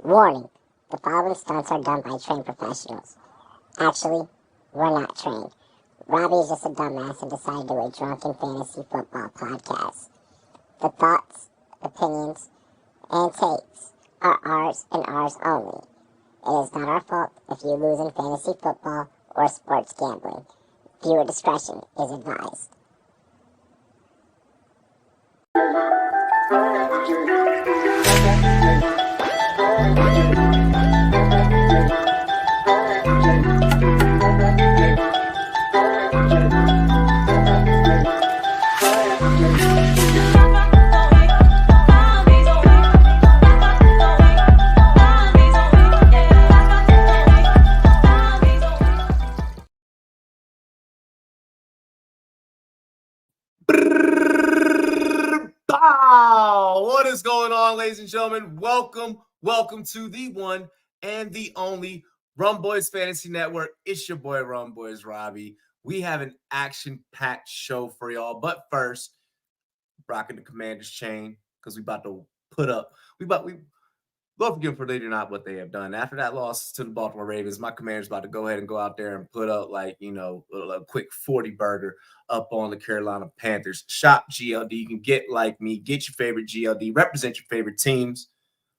Warning, the following stunts are done by trained professionals. Actually, we're not trained. Robbie is just a dumbass and decided to do a drunken fantasy football podcast. The thoughts, opinions, and takes are ours and ours only. It is not our fault if you lose in fantasy football or sports gambling. Viewer discretion is advised. What is going on, ladies and gentlemen? Welcome to the one and the only Rumboyz Fantasy Network. It's your boy Rumboyz Robbie. We have an action-packed show for y'all, but first, rocking the Commander's chain because we about to put up. Lord forgive for they do not what they have done. After that loss to the Baltimore Ravens, my Commander's about to go ahead and go out there and put up a quick 40 burger up on the Carolina Panthers. Shop GLD. You can get like me, get your favorite GLD, represent your favorite teams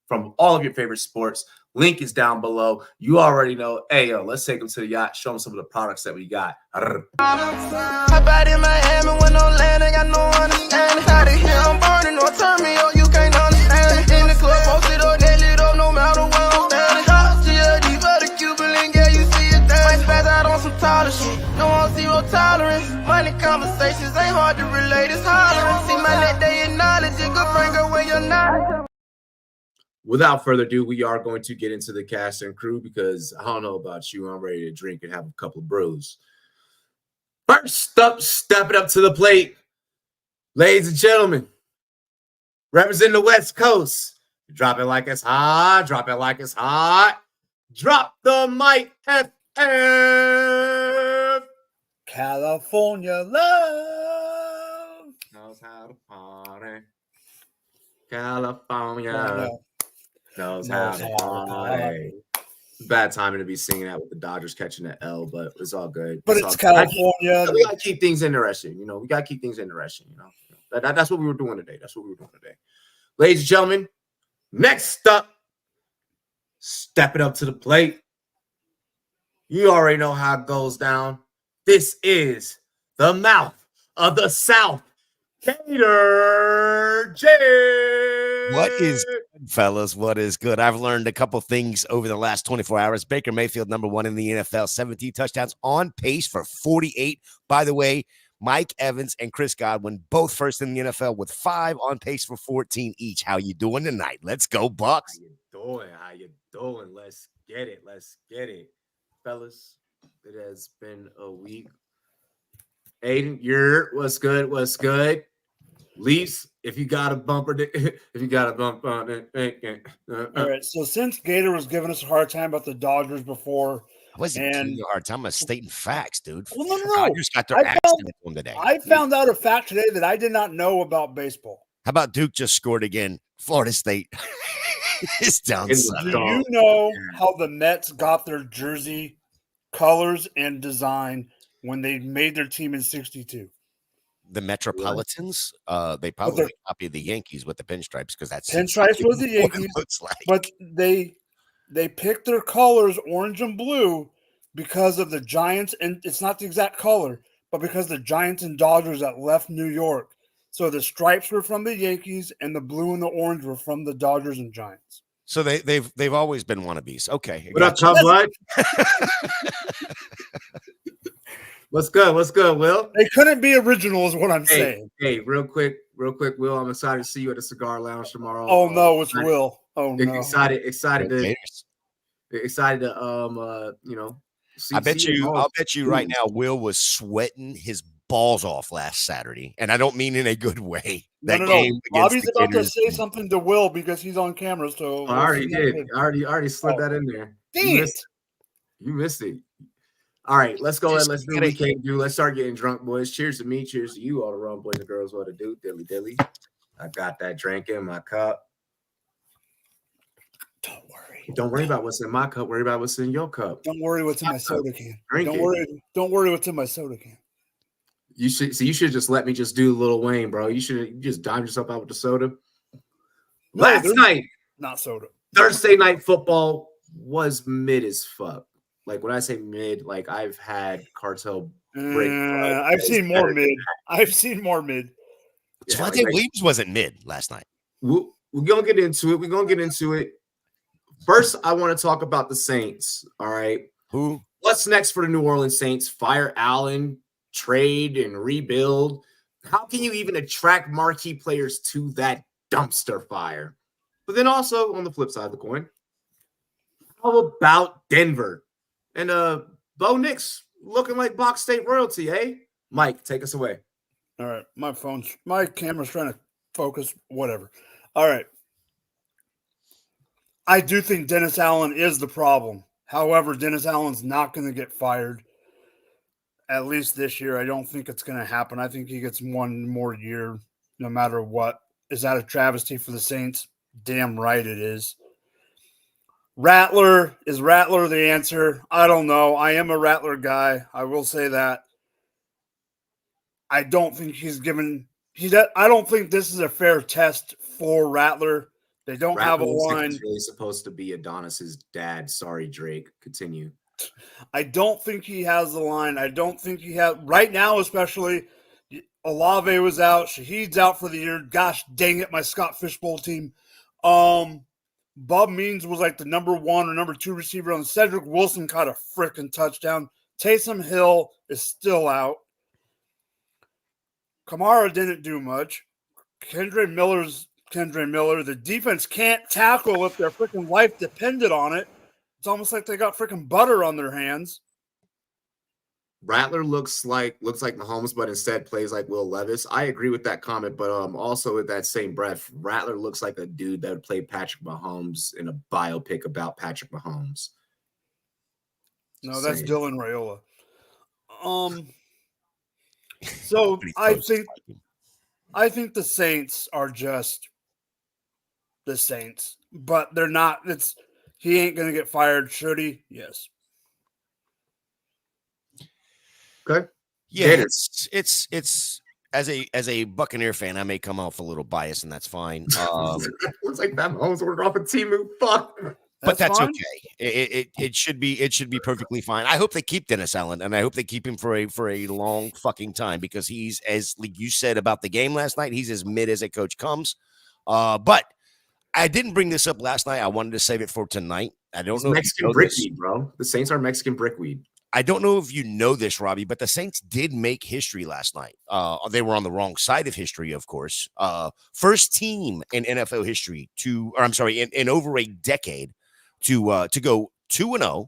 from all of your favorite sports. Link is down below. You already know. Hey, yo, let's take them to the yacht. Show them some of the products that we got. Hop out in Miami when no land, I got no understanding. Out of here, I'm burning, or turn me on, you can't understand. In the club, posted up, they lit up, no matter where I'm standing. Drop GLD for the Cuban link, yeah, you see it there. Might spaz out on some taller shit, no one zero tolerance. Money conversations ain't hard to relate, it's hollering. See my net, they acknowledge it, good friend, girl, when you're not. Without further ado, we are going to get into the cast and crew because I don't know about you. I'm ready to drink and have a couple of brews. First up, stepping up to the plate, ladies and gentlemen, representing the West Coast. Drop it like it's hot. Drop it like it's hot. Drop the mic, FM. California love Knows how to party. California knows how to party. Bad timing to be singing that with the Dodgers catching that L, but it's all good. But it's California. We gotta keep things interesting, We gotta keep things interesting, That's what we were doing today. Ladies and gentlemen, next up, stepping up to the plate. You already know how it goes down. This is the mouth of the South, Gator J. What is good, fellas? What is good? I've learned a couple things over the last 24 hours. Baker Mayfield, #1 in the NFL, 17 touchdowns, on pace for 48. By the way, Mike Evans and Chris Godwin, both first in the NFL with 5, on pace for 14 each. How you doing tonight? Let's go, Bucks. How you doing? Let's get it. Fellas, it has been a week. Aiden, what's good? Leafs, if you got a bump on it. All right. So since Gator was giving us a hard time about the Dodgers before, I wasn't giving you a hard time. I'm stating facts, dude. Well, no. Dodgers got their ass handed to them today. I found out a fact today that I did not know about baseball. How about Duke just scored again? Florida State is down. Do you know how the Mets got their jersey colors and design when they made their team in '62? The Metropolitans, they probably copied the Yankees with the pinstripes because that's pinstripes with the Yankees. Looks like. But they picked their colors orange and blue because of the Giants, and it's not the exact color, but because the Giants and Dodgers that left New York. So the stripes were from the Yankees, and the blue and the orange were from the Dodgers and Giants. So they've always been wannabes. Okay. What up, Tom Blood? What's good, Will? They couldn't be original, is what I'm saying. Hey, real quick, Will. I'm excited to see you at the Cigar Lounge tomorrow. Oh no, it's Will. Oh no, excited to I'll bet you right now, Will was sweating his balls off last Saturday, and I don't mean in a good way. No. Bobby's about to say something to Will because he's on camera. So I already did. I already slid that in there. Dang You missed it. All right, let's go ahead. Let's do what we can't do. Let's start getting drunk, boys. Cheers to me. Cheers to you, all the wrong boys and girls. What to do? Dilly. I got that drink in my cup. Don't worry. Don't worry about what's in my cup. Worry about what's in your cup. Don't worry what's in my soda can. Drink Don't it. worry. Don't worry what's in my soda can. You should just let me just do Lil Wayne, bro. You should just dive yourself out with the soda. Last night, not soda. Thursday night football was mid as fuck. Like when I say mid, like I've had cartel break. I've seen more mid. I've seen more mid. Javonte Williams wasn't mid last night. We're gonna get into it. First, I want to talk about the Saints. All right. Who? What's next for the New Orleans Saints? Fire Allen, trade and rebuild. How can you even attract marquee players to that dumpster fire? But then also on the flip side of the coin, how about Denver and Bo Nix looking like Box State royalty, eh? Mike, take us away. All right, my camera's trying to focus. Whatever. All right. I do think Dennis Allen is the problem. However, Dennis Allen's not going to get fired. At least this year, I don't think it's going to happen. I think he gets one more year, no matter what. Is that a travesty for the Saints? Damn right it is. Rattler, is Rattler the answer? I don't know. I am a Rattler guy. I will say that. I don't think I don't think this is a fair test for Rattler. They don't have a line. He's really supposed to be Adonis's dad. Sorry, Drake. Continue. I don't think he has the line. I don't think he has right now, especially. Olave was out. Shahid's out for the year. Gosh dang it, my Scott Fishbowl team. Bob Means was like the number 1 or number 2 receiver on Cedric Wilson caught a freaking touchdown. Taysom Hill is still out. Kamara didn't do much. Kendre Miller. The defense can't tackle if their freaking life depended on it. It's almost like they got freaking butter on their hands. Rattler looks like Mahomes, but instead plays like Will Levis. I agree with that comment, but also with that same breath, Rattler looks like a dude that would play Patrick Mahomes in a biopic about Patrick Mahomes. No, that's Dylan Raiola. So I think the Saints are just the Saints, but they're not. He ain't gonna get fired, should he? Yes. Okay. Yeah, it's as a Buccaneer fan, I may come off a little biased, and that's fine. Looks like that Mahomes worked off a Timu. Fuck. But that's okay. It should be perfectly fine. I hope they keep Dennis Allen, and I hope they keep him for a long fucking time, because he's, as like you said about the game last night, he's as mid as a coach comes. But I didn't bring this up last night. I wanted to save it for tonight. I don't know. Mexican brickweed, bro. The Saints are Mexican brickweed. I don't know if you know this, Robbie, but the Saints did make history last night. They were on the wrong side of history, of course. First team in NFL history in over a decade to go 2-0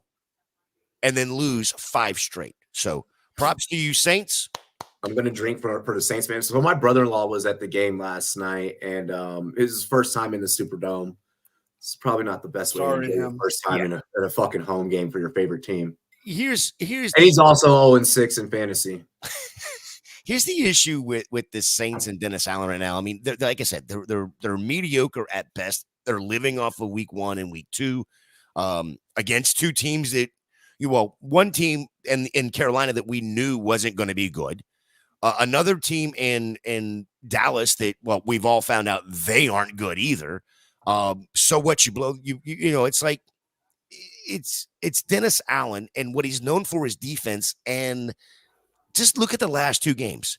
and then lose 5 straight. So props to you, Saints. I'm gonna drink for the Saints fans. So my brother-in-law was at the game last night, and it was his first time in the Superdome. It's probably not the best way to get first time in a fucking home game for your favorite team. Here's and he's also 0-6 in fantasy. Here's the issue with the Saints and Dennis Allen right now. I mean, like I said, they're mediocre at best. They're living off of week 1 and week 2 against 2 teams that one team in Carolina that we knew wasn't going to be good. Another team in Dallas that we've all found out they aren't good either. So what you blow it's like. It's Dennis Allen, and what he's known for is defense. And just look at the last 2 games.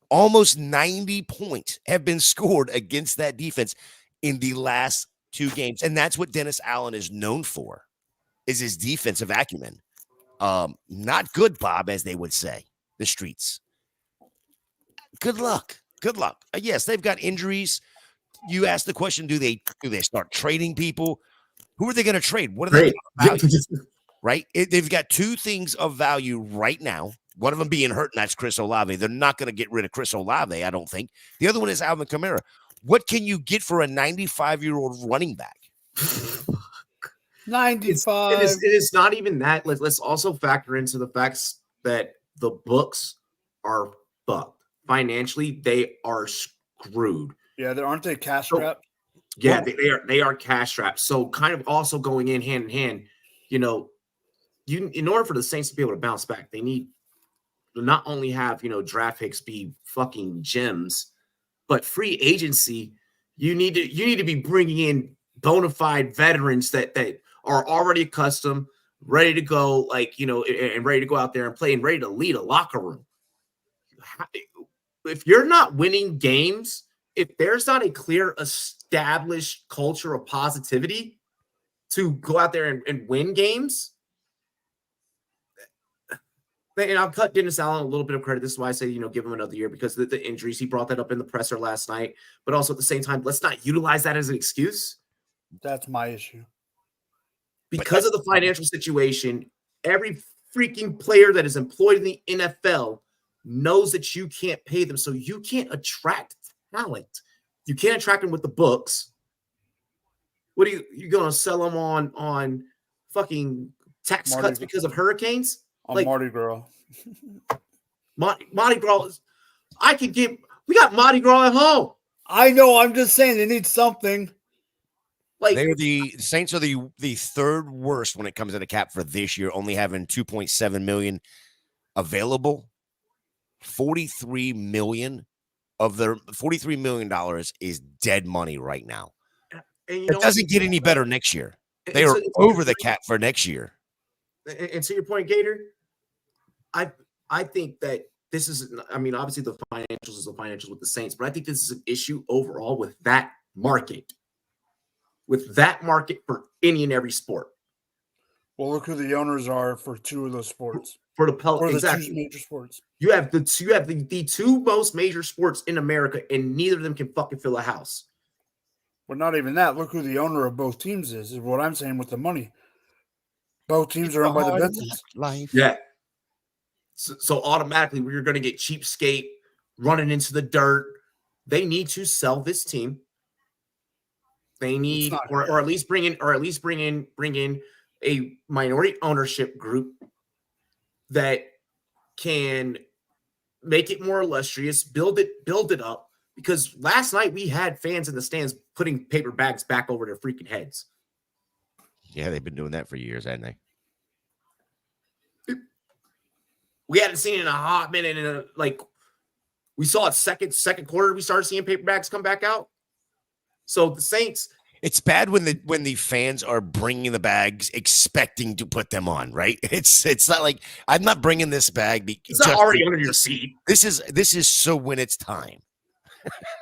Almost 90 points have been scored against that defense in the last 2 games. And that's what Dennis Allen is known for, is his defensive acumen. Not good, Bob, as they would say, the streets. Good luck. Yes, they've got injuries. You asked the question, do they start trading people? Who are they going to trade? What are they value? Right? They've got 2 things of value right now. One of them being hurt, and that's Chris Olave. They're not going to get rid of Chris Olave, I don't think. The other one is Alvin Kamara. What can you get for a 95-year-old running back? 95. It is not even that. Let's also factor into the facts that the books are fucked. Financially, they are screwed. Yeah, aren't they cash strapped? Yeah, they are cash strapped. So kind of also going in hand in hand, you know, in order for the Saints to be able to bounce back, they need to not only have, you know, draft picks be fucking gems, but free agency, you need to be bringing in bona fide veterans that are already accustomed, ready to go, like, you know, and ready to go out there and play and ready to lead a locker room. If you're not winning games, if there's not a clear established culture of positivity to go out there and win games, and I'll cut Dennis Allen a little bit of credit. This is why I say, you know, give him another year, because the injuries, he brought that up in the presser last night. But also at the same time, let's not utilize that as an excuse. That's my issue. Because of the financial situation, every freaking player that is employed in the NFL knows that you can't pay them. So you can't attract talent. You can't attract them with the books. What are you going to sell them on fucking tax cuts because of hurricanes? On Mardi Gras. Mardi Gras. We got Mardi Gras at home. I know. I'm just saying they need something. Like the Saints are the third worst when it comes to the cap for this year, only having $2.7 million available. $43 million of their $43 million is dead money right now. And it doesn't get any better next year. They are over the cap for next year. And to your point, Gator, I think that this is, I mean, obviously the financials is the financials with the Saints, but I think this is an issue overall with that market. With that market for any and every sport. Well, look who the owners are for two of those sports. For the exactly. Two major sports. You have the two most major sports in America, and neither of them can fucking fill a house. Well, not even that. Look who the owner of both teams is what I'm saying with the money. Both teams are owned by the Bensons. Life. Yeah. So automatically, you're going to get cheapskate running into the dirt. They need to sell this team. They need, or at least bring in a minority ownership group that can make it more illustrious, build it up. Because last night we had fans in the stands putting paper bags back over their freaking heads. Yeah, they've been doing that for years, haven't they? We hadn't seen it in a hot minute. We saw it second quarter. We started seeing paper bags come back out. So the Saints, it's bad when the fans are bringing the bags expecting to put them on, right? It's not like I'm not bringing this bag. It's not already under your seat. This is so when it's time.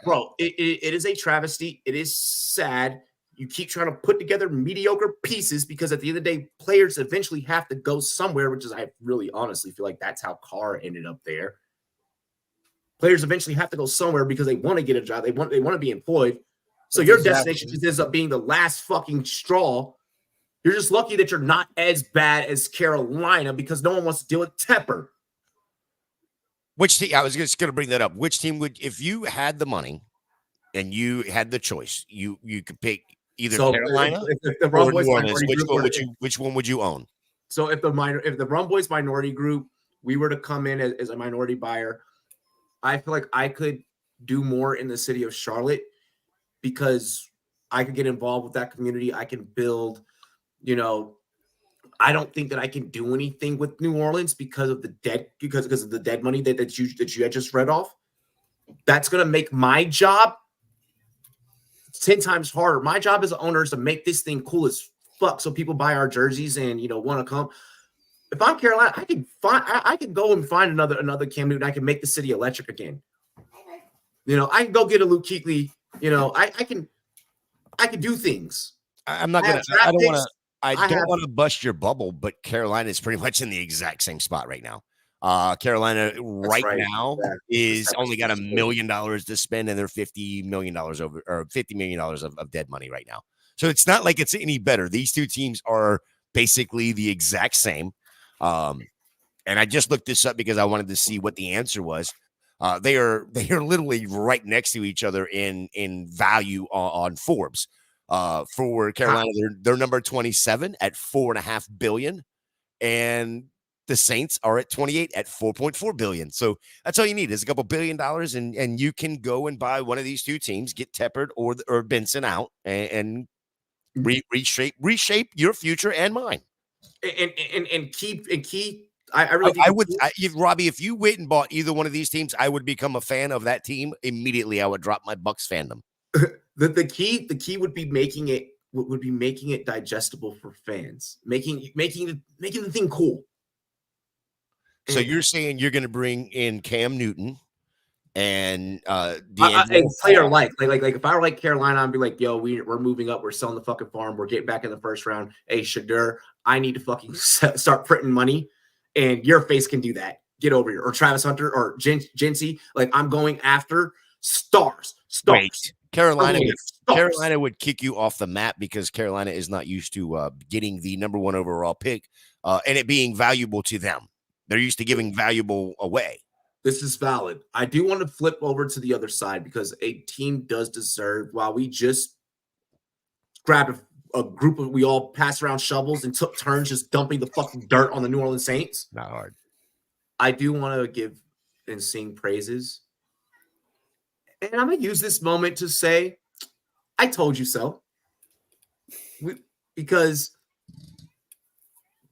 Bro, it is a travesty. It is sad. You keep trying to put together mediocre pieces because at the end of the day, players eventually have to go somewhere, which is, I really honestly feel like that's how Carr ended up there. Players eventually have to go somewhere because they want to get a job. They want to be employed. So your destination just ends up being the last fucking straw. You're just lucky that you're not as bad as Carolina because no one wants to deal with Tepper. Which team? I was just going to bring that up. Which team would, if you had the money and you had the choice, you could pick either Carolina or New Orleans. Which one would you own? So if the Rumboyz minority group, we were to come in as a minority buyer, I feel like I could do more in the city of Charlotte. Because I could get involved with that community. I can build, I don't think that I can do anything with New Orleans because of the debt, because of the dead money that you had just read off. That's going to make my job 10 times harder. My job as an owner is to make this thing cool as fuck so people buy our jerseys and, want to come. If I'm Carolina, I can go and find another Cam Newton. I can make the city electric again. I can go get a Luke Kuechly. I can do things. I'm not gonna. I don't want to bust your bubble, but Carolina is pretty much in the exact same spot right now. Carolina right now is only got $1 million to spend, and they're $50 million over, or $50 million of dead money right now. So it's not like it's any better. These two teams are basically the exact same. And I just looked this up because I wanted to see what the answer was. They are literally right next to each other in value on Forbes. For Carolina, they're number 27 at $4.5 billion, and The Saints are at 28 at $4.4 billion. So that's all you need is a couple $1 billion, and you can go and buy one of these two teams, get Tepper or Benson out, and reshape your future and mine. And keep. I really think I would, Robbie, if you went and bought either one of these teams, I would become a fan of that team immediately. I would drop my Bucks fandom. The key would be making it digestible for fans, making the thing cool. So you're saying you're going to bring in Cam Newton and a player like if I were like Carolina, I'd be like, yo, we're moving up, we're selling the fucking farm, we're getting back in the first round. Hey, Shadur, I need to fucking start printing money, and your face can do that. Get over here. Or Travis Hunter or Jincy. Like, I'm going after stars. Wait. Carolina would kick you off the map because Carolina is not used to getting the number 1 overall pick and it being valuable to them. They're used to giving valuable away. This is valid. I do want to flip over to the other side because a team does deserve, while we just grabbed a group of, we all passed around shovels and took turns just dumping the fucking dirt on the New Orleans Saints. Not hard. I do want to give and sing praises. And I'm going to use this moment to say, I told you so. Because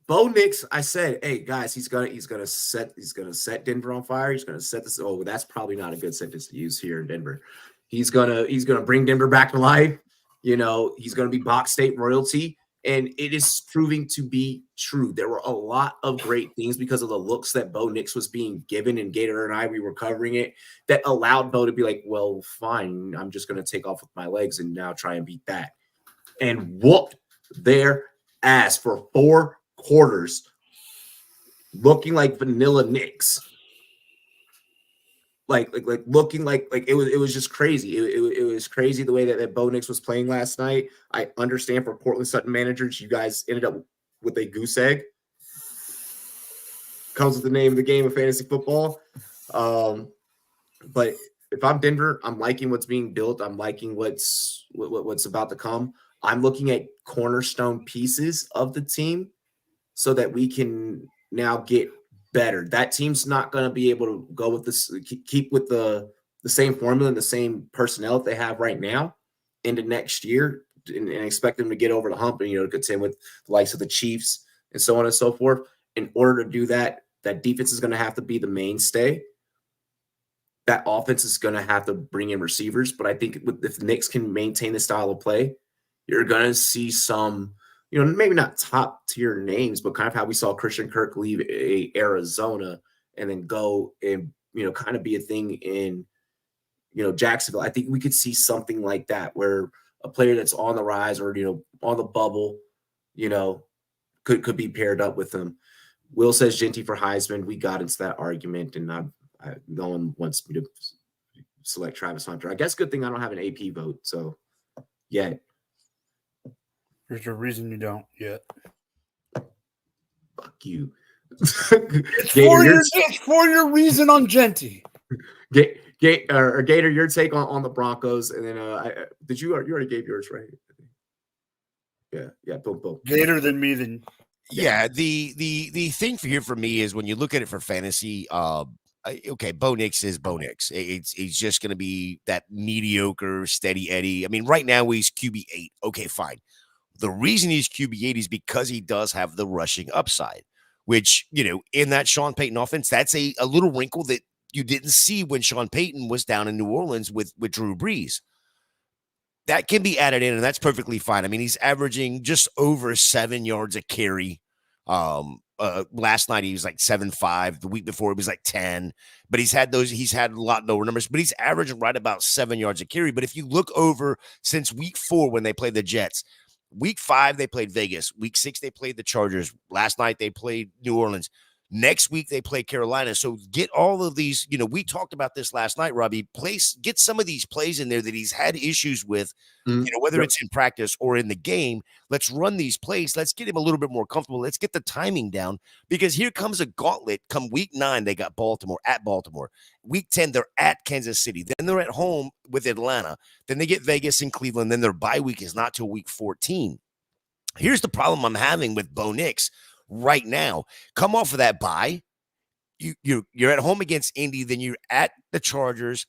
Bo Nix, I said, hey guys, he's gonna set Denver on fire. He's gonna set this. Oh, that's probably not a good sentence to use here in Denver. He's gonna bring Denver back to life. You know, he's gonna be Box State royalty, and it is proving to be true. There were a lot of great things because of the looks that Bo Nix was being given, and Gator and we were covering it, that allowed Bo to be like, well, fine, I'm just gonna take off with my legs and now try and beat that, and whooped their ass for 4 quarters, looking like vanilla Knicks, like looking like it was just crazy. It was crazy the way that Bo Nix was playing last night. I understand for Portland Sutton managers, you guys ended up with a goose egg. Comes with the name of the game of fantasy football. But if I'm Denver, I'm liking what's being built. I'm liking what's about to come. I'm looking at cornerstone pieces of the team so that we can now get better. That team's not going to be able to go with this, keep with the same formula and the same personnel that they have right now into next year, and expect them to get over the hump and, to contend with the likes of the Chiefs and so on and so forth. In order to do that, that defense is going to have to be the mainstay. That offense is going to have to bring in receivers. But I think if the Knicks can maintain the style of play, you're going to see some, maybe not top tier names, but kind of how we saw Christian Kirk leave Arizona and then go and, kind of be a thing in, Jacksonville. I think we could see something like that where a player that's on the rise or, on the bubble, could be paired up with them. Will says Genty for Heisman. We got into that argument, and no one wants me to select Travis Hunter. I guess good thing I don't have an AP vote. So, yeah. There's a reason you don't yet. Fuck you. It's for your reason on Genty. Gator, your take on the Broncos, and then you already gave yours, right? Yeah, boom. Gator than me, then. Yeah, the thing for me is when you look at it for fantasy, okay, Bo Nix is Bo Nix. He's just going to be that mediocre, steady Eddie. I mean, right now he's QB8. Okay, fine. The reason he's QB8 is because he does have the rushing upside, which, in that Sean Payton offense, that's a little wrinkle that you didn't see when Sean Payton was down in New Orleans with Drew Brees. That can be added in, and that's perfectly fine. I mean, he's averaging just over 7 yards a carry. Last night he was like 7.5. The week before it was like 10. But he's had a lot lower numbers, but he's averaging right about 7 yards a carry. But if you look over since week 4 when they played the Jets, week 5 they played Vegas. Week 6 they played the Chargers. Last night they played New Orleans. Next week they play Carolina. So get all of these, we talked about this last night, Robbie. Get some of these plays in there that he's had issues with, whether it's in practice or in the game. Let's run these plays. Let's get him a little bit more comfortable. Let's get the timing down, because here comes a gauntlet. Come week 9, they got at Baltimore. Week 10, they're at Kansas City. Then they're at home with Atlanta. Then they get Vegas and Cleveland. Then their bye week is not till week 14. Here's the problem I'm having with Bo Nix. right now. Come off of that bye. You're at home against Indy, then you're at the Chargers,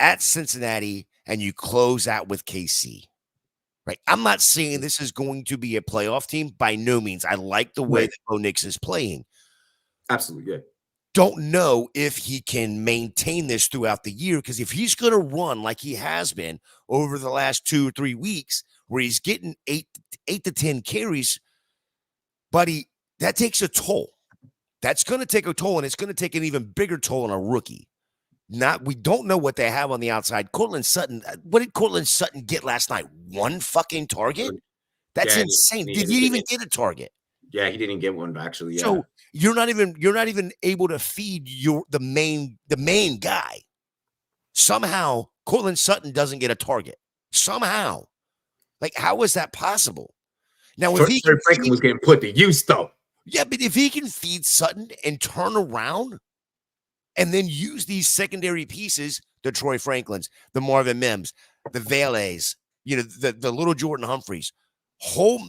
at Cincinnati, and you close out with KC. Right. I'm not saying this is going to be a playoff team by no means. I like the way that Bo Nix is playing. Absolutely good. Don't know if he can maintain this throughout the year, because if he's going to run like he has been over the last 2 or 3 weeks, where he's getting 8 to 10 carries, buddy, that takes a toll. That's going to take a toll, and it's going to take an even bigger toll on a rookie. We don't know what they have on the outside. Cortland Sutton, what did Cortland Sutton get last night? 1 fucking target? That's insane. Did he even get a target? Yeah, he didn't get one actually. Yeah. So you're not even able to feed the main guy. Somehow Cortland Sutton doesn't get a target. Somehow. Like, how is that possible? Now, if Franklin was getting put to use though. Yeah, but if he can feed Sutton and turn around and then use these secondary pieces, the Troy Franklins, the Marvin Mims, the Valets, the little Jordan Humphreys,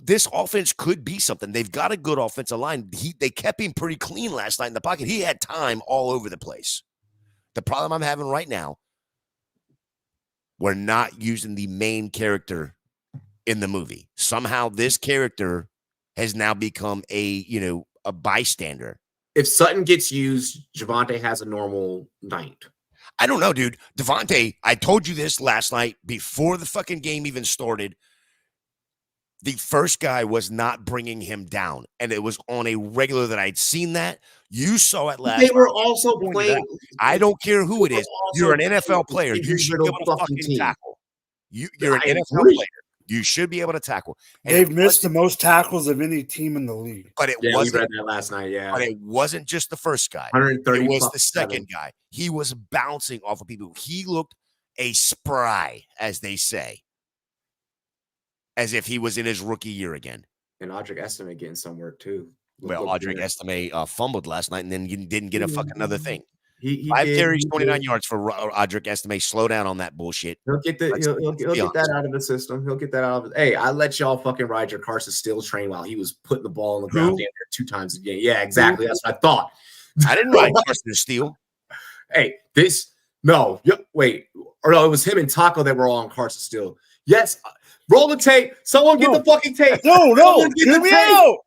this offense could be something. They've got a good offensive line. They kept him pretty clean last night in the pocket. He had time all over the place. The problem I'm having right now, we're not using the main character in the movie. Somehow this character has now become a bystander. If Sutton gets used, Javonte has a normal night. I don't know, dude. Devontae, I told you this last night before the fucking game even started. The first guy was not bringing him down, and it was on a regular that I'd seen that. You saw it last night. They were also playing. I don't care who it is. You're an NFL player. You should be able to fucking tackle. You're an NFL player. You should be able to tackle. And they've missed the most tackles of any team in the league. But it wasn't. We read that last night. Yeah. But it wasn't just the first guy. 130. It was the second guy. He was bouncing off of people. He looked a spry, as they say, as if he was in his rookie year again. And Audric Estime getting some work too. Well, Audric Estime fumbled last night and then didn't get a fucking another thing. He 5 carries, 29 yards for Audric Estime. Slow down on that bullshit. He'll get he'll get that out of the system. He'll get that out of it. Hey, I let y'all fucking ride your Carson Steele train while he was putting the ball on the ground 2 times a game. Yeah, exactly. That's what I thought. I didn't ride Carson Steele. Hey, wait. Or no, it was him and Taco that were all on Carson Steele. Yes. Roll the tape. Someone get the fucking tape. No. Get me out.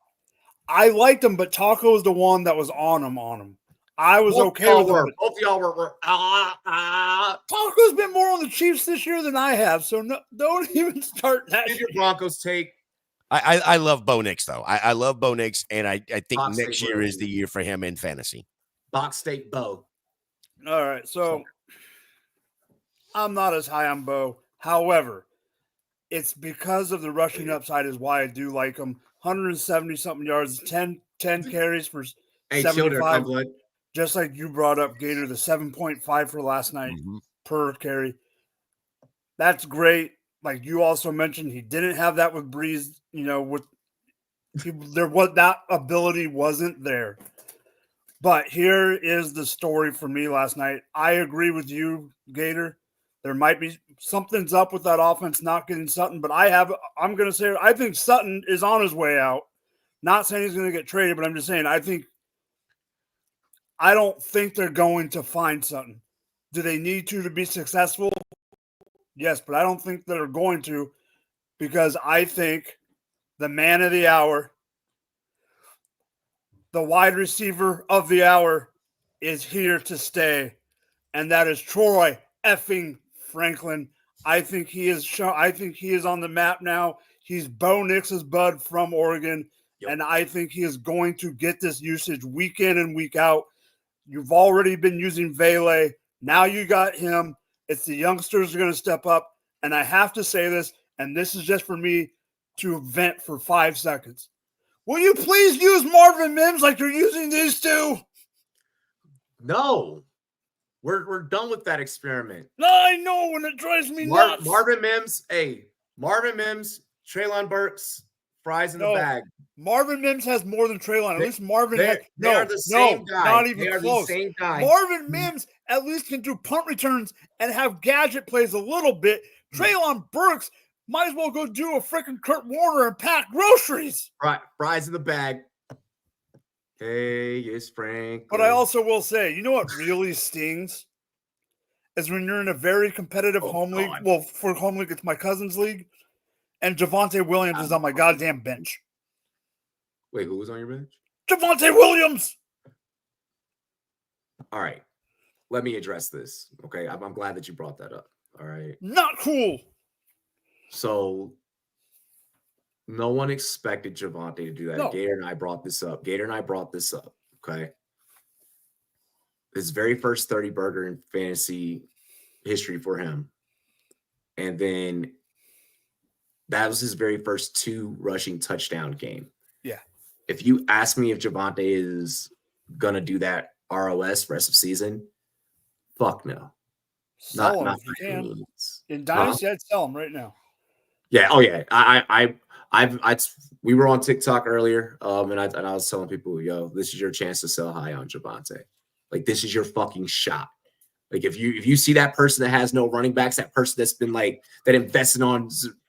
I liked him, but Taco was the one that was on him. I was okay with it. Both of y'all were. Taco's been more on the Chiefs this year than I have, so don't even start that. Get your Broncos take. I love Bo Nix, though. I love Bo Nix, and I think Box next year is the year for him in fantasy. Box State Bo. All right, so I'm not as high on Bo. However, it's because of the rushing upside is why I do like him. 170-something yards, 10 carries for 75. Just like you brought up, Gator, the 7.5 for last night per carry. That's great. Like you also mentioned, he didn't have that with Breeze. That ability wasn't there. But here is the story for me last night. I agree with you, Gator. There might be something's up with that offense not getting Sutton, but I'm going to say I think Sutton is on his way out. Not saying he's going to get traded, but I'm just saying I don't think they're going to find Sutton. Do they need to be successful? Yes, but I don't think they're going to, because I think the man of the hour, the wide receiver of the hour is here to stay, and that is Troy effing Franklin. I think he is on the map now. He's Bo Nix's bud from Oregon, and I think he is going to get this usage week in and week out. You've already been using Vele. Now you got him. It's the youngsters are going to step up, and I have to say this, and this is just for me to vent for 5 seconds. Will you please use Marvin Mims like you're using these two? No. We're done with that experiment. No, I know, when it drives me nuts. Marvin Mims, Treylon Burks, fries in the bag. Marvin Mims has more than Treylon. At least Marvin has. They are the same guy. Not even close. The same guy. Marvin Mims at least can do punt returns and have gadget plays a little bit. Treylon Burks might as well go do a freaking Kurt Warner and pack groceries. Right, fries in the bag. Hey, it's Frank. But I also will say, you know what really stings? Is when you're in a very competitive home league. God. Well, for home league, it's my cousin's league. And Javonte Williams is on my goddamn bench. Wait, who was on your bench? Javonte Williams! All right. Let me address this. Okay. I'm glad that you brought that up. All right. Not cool. So no one expected Javonte to do that. No. Gator and I brought this up. Okay. His very first 30 burger in fantasy history for him. And then that was his very first 2 rushing touchdown game. Yeah. If you ask me if Javonte is going to do that ROS rest of season, fuck no. Sell him not if you by can. any means. In Dynasty, I'd sell him right now. Yeah. Oh yeah. We were on TikTok earlier, and I was telling people, yo, this is your chance to sell high on Javonte. Like, this is your fucking shot. Like, if you see that person that has no running backs, that person that's been like that invested on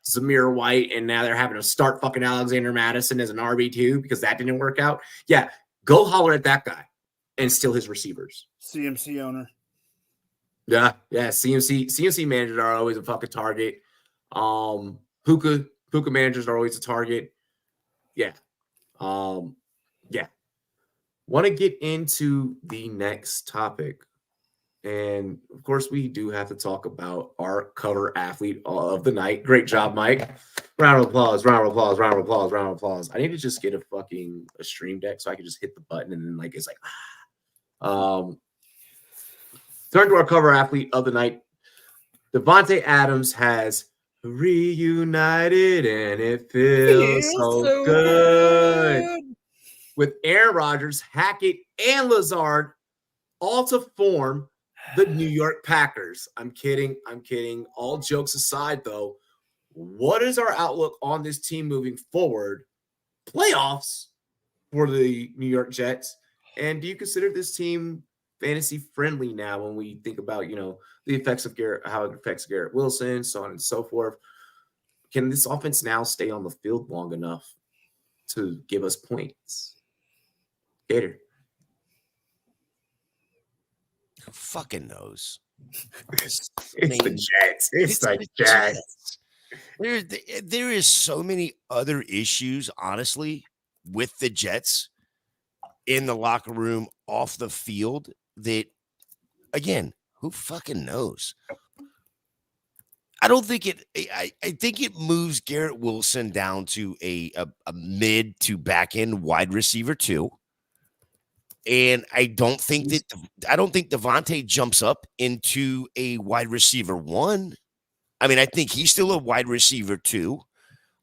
Zamir White, and now they're having to start fucking Alexander Madison as an RB2 because that didn't work out. Yeah, go holler at that guy and steal his receivers. CMC owner. Yeah. CMC managers are always a fucking target. Puka managers are always a target. Yeah. Yeah. Want to get into the next topic. And of course, we do have to talk about our cover athlete of the night. Great job, Mike. Round of applause. I need to just get a stream deck so I can just hit the button and then it's like, turn to our cover athlete of the night. Devontae Adams has reunited and it feels so good. With Aaron Rodgers, Hackett, and Lazard all to form the New York Packers. I'm kidding. All jokes aside, though, what is our outlook on this team moving forward? Playoffs for the New York Jets. And do you consider this team fantasy friendly now when we think about, the effects of how it affects Garrett Wilson, so on and so forth? Can this offense now stay on the field long enough to give us points? Gator. Who fucking knows? It's the Jets. It's the Jets. There is so many other issues, honestly, with the Jets in the locker room, off the field, that, again, who fucking knows? I don't think I think it moves Garrett Wilson down to a mid to back end wide receiver 2. And I don't think Devontae jumps up into a wide receiver 1. I mean, I think he's still a wide receiver 2.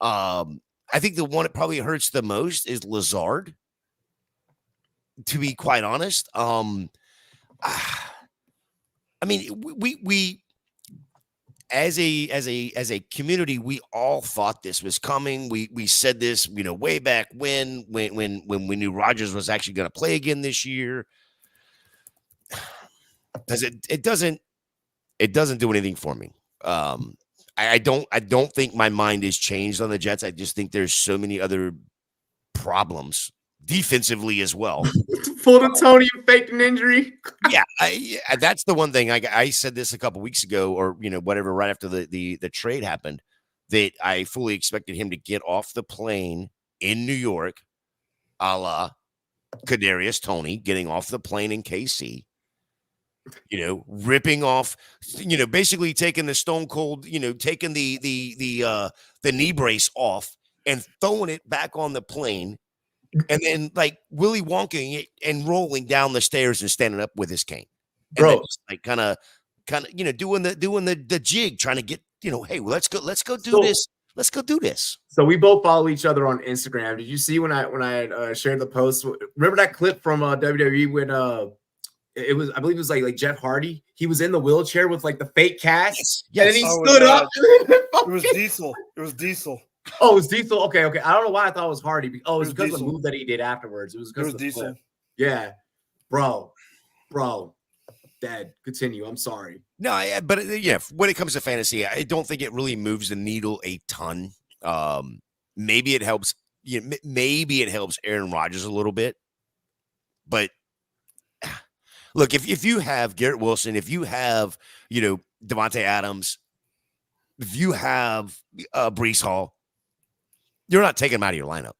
I think the one that probably hurts the most is Lazard, to be quite honest. I mean, we as a community, we all thought this was coming. We said this, way back when we knew Rodgers was actually going to play again this year. It doesn't do anything for me. I don't think my mind has changed on the Jets. I just think there's so many other problems defensively as well. Full of Tony and faked an injury. Yeah, that's the one thing. I said this a couple weeks ago, or whatever, right after the trade happened, that I fully expected him to get off the plane in New York, a la Kadarius Toney getting off the plane in KC. Ripping off, basically taking the stone cold, taking the knee brace off and throwing it back on the plane. And then Willy Wonking it and rolling down the stairs and standing up with his cane. And bro, just kind of doing the jig, trying to get, hey, well, let's go do this. Let's go do this. So we both follow each other on Instagram. Did you see when I shared the post? Remember that clip from WWE when I believe it was like Jeff Hardy. He was in the wheelchair with the fake cast. Yes. And then he stood up. It was Diesel. Oh, it was Diesel. Okay. I don't know why I thought it was Hardy. Oh, it was because of the Diesel. move that he did afterwards. It was because of the Diesel. clip. Yeah, bro. Dad, continue. I'm sorry. No, but when it comes to fantasy, I don't think it really moves the needle a ton. Maybe it helps. Maybe it helps Aaron Rodgers a little bit. But look, if you have Garrett Wilson, if you have, Devontae Adams, if you have Breece Hall, you're not taking him out of your lineup.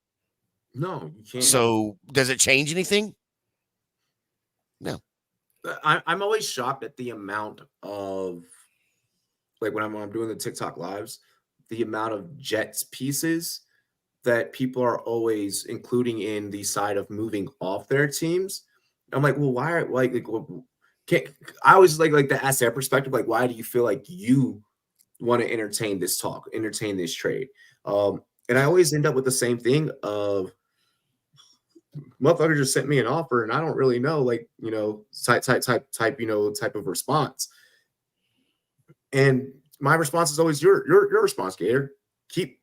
No, you can't. So does it change anything? No. I'm always shocked at the amount of, like, when I'm doing the TikTok lives, the amount of Jets pieces that people are always including in the side of moving off their teams. I'm like, well, why? I always like to ask their perspective. Like, why do you feel like you want to entertain this talk, entertain this trade? And I always end up with the same thing of, motherfucker just sent me an offer and I don't really know, type of response. And my response is always your response, Gator.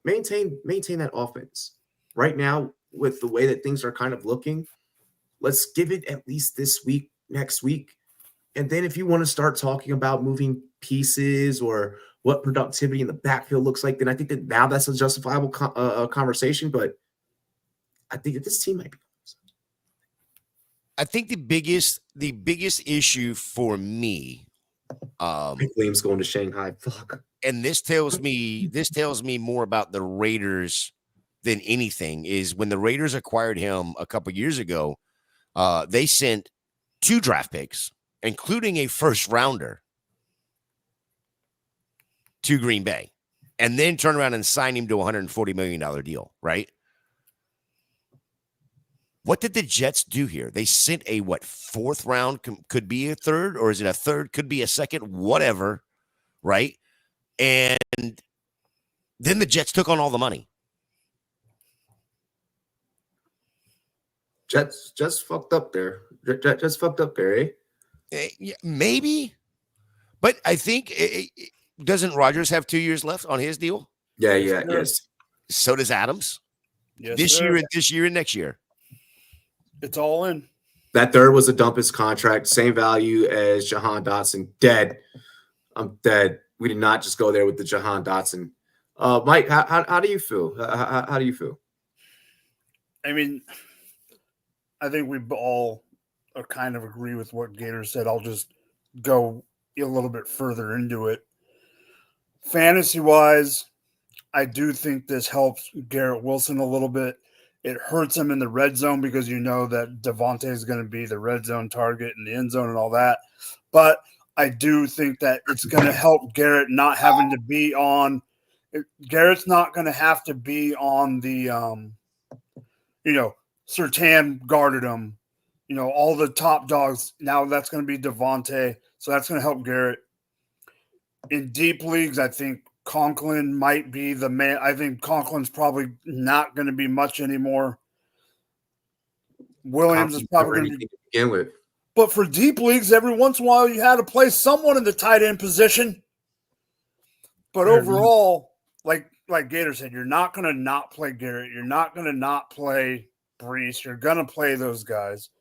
Maintain that offense. Right now, with the way that things are kind of looking, let's give it at least this week, next week. And then if you want to start talking about moving pieces or what productivity in the backfield looks like, then I think that now that's a justifiable conversation. But I think that this team might be. I think the biggest issue for me, Williams going to Shanghai. Fuck. And this tells me more about the Raiders than anything, is when the Raiders acquired him a couple years ago, they sent 2 draft picks, including a first rounder, to Green Bay, and then turn around and sign him to a $140 million deal, right? What did the Jets do here? They sent a 4th round, could be a 3rd, or is it a 3rd? Could be a 2nd, whatever, right? And then the Jets took on all the money. Jets fucked up there. Jets fucked up there, eh? Yeah, maybe, but I think doesn't Rodgers have 2 years left on his deal? Yeah, yes. So does Adams. Yes, this year and next year. It's all in. That 3rd was a dumpus contract, same value as Jahan Dotson. Dead. I'm dead. We did not just go there with the Jahan Dotson. Mike, how do you feel? How do you feel? I mean, I think we all kind of agree with what Gator said. I'll just go a little bit further into it. Fantasy-wise, I do think this helps Garrett Wilson a little bit. It hurts him in the red zone because you know that Devontae is going to be the red zone target in the end zone and all that. But I do think that it's going to help Garrett not having to be on – Garrett's not going to have to be on the Surtain guarded him. All the top dogs. Now that's going to be Devontae. So that's going to help Garrett. In deep leagues, I think Conklin might be the man. I think Conklin's probably not going to be much anymore. Williams is probably going to be. Begin with. But for deep leagues, every once in a while, you had to play someone in the tight end position. But overall, like Gator said, you're not going to not play Garrett. You're not going to not play Breece. You're going to play those guys.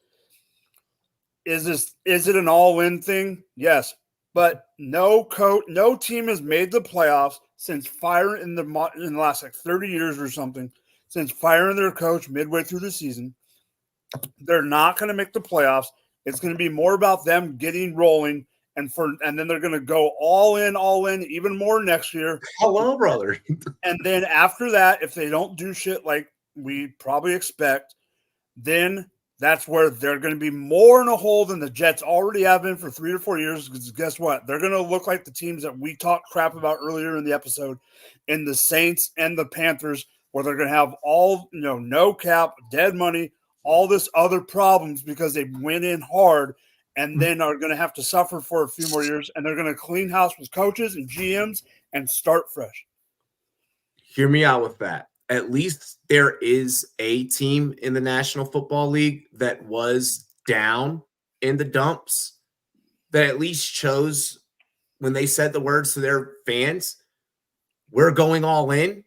Is it an all-in thing? Yes. But no team has made the playoffs since firing in the last 30 years or something, since firing their coach midway through the season. They're not going to make the playoffs. It's going to be more about them getting rolling, and then they're going to go all in, even more next year. Hello, brother. And then after that, if they don't do shit like we probably expect, then that's where they're going to be more in a hole than the Jets already have been for 3 or 4 years. Because guess what? They're going to look like the teams that we talked crap about earlier in the episode, in the Saints and the Panthers, where they're going to have all, no cap, dead money, all this other problems because they went in hard and then are going to have to suffer for a few more years. And they're going to clean house with coaches and GMs and start fresh. Hear me out with that. At least there is a team in the National Football League that was down in the dumps that at least chose, when they said the words to their fans, we're going all in.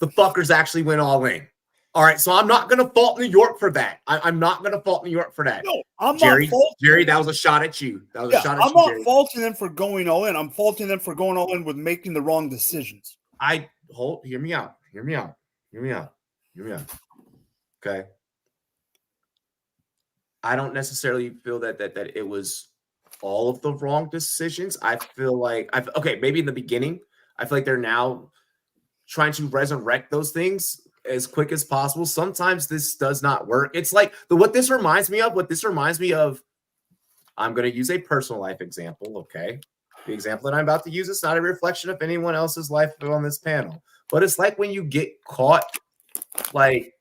The fuckers actually went all in. All right, so I'm not going to fault New York for that. I'm not going to fault New York for that. No, I'm Jerry, not faulting Jerry, that was a shot at you. That was a shot at I'm you, not Jerry. faulting them for going all in. I'm faulting them for going all in with making the wrong decisions. Hear me out. Okay. I don't necessarily feel that it was all of the wrong decisions. I feel like maybe in the beginning, I feel like they're now trying to resurrect those things as quick as possible. Sometimes this does not work. It's like what this reminds me of. I'm going to use a personal life example. Okay. The example that I'm about to use is not a reflection of anyone else's life on this panel, but it's like when you get caught, like,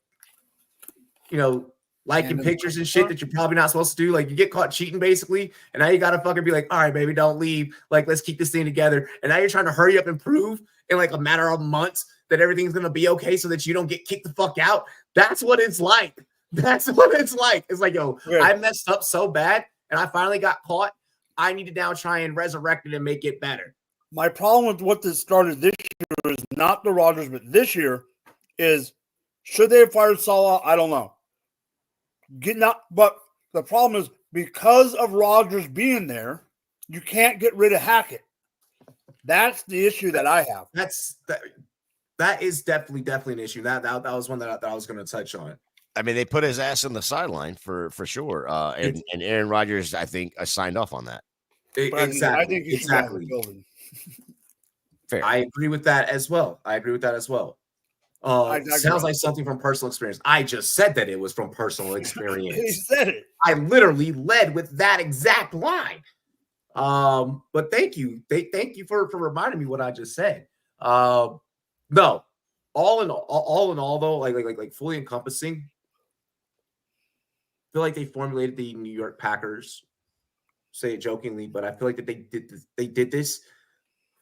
liking pictures and shit that you're probably not supposed to do. Like, you get caught cheating basically, and now you got to fucking be like, all right, baby, don't leave. Like, let's keep this thing together. And now you're trying to hurry up and prove in like a matter of months that everything's going to be okay so that you don't get kicked the fuck out. That's what it's like. That's what it's like. It's like, yo, I messed up so bad and I finally got caught. I need to now try and resurrect it and make it better. My problem with what this started this year is not the Rodgers, but this year is, should they have fired Salah? I don't know. But the problem is, because of Rodgers being there, you can't get rid of Hackett. That's the issue that I have. That is definitely an issue. That was one that I was going to touch on. I mean, they put his ass on the sideline for sure. And Aaron Rodgers, I think, signed off on that. Exactly. I think he should have the building. Fair. I agree with that as well. Sounds like something from personal experience. I just said that it was from personal experience. He said it. I literally led with that exact line. But thank you. Thank you for reminding me what I just said. No, all in all though, like fully encompassing, I feel like they formulated the New York Packers, say it jokingly, but I feel like that they did this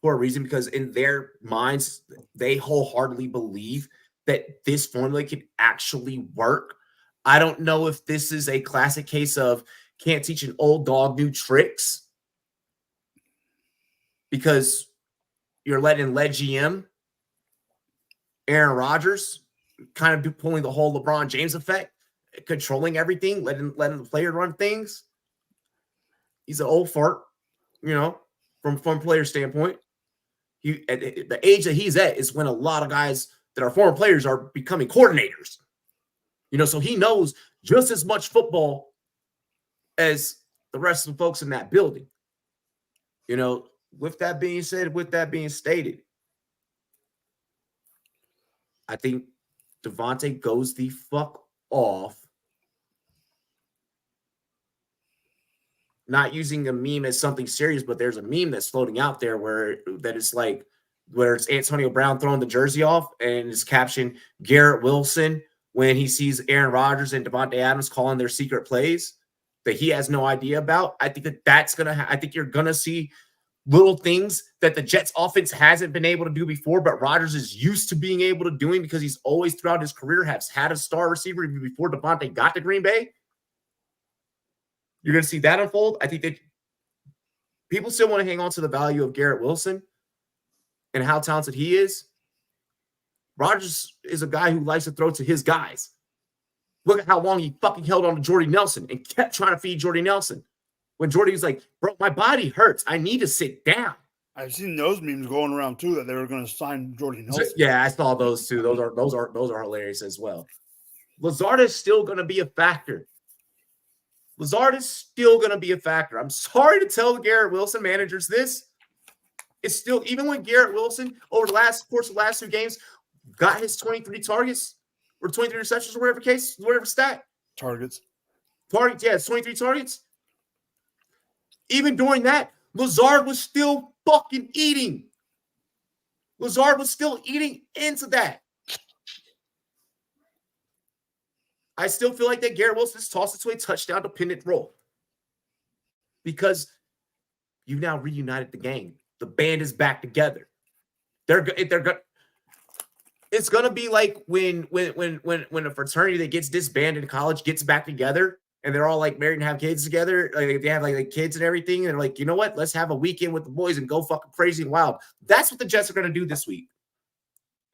for a reason, because in their minds, they wholeheartedly believe that this formula can actually work. I don't know if this is a classic case of can't teach an old dog new tricks, because you're letting lead GM Aaron Rodgers kind of pulling the whole LeBron James effect, controlling everything, letting the player run things. He's an old fart, from player standpoint. At the age that he's at is when a lot of guys that are former players are becoming coordinators. So he knows just as much football as the rest of the folks in that building. With that being said, with that being stated, I think Devontae goes the fuck off. Not using a meme as something serious, but there's a meme that's floating out there where it's Antonio Brown throwing the jersey off, and it's captioned Garrett Wilson when he sees Aaron Rodgers and Devontae Adams calling their secret plays that he has no idea about. I think that's going to I think you're going to see little things that the Jets offense hasn't been able to do before, but Rodgers is used to being able to doing, because he's always throughout his career has had a star receiver even before Devontae got to Green Bay. You're going to see that unfold. I think that people still want to hang on to the value of Garrett Wilson and how talented he is. Rodgers is a guy who likes to throw to his guys. Look at how long he fucking held on to Jordy Nelson and kept trying to feed Jordy Nelson. When Jordy was like, bro, my body hurts. I need to sit down. I've seen those memes going around too, that they were going to sign Jordy Nelson. Yeah, I saw those too. Those are hilarious as well. Lazard is still going to be a factor. I'm sorry to tell the Garrett Wilson managers this. It's still, even when Garrett Wilson, over the last 2 games, got his 23 targets or 23 receptions or whatever stat. Targets, yeah, it's 23 targets. Even during that, Lazard was still fucking eating. Lazard was still eating into that. I still feel like that Garrett Wilson has tossed it to a touchdown-dependent role, because you've now reunited the gang. The band is back together. It's gonna be like when a fraternity that gets disbanded in college gets back together, and they're all like married and have kids together. Like they have like kids and everything, and they're like, you know what? Let's have a weekend with the boys and go fucking crazy and wild. That's what the Jets are gonna do this week.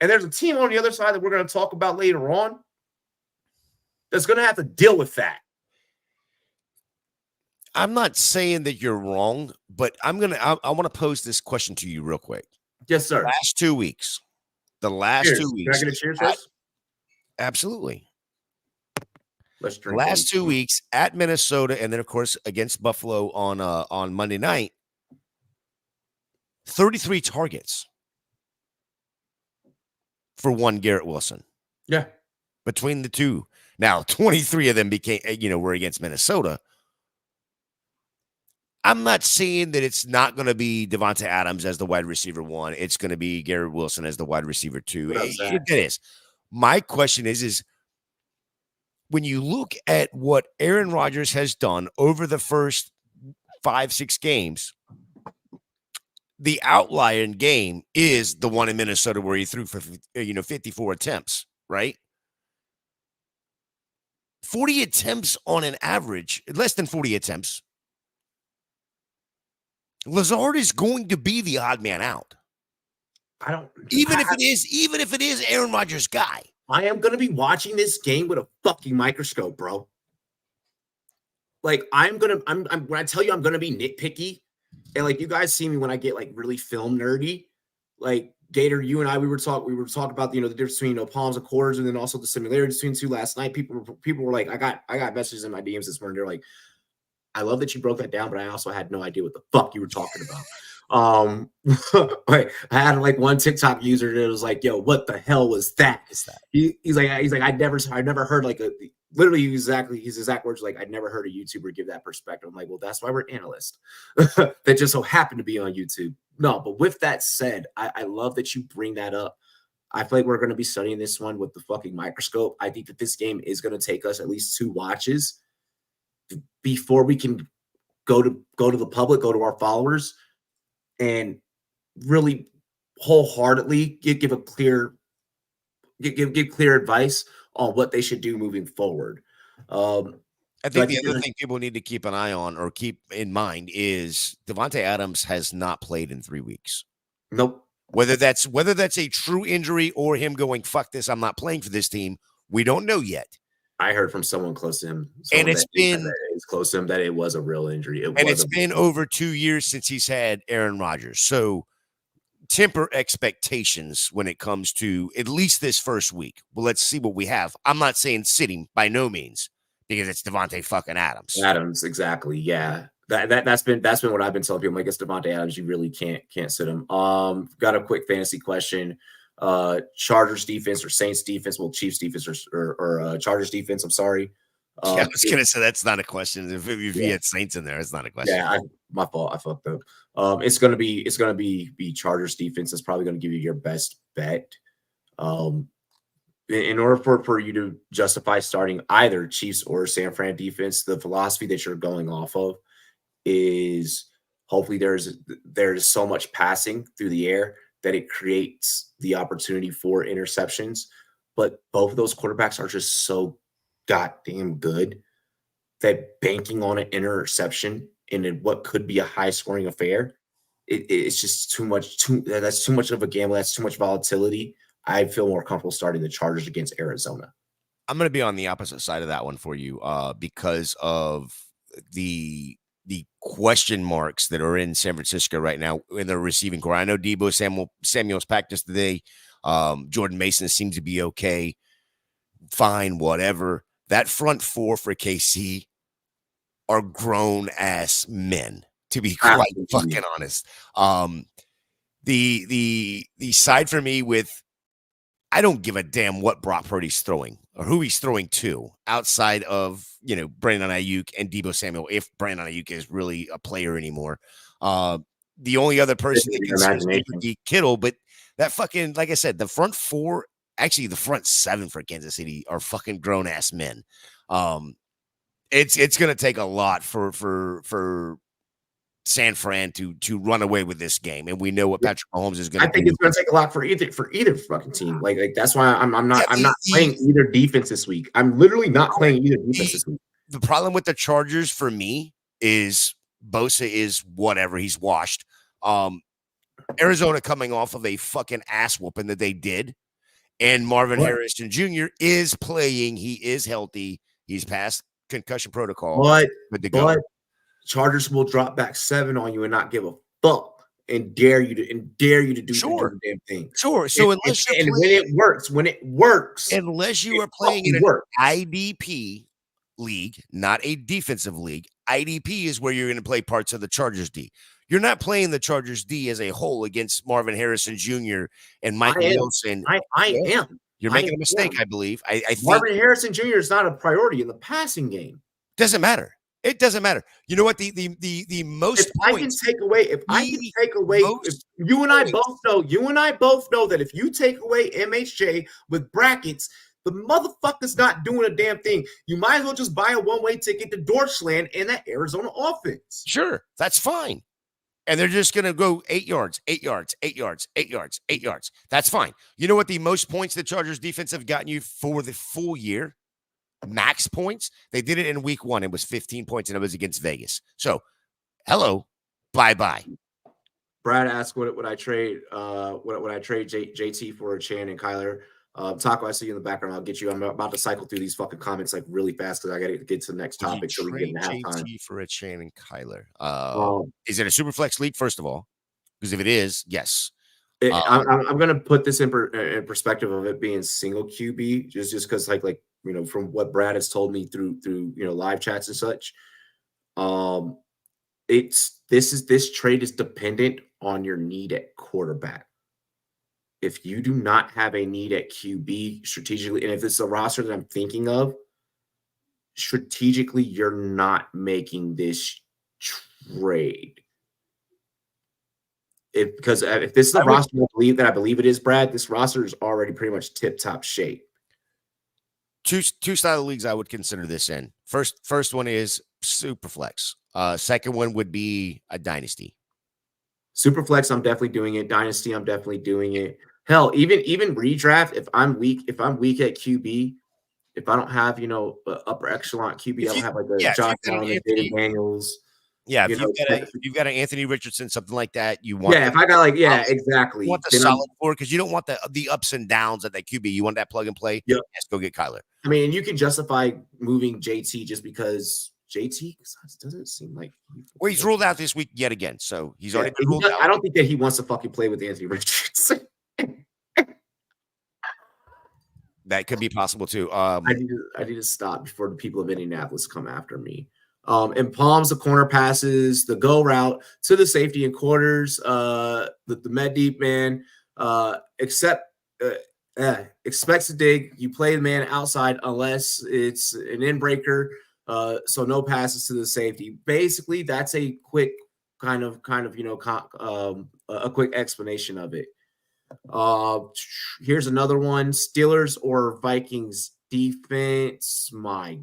And there's a team on the other side that we're gonna talk about later on that's going to have to deal with that. I'm not saying that you're wrong, but I want to pose this question to you real quick. Yes, sir. The last 2 weeks. Can I get a cheers first? Absolutely. Let's The drink. last 2 weeks at Minnesota, and then of course against Buffalo on Monday night, 33 targets for one Garrett Wilson. Yeah. Between the two. Now, 23 of them were against Minnesota. I'm not saying that it's not going to be Devontae Adams as the wide receiver 1. It's going to be Garrett Wilson as the wide receiver 2. It is. My question is when you look at what Aaron Rodgers has done over the first 5-6 games, the outlier game is the one in Minnesota where he threw for 54 attempts, right? 40 attempts on an average, less than 40 attempts. Lazard is going to be the odd man out. Even if it is Aaron Rodgers' guy. I am going to be watching this game with a fucking microscope, bro. Like I'm when I tell you I'm going to be nitpicky, and like you guys see me when I get like really film nerdy, like Gator, you and I, we were talking about, the difference between, palms and quarters, and then also the similarities between two last night. People were like, I got messages in my DMs this morning. They're like, I love that you broke that down, but I also had no idea what the fuck you were talking about. Like I had like one TikTok user that was like, yo, what the hell was that? He's like, I've never heard like literally his exact words, like, I'd never heard a YouTuber give that perspective. I'm like, well, that's why we're analysts that just so happen to be on YouTube. No, but with that said, I love that you bring that up. I feel like we're going to be studying this one with the fucking microscope. I think that this game is going to take us at least 2 watches before we can go to the public, go to our followers, and really wholeheartedly give clear advice on what they should do moving forward. I think the other thing people need to keep an eye on or keep in mind is Devontae Adams has not played in 3 weeks. Nope. Whether that's a true injury or him going, fuck this, I'm not playing for this team, we don't know yet. I heard from someone close to him, and it's been close to him, that it was a real injury. It's been over 2 years since he's had Aaron Rodgers. So temper expectations when it comes to at least this first week. Well, let's see what we have. I'm not saying sitting by no means, because it's Devontae fucking Adams. Adams, exactly. Yeah. That's been what I've been telling people. Like, it's Devontae Adams. You really can't sit him. Got a quick fantasy question. Chargers defense or Saints defense? Well, Chiefs defense or Chargers defense. I'm sorry. Yeah, I was gonna say that's not a question. If you had Saints in there, it's not a question. Yeah, my fault. I fucked up. It's gonna be Chargers defense. That's probably gonna give you your best bet. In order for you to justify starting either Chiefs or San Fran defense, the philosophy that you're going off of is hopefully there's so much passing through the air that it creates the opportunity for interceptions. But both of those quarterbacks are just so goddamn good that banking on an interception in what could be a high-scoring affair, it's just too much. That's too much of a gamble. That's too much volatility. I feel more comfortable starting the Chargers against Arizona. I'm going to be on the opposite side of that one for you because of the question marks that are in San Francisco right now in their receiving core. I know Deebo Samuel's practiced today. Jordan Mason seems to be okay. Fine, whatever. That front four for KC are grown-ass men, to be quite fucking honest. The side for me with I don't give a damn what Brock Purdy's throwing or who he's throwing to outside of, Brandon Ayuk and Deebo Samuel, if Brandon Ayuk is really a player anymore. The only other person that can be Kittle, but that fucking, like I said, the front four, actually the front 7 for Kansas City are fucking grown ass men. It's going to take a lot for San Fran to run away with this game, and we know what Patrick Mahomes is going to do. I think it's going to take a lot for either fucking team. Like that's why I'm not playing either defense this week. I'm literally not playing either defense this week. The problem with the Chargers for me is Bosa is whatever, he's washed. Arizona coming off of a fucking ass whooping that they did, and Marvin Harrison Jr. is playing. He is healthy. He's passed concussion protocol. But Chargers will drop back 7 on you and not give a fuck and dare you to do the damn thing. Sure. So when it works, unless you are playing in an IDP league, not a defensive league. IDP is where you're going to play parts of the Chargers D. You're not playing the Chargers D as a whole against Marvin Harrison Jr. and Mike Wilson. I am. You're making a mistake, I believe. I think Marvin Harrison Jr. is not a priority in the passing game. Doesn't matter. It doesn't matter. You know what? The most I can take away, you and I both know that if you take away MHJ with brackets, the motherfucker's not doing a damn thing. You might as well just buy a one-way ticket to Deutschland and that Arizona offense. Sure, that's fine. And they're just going to go 8 yards, 8 yards, 8 yards, 8 yards, 8 yards. That's fine. You know what the most points the Chargers defense have gotten you for the full year? Max points. They did it in week 1. It was 15 points, and it was against Vegas. So, hello, bye-bye. Brad asked, would I trade JT for Chan and Kyler? Taco, I see you in the background. I'll get you. I'm about to cycle through these fucking comments like really fast because I got to get to the next topic. So we get JT for a Chan and Kyler. Is it a super flex league? First of all, because if it is, yes. I'm going to put this in perspective of it being single QB, just because like from what Brad has told me through live chats and such. This trade is dependent on your need at quarterback. If you do not have a need at QB strategically, and if it's a roster that I'm thinking of, strategically, you're not making this trade. Because if this is the roster I believe it is, Brad, this roster is already pretty much tip-top shape. Two style of leagues I would consider this in. First one is Superflex. Second one would be a Dynasty. Superflex, I'm definitely doing it. Dynasty, I'm definitely doing it. Hell, even redraft, if I'm weak at QB, if I don't have, upper echelon QB, I don't have like a Josh Allen, David Daniels. Yeah, if you've got an Anthony Richardson, something like that, you want. Yeah, if I got exactly. You want the solid four because you don't want the ups and downs at that QB. You want that plug and play. Yep. Yes, go get Kyler. I mean, you can justify moving JT just because JT doesn't seem like. Well, he's ruled out this week yet again, so he's already been ruled out. I don't think that he wants to fucking play with Anthony Richardson. That could be possible too. I need to stop before the people of Indianapolis come after me. And palms the corner passes, the go route to the safety and quarters, the med deep man, expects to dig. You play the man outside unless it's an in breaker. So no passes to the safety. Basically, that's a quick kind of a quick explanation of it. Here's another one: Steelers or Vikings defense. My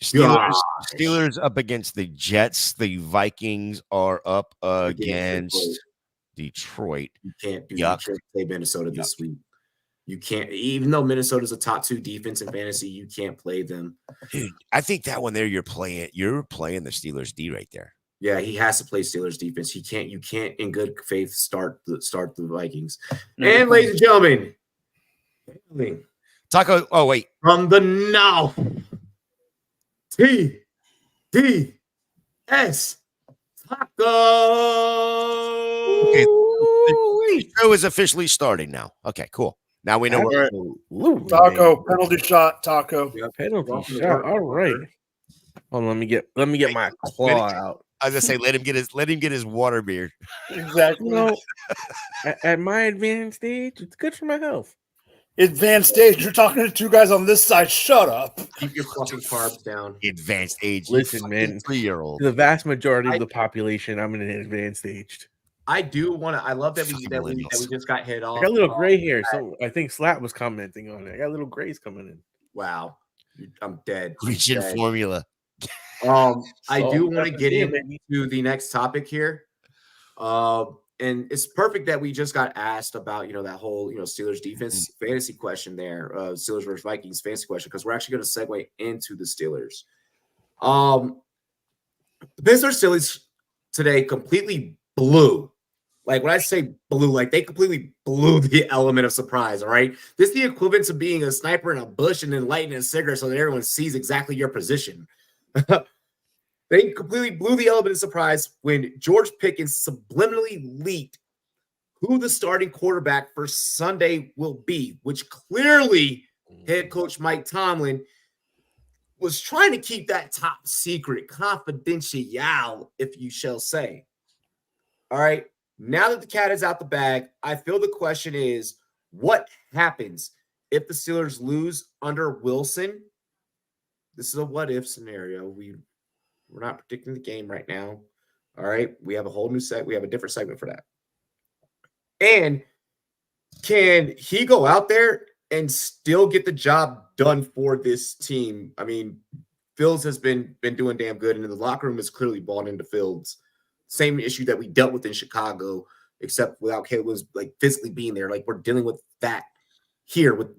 Steelers up against the Jets. The Vikings are up against Detroit. You can't do Detroit play Minnesota this week. You can't, even though Minnesota's a top 2 defense in fantasy, you can't play them. Dude, I think that one there you're playing the Steelers D right there. Yeah, he has to play Steelers defense. You can't in good faith start the Vikings. And ladies and gentlemen, Taco. Oh wait, from the now. TDS Taco. Okay, the show is officially starting now. Okay, cool. Now we know where. Taco, penalty shot, Taco. Yeah, penalty shot. All right. Well, let me get my claw out. I was gonna say, let him get his water beer. Exactly. At my advanced age, it's good for my health. Advanced age. You're talking to 2 guys on this side. Shut up. Keep your fucking carbs down. Advanced age. Listen, man. 3-year-old. The vast majority of the population, I'm in an advanced age. I do want to. I love that we just got hit off. I got a little gray hair. So I think Slap was commenting on it. I got little grays coming in. Wow, I'm dead. Reaching formula. I do want to get into the next topic here. And it's perfect that we just got asked about, that whole, Steelers defense fantasy question there, Steelers versus Vikings fantasy question, because we're actually going to segue into the Steelers. The Pittsburgh Steelers today completely blew. Like when I say blew, like they completely blew the element of surprise. All right. This is the equivalent of being a sniper in a bush and then lighting a cigarette so that everyone sees exactly your position. They completely blew the element of surprise when George Pickens subliminally leaked who the starting quarterback for Sunday will be, which clearly head coach Mike Tomlin was trying to keep that top secret, confidential, if you shall say. All right. Now that the cat is out the bag, I feel the question is, what happens if the Steelers lose under Wilson? This is a what-if scenario. We're not predicting the game right now. All right. We have a whole new set. We have a different segment for that. And can he go out there and still get the job done for this team? I mean, Fields has been doing damn good, and the locker room is clearly bought into Fields. Same issue that we dealt with in Chicago, except without Caleb Williams like physically being there. Like we're dealing with that here with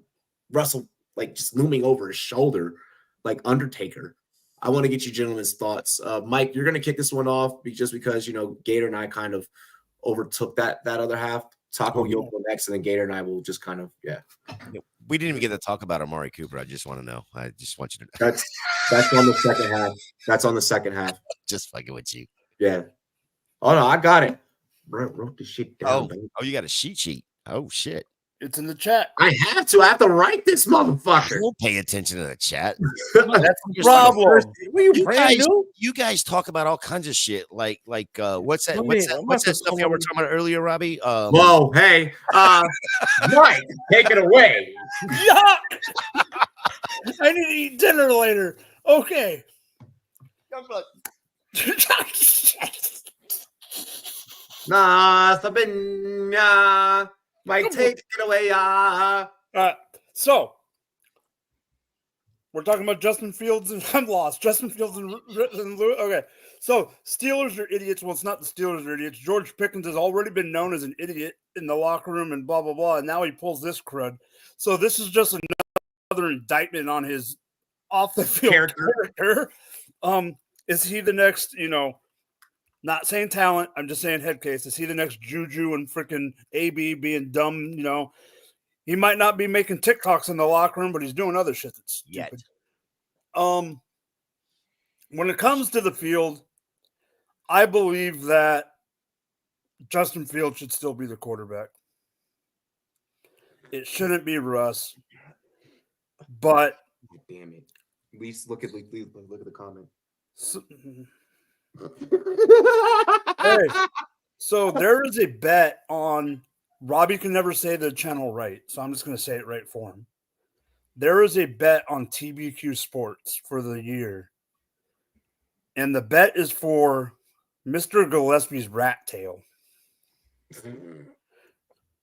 Russell like just looming over his shoulder like Undertaker. I want to get you gentlemen's thoughts. Mike, you're going to kick this one off just because, Gator and I kind of overtook that other half. Taco, you'll go next, and then Gator and I will just kind of, We didn't even get to talk about Amari Cooper. I just want to know. I just want you to know. That's on the second half. That's on the second half. Just fucking with you. Yeah. Oh, no, I got it. Wrote the shit down. Oh, you got a sheet. Oh, shit. It's in the chat. I have to write this motherfucker. Don't pay attention to the chat. That's the problem. You guys talk about all kinds of shit. Like what's that? What's that stuff you were talking about earlier, Robbie? Whoa, hey, Mike, take it away. Yuck! I need to eat dinner later. Okay. Nah, Sabina. Mike, take it away. So we're talking about Justin Fields, and I'm lost. Justin Fields and okay. So Steelers are idiots. Well, it's not the Steelers are idiots. George Pickens has already been known as an idiot in the locker room and blah, blah, blah. And now he pulls this crud. So this is just another indictment on his off the field character. Is he the next, not saying talent, I'm just saying head case. Is he the next Juju and freaking AB being dumb? He might not be making TikToks in the locker room, but he's doing other shit that's stupid. When it comes to the field, I believe that Justin Fields should still be the quarterback. It shouldn't be Russ. But damn it. At least look at the comment. So there is a bet on Robbie can never say the channel right, so I'm just going to say it right for him. There is a bet on TBQ Sports for the year, and the bet is for Mr. Gillespie's rat tail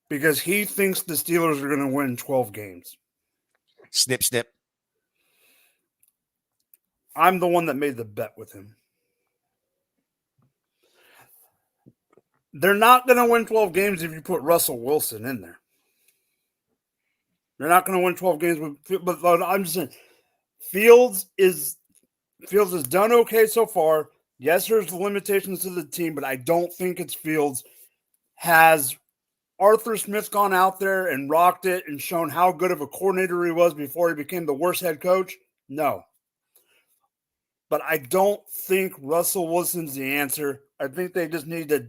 because he thinks the Steelers are going to win 12 games. Snip, snip. I'm the one that made the bet with him. They're not going to win 12 games if you put Russell Wilson in there. They're not going to win 12 games but I'm just saying Fields has done okay so far. Yes, there's limitations to the team, but I don't think it's Fields. Has Arthur Smith gone out there and rocked it and shown how good of a coordinator he was before he became the worst head coach? No. But I don't think Russell Wilson's the answer. I think they just need to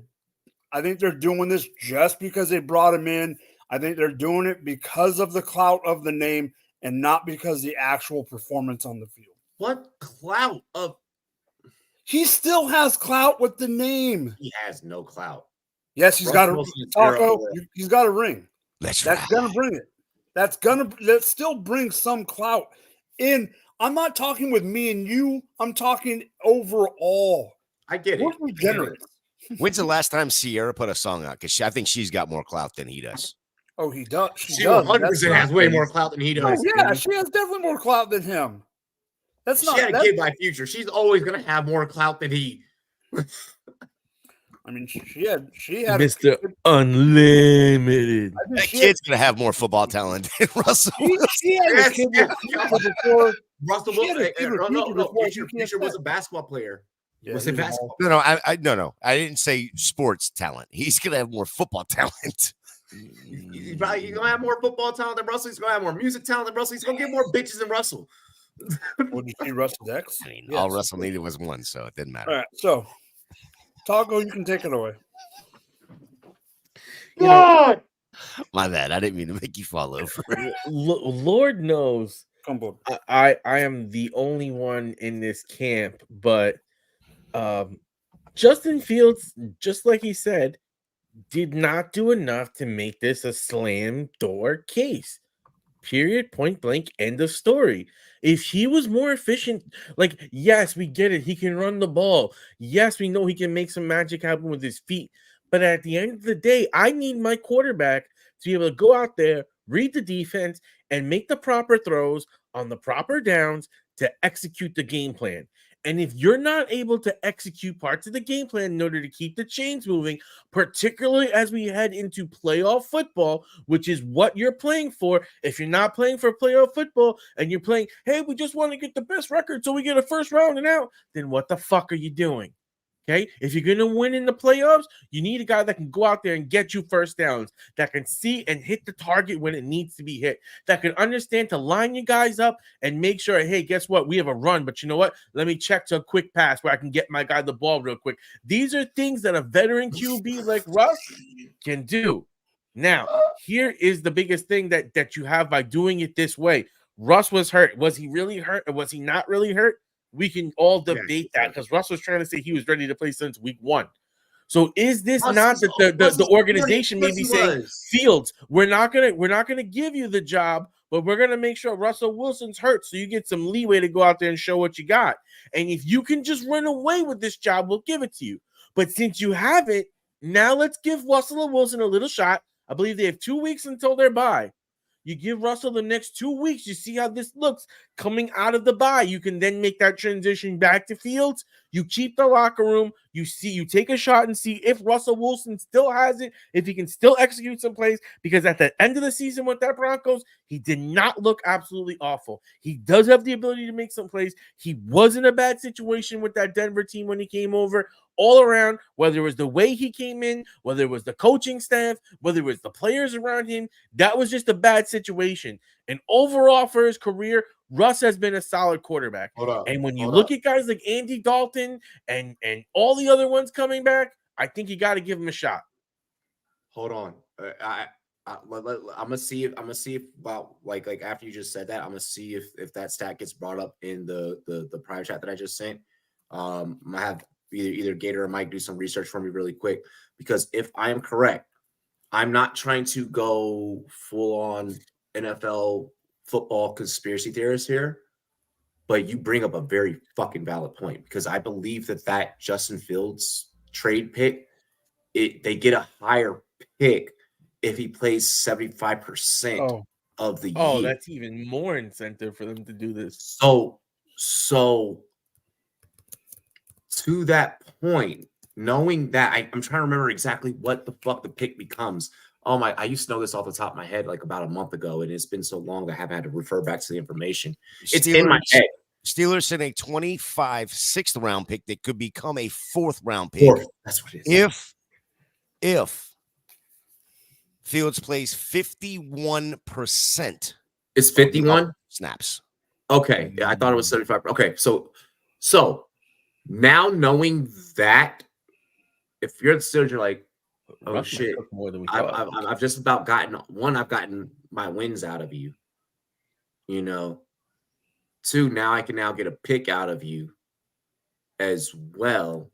I think they're doing this just because they brought him in. I think they're doing it because of the clout of the name and not because the actual performance on the field. What clout of? He still has clout with the name. He has no clout. Yes, he's got a Taco. He's got a ring. That's gonna bring it. That still brings some clout in. I'm not talking with me and you. I'm talking overall. I get it. We're generous. When's the last time Sierra put a song out? Because I think she's got more clout than he does. Oh, he does. She 100% has way more clout than he does. Oh, yeah, she has definitely more clout than him. She had a kid by Future. She's always going to have more clout than he. I mean, she had Mr. Unlimited. That kid's going to have more football talent than Russell. She had a kid before. Russell Wilson. Future was a basketball player. Yeah, was it basketball? No. I didn't say sports talent. He's going to have more football talent. He's going to have more football talent than Russell. He's going to have more music talent than Russell. He's going to get more bitches than Russell. Would you see Russell's ex? I mean, all Russell needed was one, so it didn't matter. All right, so Taco, you can take it away. My bad. I didn't mean to make you fall over. Lord knows Come on. I am the only one in this camp, but Justin Fields, just like he said, did not do enough to make this a slam door case. Period, point blank, end of story. If he was more efficient, like, yes, we get it. He can run the ball. Yes, we know he can make some magic happen with his feet. But at the end of the day, I need my quarterback to be able to go out there, read the defense, and make the proper throws on the proper downs to execute the game plan. And if you're not able to execute parts of the game plan in order to keep the chains moving, particularly as we head into playoff football, which is what you're playing for. If you're not playing for playoff football and you're playing, hey, we just want to get the best record so we get a first round and out, then what the fuck are you doing? Okay, if you're going to win in the playoffs, you need a guy that can go out there and get you first downs, that can see and hit the target when it needs to be hit, that can understand to line you guys up and make sure, hey, guess what? We have a run, but you know what? Let me check to a quick pass where I can get my guy the ball real quick. These are things that a veteran QB like Russ can do. Now, here is the biggest thing that you have by doing it this way. Russ was hurt. Was he really hurt or was he not really hurt? We can all debate that because Russ was trying to say he was ready to play since week 1. So is this not that the organization may be saying, Fields, we're not gonna give you the job, but we're gonna make sure Russell Wilson's hurt so you get some leeway to go out there and show what you got. And if you can just run away with this job, we'll give it to you. But since you have it, now let's give Russell Wilson a little shot. I believe they have 2 weeks until their bye. You give Russell the next 2 weeks. You see how this looks coming out of the bye. You can then make that transition back to Fields. You keep the locker room. You take a shot and see if Russell Wilson still has it, if he can still execute some plays, because at the end of the season with that Broncos, he did not look absolutely awful. He does have the ability to make some plays. He was in a bad situation with that Denver team when he came over. All around, whether it was the way he came in, whether it was the coaching staff, whether it was the players around him, that was just a bad situation. And overall for his career, Russ has been a solid quarterback. And when you look at guys like Andy Dalton and all the other ones coming back, I think you got to give him a shot. Hold on. I'm gonna see if well, like after you just said that, I'm gonna see if that stat gets brought up in the prior chat that I just sent. I have either Gator or Mike do some research for me really quick, because if I am correct, I'm not trying to go full on NFL football conspiracy theorist here, but you bring up a very fucking valid point, because I believe that Justin Fields trade pick, they get a higher pick if he plays 75% of the year. Oh, that's even more incentive for them to do this. So to that point, knowing that, I'm trying to remember exactly what the fuck the pick becomes. Oh my, I used to know this off the top of my head like about a month ago, and it's been so long that I haven't had to refer back to the information. It's in my head. Steelers sent a 25 6th round pick that could become a 4th round pick. That's what it is. If Fields plays 51%. It's 51 snaps. Okay. I thought it was 75. Okay. So now knowing that, if you're the Steelers, you're like, oh shit, more than we I've just about gotten I've gotten my wins out of you. 2, now I can now get a pick out of you as well.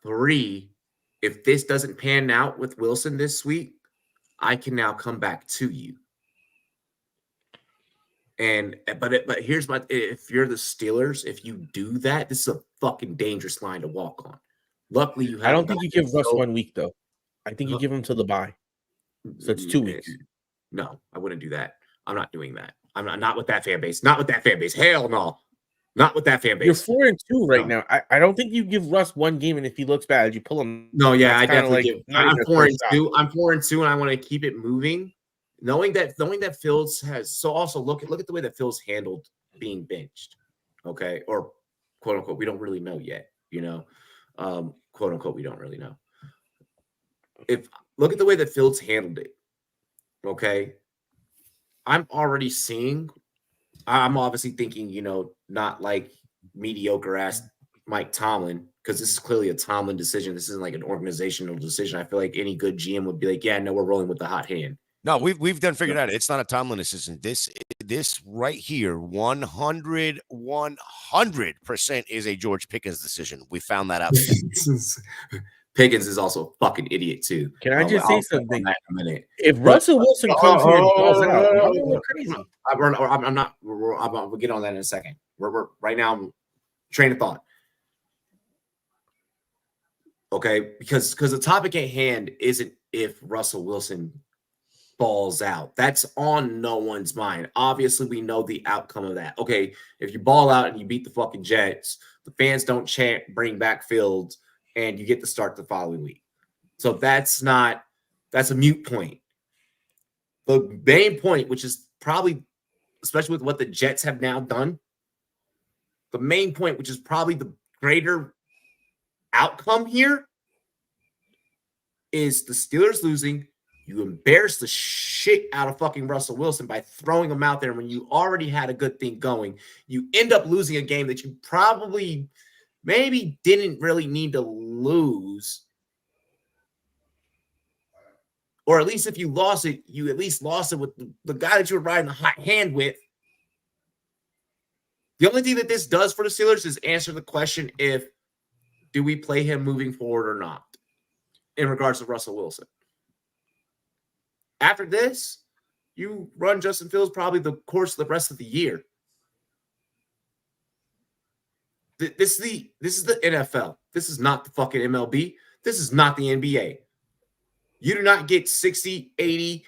3, if this doesn't pan out with Wilson this week, I can now come back to you. But here's if you're the Steelers, if you do that, this is a fucking dangerous line to walk on. Luckily, you have. I don't think you give Russ 1 week though. I think you give him till the bye. So it's 2 weeks. No, I wouldn't do that. I'm not doing that. I'm not with that fan base. Not with that fan base. Hell no. Not with that fan base. You're 4-2 right now. I don't think you give Russ 1 game, and if he looks bad, you pull him. No, yeah, I definitely give. I'm 4-2. I'm 4-2, and I want to keep it moving. Knowing that Fields has, so also look at the way that Fields handled being benched, okay, or quote unquote, we don't really know yet, quote unquote, we don't really know. If look at the way that Fields handled it, okay, I'm already seeing. I'm obviously thinking, not like mediocre ass Mike Tomlin, because this is clearly a Tomlin decision. This isn't like an organizational decision. I feel like any good GM would be like, yeah, no, we're rolling with the hot hand. No, we've done figured out it's not a Tomlin decision. This right here, 100% is a George Pickens decision. We found that out today. Pickens is also a fucking idiot too. Can I just say something? In a minute. If Russell Wilson comes here and balls out, I'm gonna go crazy. I'm not. We'll get on that in a second. We're right now. Train of thought. Okay, because the topic at hand isn't if Russell Wilson balls out. That's on no one's mind. Obviously, we know the outcome of that. Okay, if you ball out and you beat the fucking Jets, the fans don't chant "bring back Fields," and you get to start the following week. So that's a moot point. The main point, which is probably, especially with what the Jets have now done, the main point, which is probably the greater outcome here, is the Steelers losing. You embarrass the shit out of fucking Russell Wilson by throwing him out there when you already had a good thing going. You end up losing a game that you probably maybe didn't really need to lose. Or at least if you lost it, you at least lost it with the guy that you were riding the hot hand with. The only thing that this does for the Steelers is answer the question if do we play him moving forward or not in regards to Russell Wilson. After this, you run Justin Fields probably the course of the rest of the year. This is the NFL. This is not the fucking MLB. This is not the NBA. You do not get 60, 80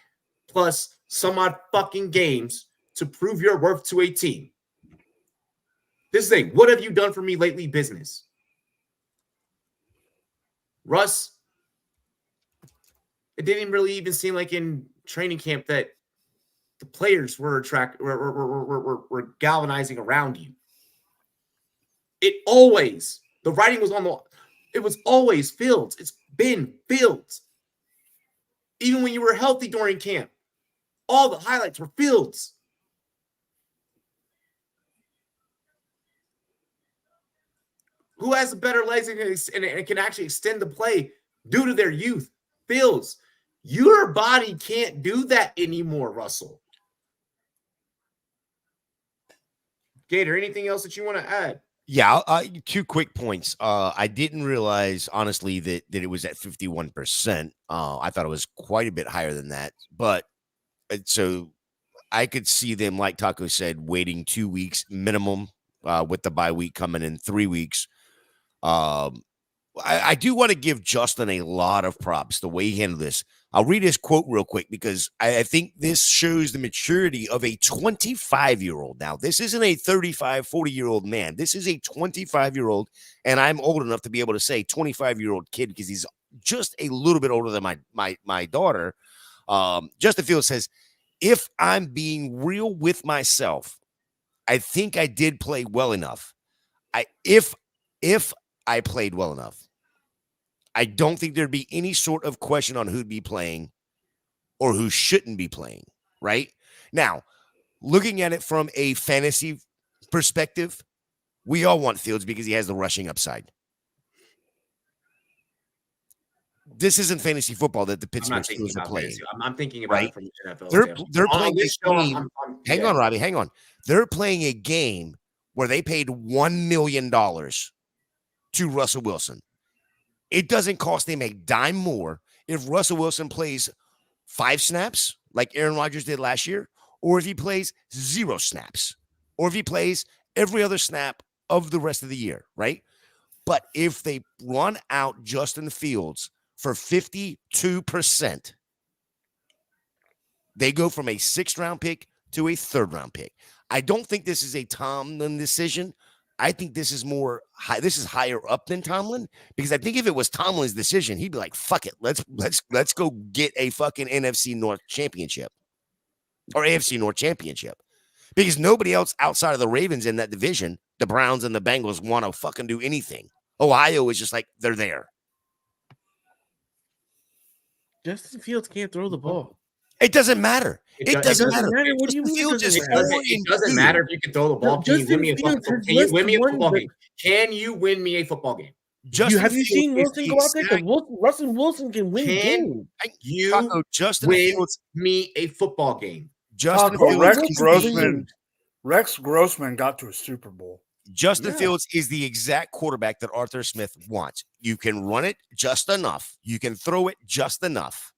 plus some odd fucking games to prove your worth to a team. This is a what have you done for me lately business. Russ, it didn't really even seem like in training camp that the players were galvanizing around you. The writing was on the, it was always Fields. It's been Fields. Even when you were healthy during camp, all the highlights were Fields. Who has the better legs and can actually extend the play due to their youth? Fields. Your body can't do that anymore, Russell. Gator, anything else that you want to add? Yeah, two quick points. I didn't realize, honestly, that it was at 51%. I thought it was quite a bit higher than that. But so I could see them, like Taco said, waiting 2 weeks minimum with the bye week coming in 3 weeks. I do want to give Justin a lot of props the way he handled this. I'll read his quote real quick because I think this shows the maturity of a 25-year-old. Now, this isn't a 35, 40-year-old man. This is a 25-year-old, and I'm old enough to be able to say 25-year-old kid because he's just a little bit older than my daughter. Justin Fields says, if I'm being real with myself, I think I did play well enough. If I played well enough, I don't think there'd be any sort of question on who'd be playing or who shouldn't be playing, right? Now, looking at it from a fantasy perspective, we all want Fields because he has the rushing upside. This isn't fantasy football that the Pittsburgh Steelers are playing. I'm thinking about it from the NFL. They're playing this game. Hang on, Robbie. Hang on. They're playing a game where they paid $1 million to Russell Wilson. It doesn't cost them a dime more if Russell Wilson plays 5 snaps like Aaron Rodgers did last year, or if he plays 0 snaps, or if he plays every other snap of the rest of the year, right? But if they run out Justin Fields for 52%, they go from a 6th-round pick to a 3rd-round pick. I don't think this is a Tomlin decision. I think this is more high. This is higher up than Tomlin because I think if it was Tomlin's decision, he'd be like, "Fuck it, let's go get a fucking NFC North championship or AFC North championship," because nobody else outside of the Ravens in that division, the Browns and the Bengals, want to fucking do anything. Ohio is just like they're there. Justin Fields can't throw the ball. It doesn't matter. It doesn't matter. What do you mean? It doesn't matter if you can throw the ball. Can you win me a football game? Can you win me a football game? Have you seen Wilson go out there? Because Russell Wilson can win games. Justin Fields me a football game. Justin Rex Grossman got to a Super Bowl. Justin Fields is the exact quarterback that Arthur Smith wants. You can run it just enough. You can throw it just enough.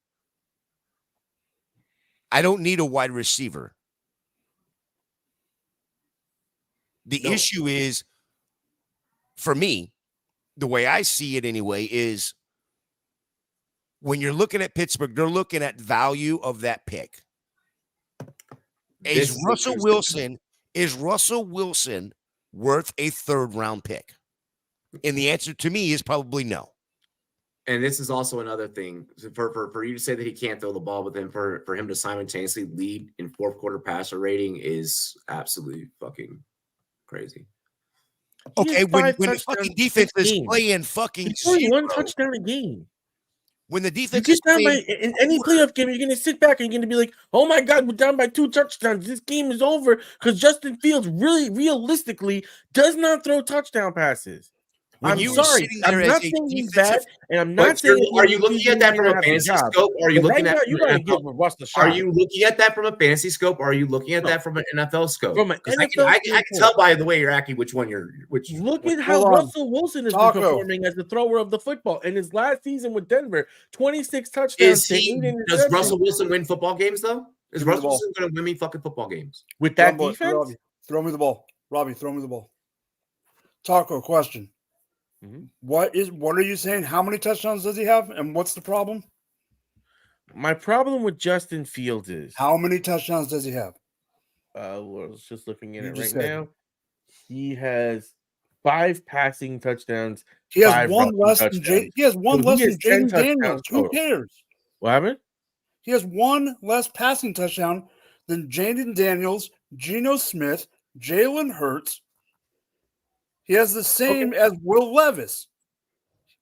I don't need a wide receiver. The issue is, for me, the way I see it anyway, is when you're looking at Pittsburgh, they're looking at value of that pick. Is Russell Wilson worth a third-round pick? And the answer to me is probably no. And this is also another thing for you to say that he can't throw the ball, but then for him to simultaneously lead in fourth quarter passer rating is absolutely fucking crazy. Okay, when the fucking defense is playing fucking one touchdown a game. When the defense is playing in any playoff game, you're going to sit back and you're going to be like, oh my God, we're down by 2 touchdowns. This game is over because Justin Fields really realistically does not throw touchdown passes. I'm sorry. I'm not saying he's bad, and I'm not saying. Are you looking at that from a fantasy scope? Or are you looking at? You gotta give Russ the shot. Are you looking at that from a fantasy scope? Or are you looking at that from an NFL scope? From an NFL, I can tell by the way you're acting which one you're. Look at how Russell Wilson is performing as the thrower of the football. In his last season with Denver, 26 touchdowns. Does Russell Wilson win football games though? Is Russell Wilson going to win me fucking football games with that defense? Robbie, throw me the ball, Robbie. Throw me the ball. Taco, question. Mm-hmm. What are you saying? How many touchdowns does he have, and what's the problem? My problem with Justin Fields is how many touchdowns does he have? I was just looking at it right now. He has 5 passing touchdowns. He has one less than Jaden Daniels. Who cares? What happened? He has one less passing touchdown than Jaden Daniels, Geno Smith, Jalen Hurts. He has the same as Will Levis,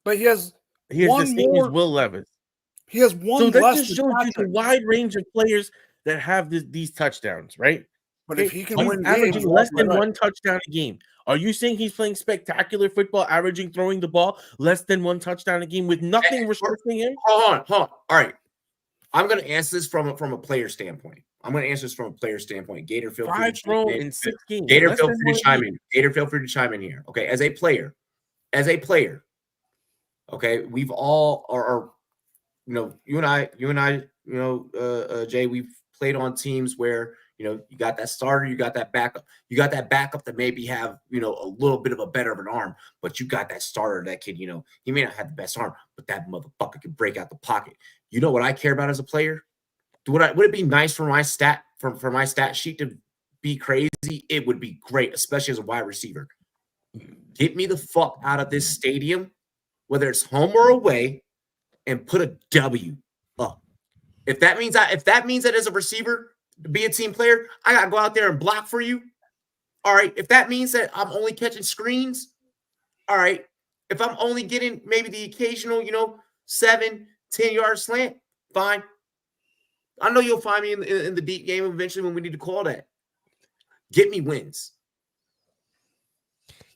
but he has one the same more. As Will Levis. He has one. So that less just shows you the wide range of players that have these touchdowns, right? But if he can win averaging games, less than one touchdown a game, are you saying he's playing spectacular football, throwing the ball less than 1 touchdown a game with nothing restricting him? Hold on. All right, I'm going to answer this from a player standpoint. Gator, feel free to thrown in 6 games. Gator, feel free to chime in. Gator, feel free to chime in here. Okay, as a player, okay, we've all are you and I, Jay, we've played on teams where you got that starter, you got that backup, that maybe have a little bit of a better of an arm, but you got that starter that can he may not have the best arm, but that motherfucker can break out the pocket. You know what I care about as a player? Would it be nice for my stat sheet to be crazy? It would be great, especially as a wide receiver. Get me the fuck out of this stadium, whether it's home or away, and put a W up. If that means that as a receiver, to be a team player, I gotta go out there and block for you. All right. If that means that I'm only catching screens, all right. If I'm only getting maybe the occasional, 7-10 yard slant, fine. I know you'll find me in the deep game eventually when we need to call that. Get me wins.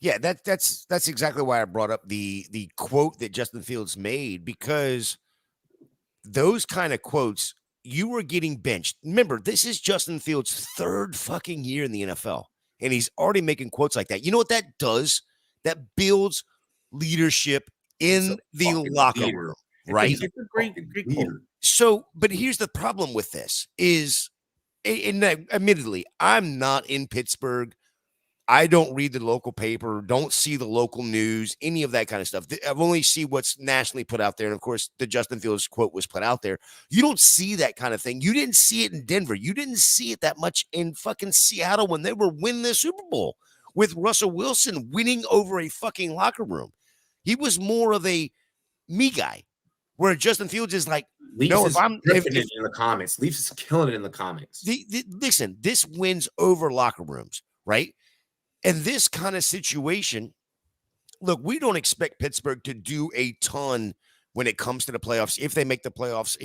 Yeah, that's exactly why I brought up the quote that Justin Fields made, because those kind of quotes, you were getting benched. Remember, this is Justin Fields' 3rd fucking year in the NFL, and he's already making quotes like that. You know what that does? That builds leadership in the locker room, right? It's a great quote. So, but here's the problem with this is, and admittedly, I'm not in Pittsburgh. I don't read the local paper, don't see the local news, any of that kind of stuff. I've only see what's nationally put out there. And of course, the Justin Fields quote was put out there. You don't see that kind of thing. You didn't see it in Denver. You didn't see it that much in fucking Seattle when they were winning the Super Bowl with Russell Wilson winning over a fucking locker room. He was more of a me guy, where Justin Fields is like, Leafs is in the comments. Leafs is killing it in the comments. Listen, this wins over locker rooms, right? And this kind of situation, look, we don't expect Pittsburgh to do a ton when it comes to the playoffs. If they make the playoffs,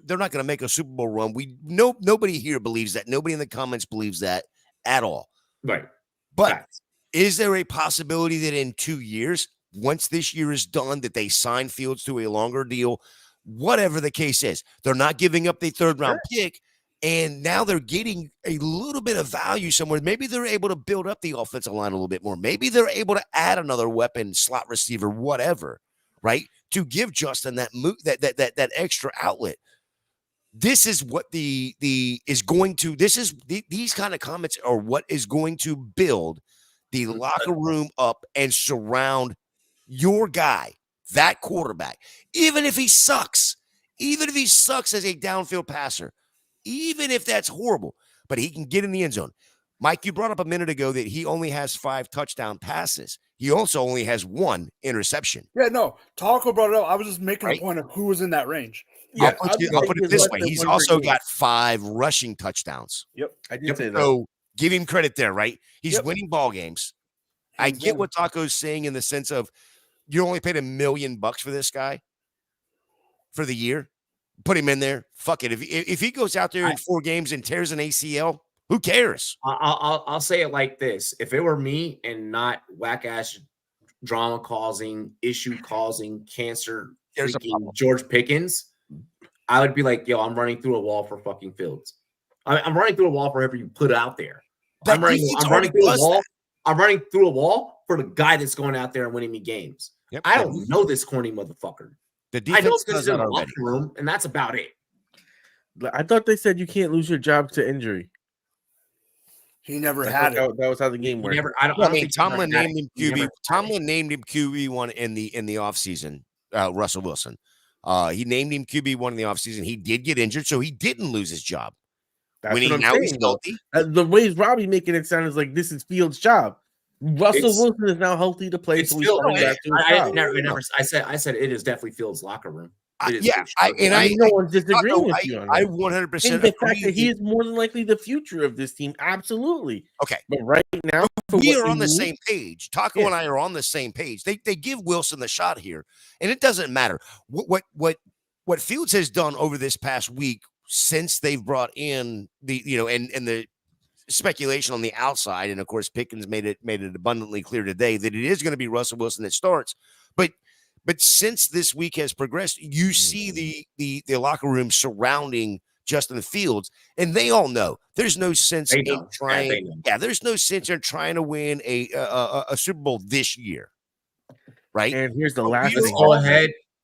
they're not going to make a Super Bowl run. Nobody here believes that. Nobody in the comments believes that at all. Right. But is there a possibility that in 2 years, once this year is done, that they sign Fields to a longer deal, whatever the case is. They're not giving up their third-round pick, and now they're getting a little bit of value somewhere. Maybe they're able to build up the offensive line a little bit more. Maybe they're able to add another weapon, slot receiver, whatever, right, to give Justin that extra outlet. This is what these kind of comments are what is going to build the locker room up and surround your guy, that quarterback, even if he sucks as a downfield passer, even if that's horrible, but he can get in the end zone. Mike, you brought up a minute ago that he only has 5 touchdown passes. He also only has 1 interception. Yeah, no, Taco brought it up. I was just making a point of who was in that range. Yeah, I'll put it this way. He's also got 5 rushing touchdowns. Yep. I did say that. So give him credit there, right? He's winning ball games. I get what Taco's saying in the sense of you only paid $1 million for this guy for the year. Put him in there. Fuck it. If he goes out there in 4 games and tears an ACL, who cares? I'll say it like this. If it were me and not whack-ass drama-causing, issue-causing, cancer freaking George Pickens, I would be like, yo, I'm running through a wall for fucking Fields. I'm running through a wall for whoever you put out there. I'm running through a wall. I'm running through a wall for the guy that's going out there and winning me games. Yep. I don't know this corny motherfucker. I know this in the locker room, and that's about it. I thought they said you can't lose your job to injury. He never had it. That was how the game worked. Tomlin named him QB. Tomlin named him QB1 in the offseason. Russell Wilson. He named him QB1 in the offseason. He did get injured, so he didn't lose his job. He's healthy. The way Robbie making it sound is like this is Fields' job. Russell Wilson is now healthy to play. So I said it is definitely Fields' locker room. No one's disagreeing with you on that. I 100% agree. The fact that he is more than likely the future of this team, absolutely. Okay, but right now we are on the same page. Taco and I are on the same page. They give Wilson the shot here, and it doesn't matter what Fields has done over this past week since they've brought in the and the speculation on the outside, and of course Pickens made it abundantly clear today that it is going to be Russell Wilson that starts, But since this week has progressed, you see the locker room surrounding Justin Fields, and they all know there's no sense in trying. Yeah, there's no sense in trying to win a Super Bowl this year, right? And here's the last thing.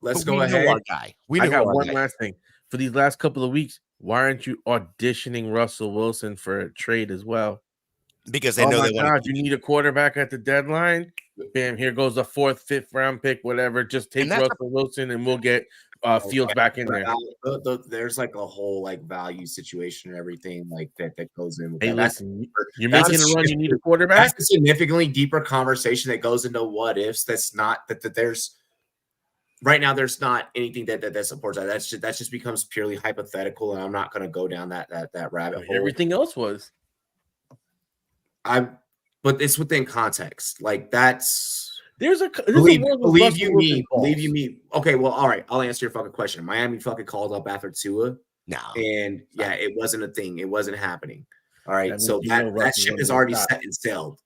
Let's go ahead. Our guy. I got one last thing for these last couple of weeks. Why aren't you auditioning Russell Wilson for a trade as well? Because they know they want. You need a quarterback at the deadline. Bam! Here goes a 4th, 5th round pick, whatever. Just take Russell Wilson, and we'll get Fields back in there. There's like a whole value situation and everything like that goes in. With hey, listen, you're making a run. You need a quarterback. That's a significantly deeper conversation that goes into what ifs. That's not that there's right now. There's not anything that supports that. That just becomes purely hypothetical, and I'm not going to go down that rabbit hole. Everything else was. But it's within context. Like that's believe you me. Okay, well, all right. I'll answer your fucking question. Miami fucking called up after Tua. No, and it wasn't a thing. It wasn't happening. All right, so that ship is already set and sailed.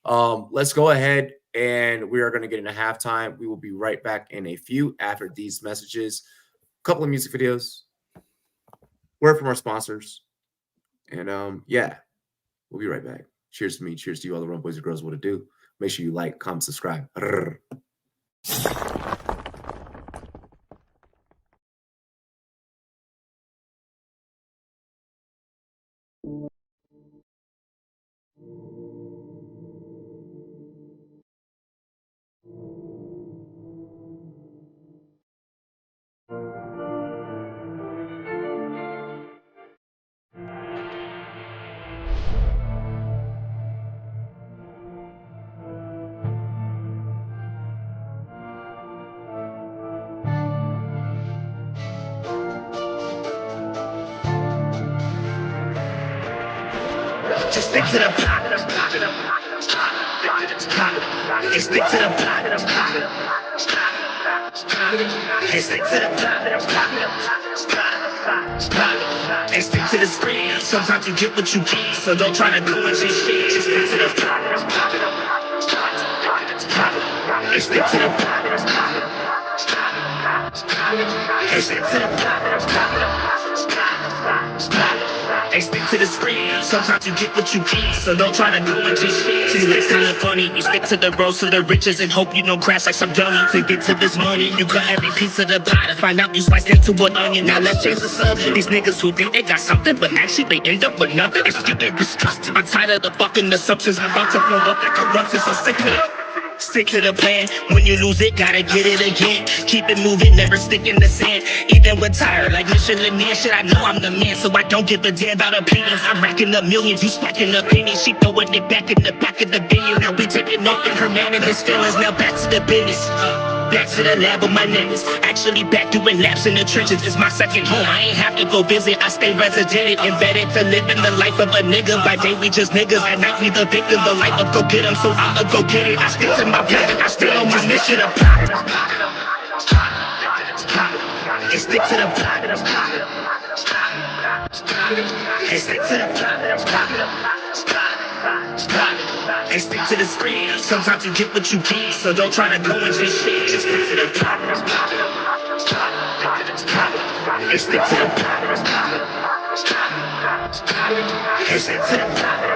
Let's go ahead and we are going to get into halftime. We will be right back in a few after these messages. A couple of music videos. Word from our sponsors, and we'll be right back. Cheers to me. Cheers to you, all the Run Boys and Girls. What to do? Make sure you like, comment, subscribe. Just stick to the plan. Hey, stick to the plan. Hey, stick to the plan. Hey, stick to the screen. Sometimes you get what you get, so don't try to do what you shit. Just stick to the plan. And stick to the plan. And stick to the Hey, stick to the screen. Sometimes you get what you get, so don't try to go into shit. See, it's kinda funny. You stick to the road to the riches and hope you don't crash like some dummy. To get to this money, you cut every piece of the pie to find out you sliced into an onion. Now let's change the subject. These niggas who think they got something, but actually they end up with nothing. It's getting disgusting. I'm tired of the fucking assumptions. I'm about to blow up the corruption, so stick to it. Stick to the plan. When you lose it, gotta get it again. Keep it moving, never stick in the sand. Even when tired, like Michelin Man, shit, I know I'm the man, so I don't give a damn about opinions. I'm racking up millions, you stacking up pennies. She throwing it back in the back of the venue. Now we taking off in her man and his feelings. Now back to the business. Back to the lab with my niggas. Actually back doing laps in the trenches. It's my second home. I ain't have to go visit. I stay resident, embedded to living the life of a nigga. By day we just niggas. At night we the victim. The light of go get 'em, so I'ma go get it. I stick to my plan. I stay on my mission. And stick to the plan. And stick to the plan. And stick to the screen. Sometimes you get what you get, so don't try to go into shit. Just stick to the plan. And stick to the plan. And stick to the plan.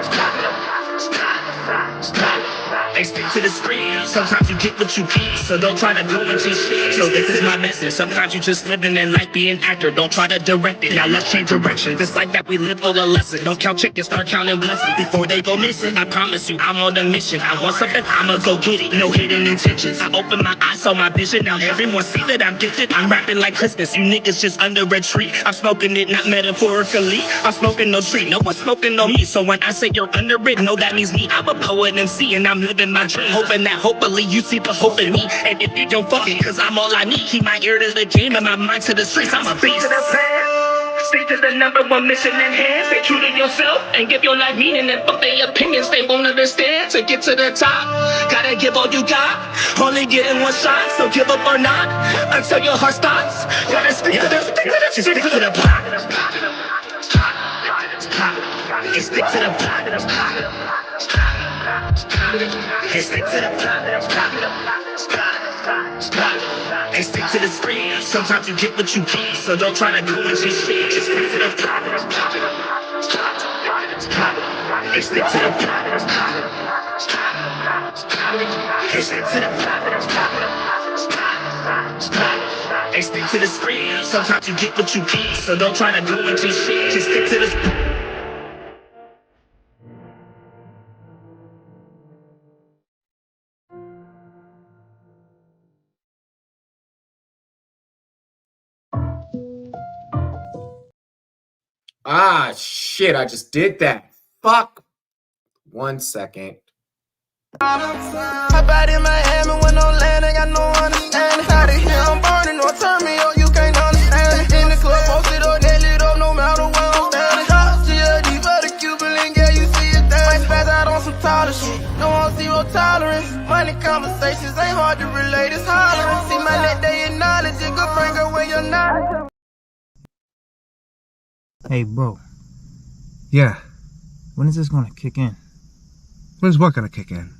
And stick to the screen. Sometimes you get what you get, so don't try to go into shit. So this is my message. Sometimes you just living in life, be an actor. Don't try to direct it. Now let's change direction. This life that we live for the lesson. Don't count chickens, start counting blessings before they go missing. I promise you, I'm on a mission. I want something, I'ma go get it. No hidden intentions. I open my eyes, saw my vision. Now everyone see that I'm gifted. I'm rapping like Christmas. You niggas just under a tree. I'm smoking it, not metaphorically. I'm smoking no tree. No one's smoking on me. So when I say you're under it, no, that means me. I'm a poet MC and I'm living my dream. Hoping that hopefully you see the hope in me. And if you don't fuck it, cause I'm all I need. Keep my ear to the game and my mind to the streets. I'm a beast. Stick to the #1 mission in hand. Stay true to yourself and give your life meaning. And fuck their opinions, they won't understand. To get to the top, gotta give all you got. Only getting one shot, so give up or not until your heart stops. Gotta stick to the plan. And stick to the plan. And stick to the plan. And stick to the screen. Sometimes you get what you get, so don't try to go into shit. Just stick to the plan. And stick to the plan. And stick to the plan. And stick to the screen. Sometimes you get what you get, so don't try to go into shit. Just stick to the Ah, shit, I just did that. Fuck. 1 second. Hop out in Miami when I'm landing, got no understanding. Out of here, I'm burning, or turn me up, you can't understand. In the club, posted up, they lit up, no matter where I'm standing. Shots to your deep, but the Cuban link, yeah, you see it there. Might spaz out on some taller shit, don't want zero tolerance. Money conversations ain't hard to relate, it's hollering. See my net, they acknowledge it, good bring her when you're not. Hey, bro, Yeah. when is this gonna kick in? When's what gonna kick in?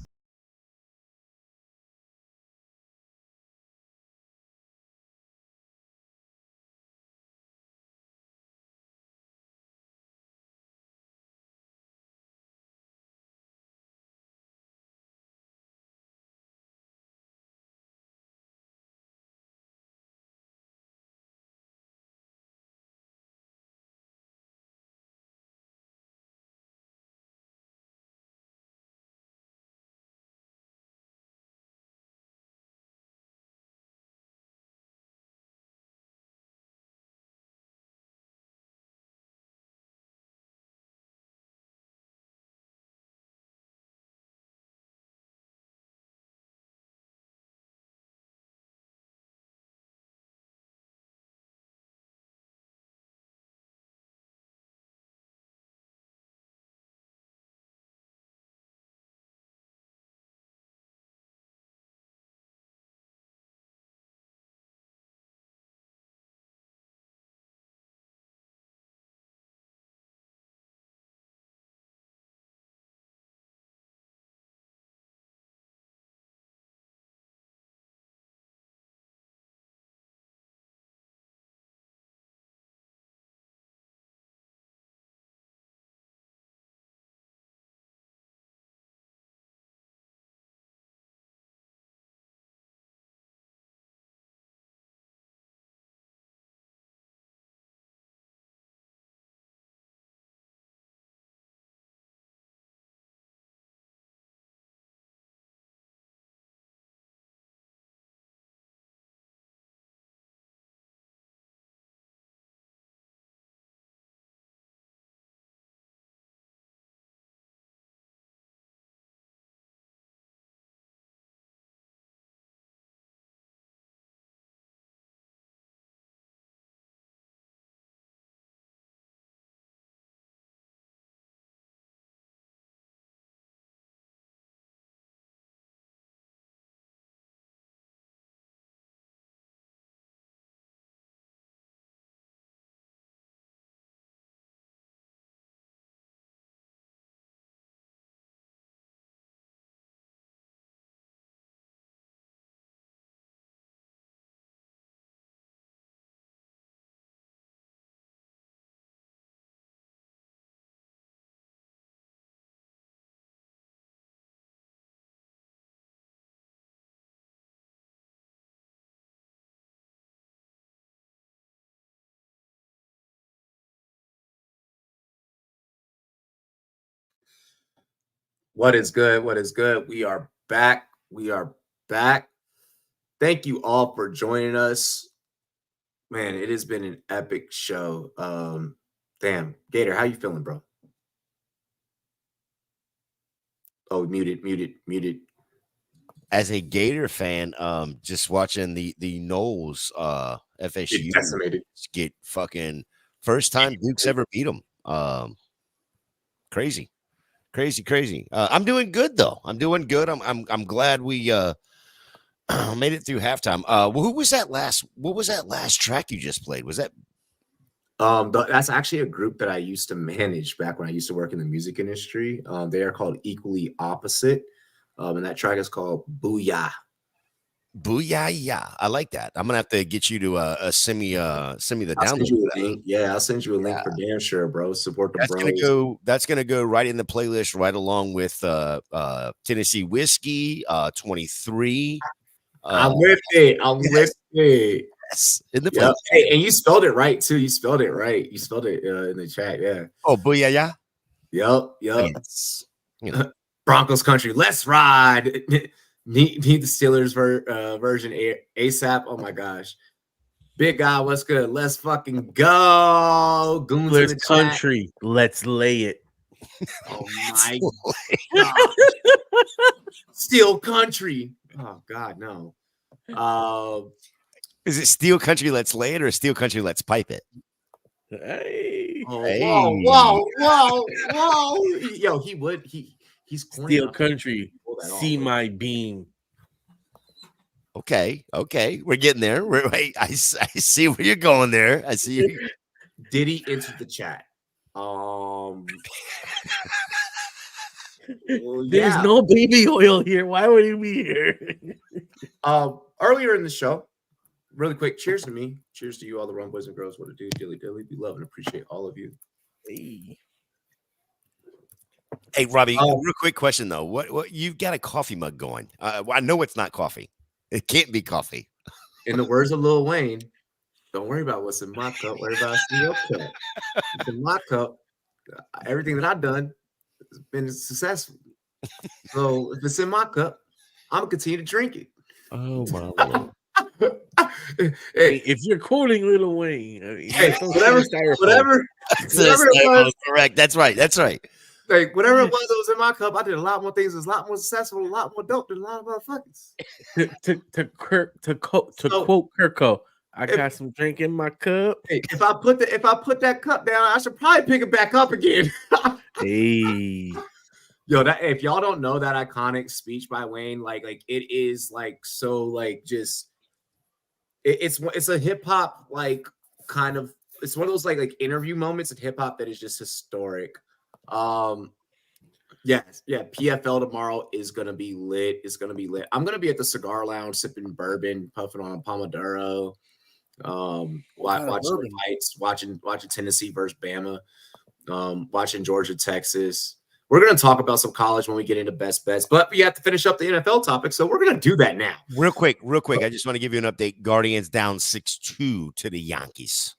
What is good? What is good? We are back. We are back. Thank you all for joining us. Man, it has been an epic show. Damn, Gator, how you feeling, bro? Oh, muted. As a Gator fan, just watching the Knowles FSU Decimated. get fucking first time Duke's ever beat them. Crazy. I'm doing good though. I'm doing good. I'm glad we made it through halftime. Who was that last? What was that last track you just played? Was that? That's actually a group that I used to manage back when I used to work in the music industry. They are called Equally Opposite, and that track is called Booyah. Booyah! I like that. I'm gonna have to get you to send me the I'll download. send you a link. Yeah, I'll send you a link for damn sure, bro. Support the bros. That's gonna go right in the playlist, right along with Tennessee Whiskey, 23. I'm with it. Yes, in the Yep. playlist. Hey, and you spelled it right too. You spelled it right. You spelled it in the chat. Yeah. Oh, booyah! Yep. Yes. You know. Broncos country. Let's ride. Need the Steelers version ASAP. Oh my gosh. Big guy, what's good? Let's fucking go. Goons in the country. Chat. Let's lay it. Oh my god. Steel country. Oh god, no. Is it Steel Country Let's Lay It or Steel Country Let's Pipe It? Hey. Oh, Hey. Whoa. Yo, he's corny. Steel country. See my beam. Okay. We're getting there. I see where you're going there. I see you. Diddy entered the chat. Well, There's no baby oil here. Why would he be here? Earlier in the show, really quick, cheers to me. Cheers to you, all the Rum boys and girls. What to do, dilly. We love and appreciate all of you. Hey, Robbie, real quick question though. What you've got a coffee mug going? I know it's not coffee. It can't be coffee. In the words of Lil Wayne, don't worry about what's in my cup. Worry about what's in your cup. It's in my cup. Everything that I've done has been successful. So if it's in my cup, I'm gonna continue to drink it. Oh my Lord. Hey, if you're quoting Lil Wayne, I mean, whatever it was, correct. That's right. Like whatever it was that was in my cup, I did a lot more things. It was a lot more successful, a lot more dope than a lot of motherfuckers. To quote Kirko, I got some drink in my cup. Hey, if I put that cup down, I should probably pick it back up again. Hey. Yo, that if y'all don't know that iconic speech by Wayne, like it is like so like just it's a hip hop like kind of it's one of those like interview moments in hip hop that is just historic. PFL tomorrow is gonna be lit. It's gonna be lit. I'm gonna be at the cigar lounge sipping bourbon, puffing on a Pomodoro, watching the fights, watching Tennessee versus Bama, watching Georgia, Texas. We're gonna talk about some college when we get into best bets, but we have to finish up the NFL topic, so we're gonna do that now. Real quick. I just want to give you an update. Guardians down 6-2 to the Yankees.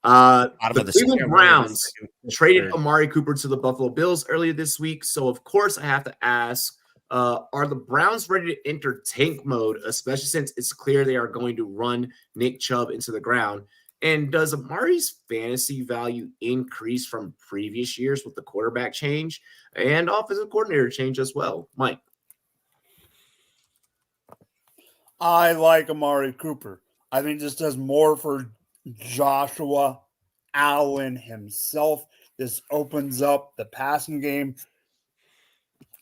The Cleveland Browns traded Amari Cooper to the Buffalo Bills earlier this week. So, of course, I have to ask, are the Browns ready to enter tank mode, especially since it's clear they are going to run Nick Chubb into the ground? And does Amari's fantasy value increase from previous years with the quarterback change and offensive coordinator change as well? Mike. I like Amari Cooper. I think this does more for Joshua Allen himself. This opens up the passing game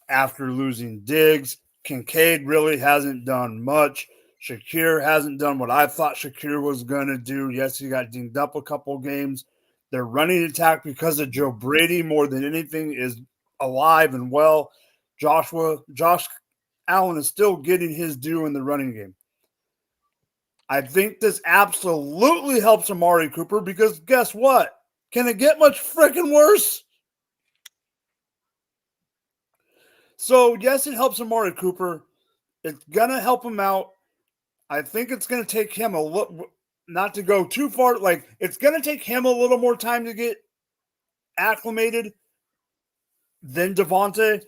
after losing Diggs. Kincaid really hasn't done much. Shakir hasn't done what I thought Shakir was going to do. Yes, he got dinged up a couple games. Their running attack, because of Joe Brady more than anything, is alive and well. Josh Allen is still getting his due in the running game. I think this absolutely helps Amari Cooper because guess what? Can it get much freaking worse? So, yes, it helps Amari Cooper. It's going to help him out. I think it's going to take him a little, not to go too far, it's going to take him a little more time to get acclimated. then Devontae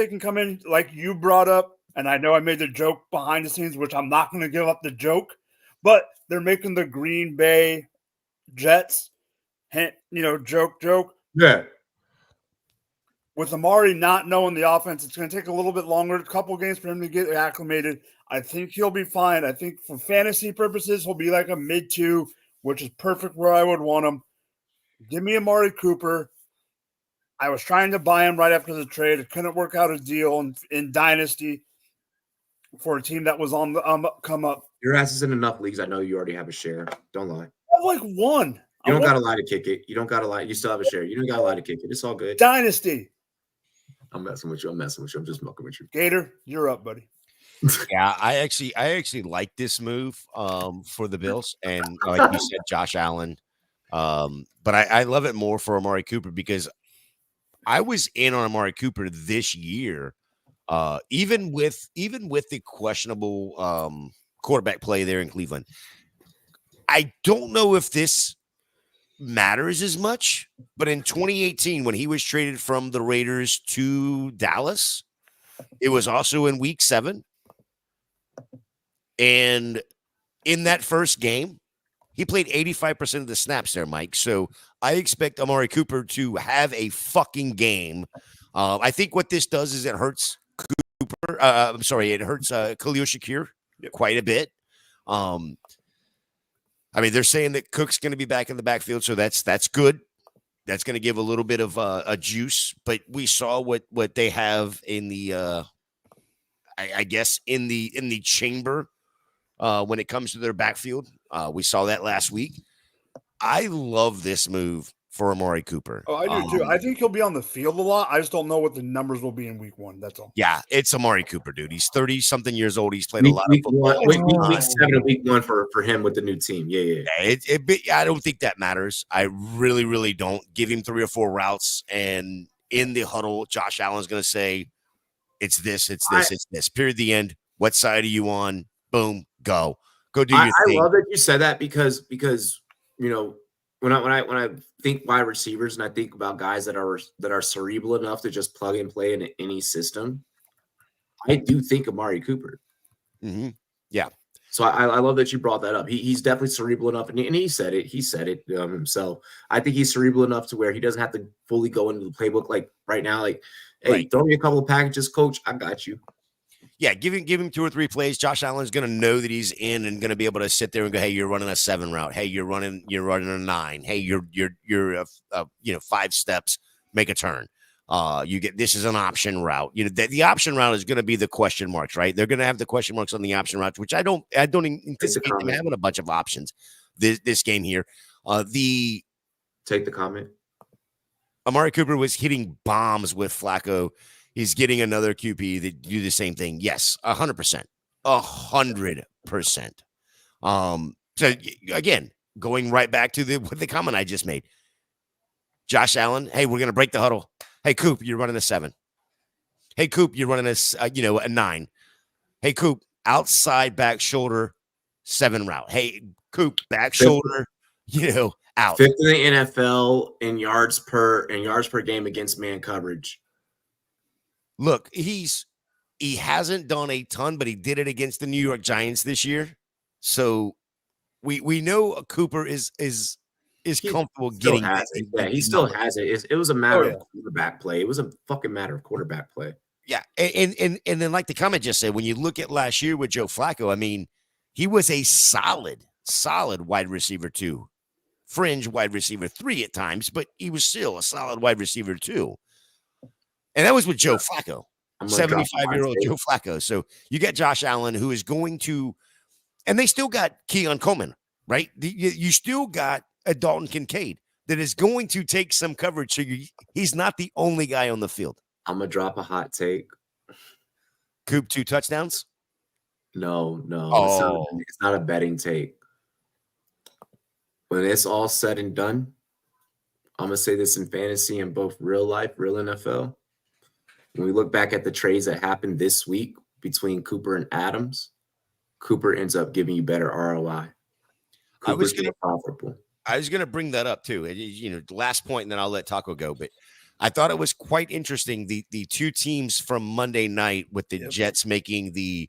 can come in like you brought up, and I know I made the joke behind the scenes, which I'm not going to give up the joke, but they're making the Green Bay Jets, joke. Yeah. With Amari not knowing the offense, it's going to take a little bit longer, a couple games for him to get acclimated. I think he'll be fine. I think for fantasy purposes, he'll be like a mid-2, which is perfect where I would want him. Give me Amari Cooper. I was trying to buy him right after the trade. It couldn't work out a deal in Dynasty for a team that was on the come up. Your ass is in enough leagues. I know you already have a share. Don't lie. I have like one. You don't got to lie to kick it. You don't got to lie. You still have a share. You don't got to lie to kick it. It's all good. Dynasty. I'm messing with you. I'm just mucking with you. Gator, you're up, buddy. Yeah, I actually like this move for the Bills, and like you said, Josh Allen. But I love it more for Amari Cooper because I was in on Amari Cooper this year, even with the questionable quarterback play there in Cleveland. I don't know if this matters as much, but in 2018, when he was traded from the Raiders to Dallas, it was also in week 7. And in that first game, he played 85% of the snaps there, Mike. So I expect Amari Cooper to have a fucking game. I think what this does is it hurts Cooper. It hurts Khalil Shakir quite a bit. I mean, they're saying that Cook's going to be back in the backfield, so that's good. That's going to give a little bit of a juice. But we saw what they have in the, I guess in the chamber when it comes to their backfield. We saw that last week. I love this move for Amari Cooper. Oh, I do too. I think he'll be on the field a lot. I just don't know what the numbers will be in week 1. That's all. Yeah, it's Amari Cooper, dude. He's 30-something years old. He's played a lot of football. Week 7 and week 1 for him with the new team. Yeah. I don't think that matters. I really, really don't. Give him 3 or 4 routes, and in the huddle, Josh Allen's going to say, it's this. Period. The end. What side are you on? Boom. Go do your thing. I love that you said that because when I think wide receivers and I think about guys that are cerebral enough to just plug and play in any system, I do think Amari Cooper. Mm-hmm. Yeah. So I love that you brought that up. He's definitely cerebral enough, and he said it. He said it himself. I think he's cerebral enough to where he doesn't have to fully go into the playbook like right now. Like, hey, throw me a couple of packages, coach. I got you. Yeah, give him 2 or 3 plays. Josh Allen's going to know that he's in and going to be able to sit there and go, hey, you're running a 7 route. Hey, you're running a 9. Hey, you're 5 steps, make a turn. This is an option route. The option route is going to be the question marks, right? They're going to have the question marks on the option routes, which I don't anticipate them having a bunch of options this game here. Take the comment. Amari Cooper was hitting bombs with Flacco. He's getting another QB that do the same thing. Yes, 100%. 100%. So again, going right back to the comment I just made. Josh Allen, hey, we're going to break the huddle. Hey, Coop, you're running a 7. Hey, Coop, you're running a 9. Hey, Coop, outside back shoulder 7 route. Hey, Coop, back shoulder, out. 5th in the NFL in yards per game against man coverage. Look, he hasn't done a ton, but he did it against the New York Giants this year. So we know Cooper is comfortable getting it. Yeah, he still has it. It was a matter of quarterback play. It was a fucking matter of quarterback play. Yeah, and then like the comment just said, when you look at last year with Joe Flacco, I mean, he was a solid wide receiver 2, fringe wide receiver 3 at times, but he was still a solid wide receiver 2. And that was with Joe Flacco, 75-year-old Joe Flacco. So you got Josh Allen, who is going to, and they still got Keon Coleman, right? You still got a Dalton Kincaid that is going to take some coverage. So he's not the only guy on the field. I'm going to drop a hot take. Coop 2 touchdowns? No. Oh. It's not a betting take. When it's all said and done, I'm going to say this in fantasy and both real life, real NFL. When we look back at the trades that happened this week between Cooper and Adams, Cooper ends up giving you better ROI. I was going profitable. to bring that up too. The last point, and then I'll let Taco go. But I thought it was quite interesting. The two teams from Monday night with the Jets making the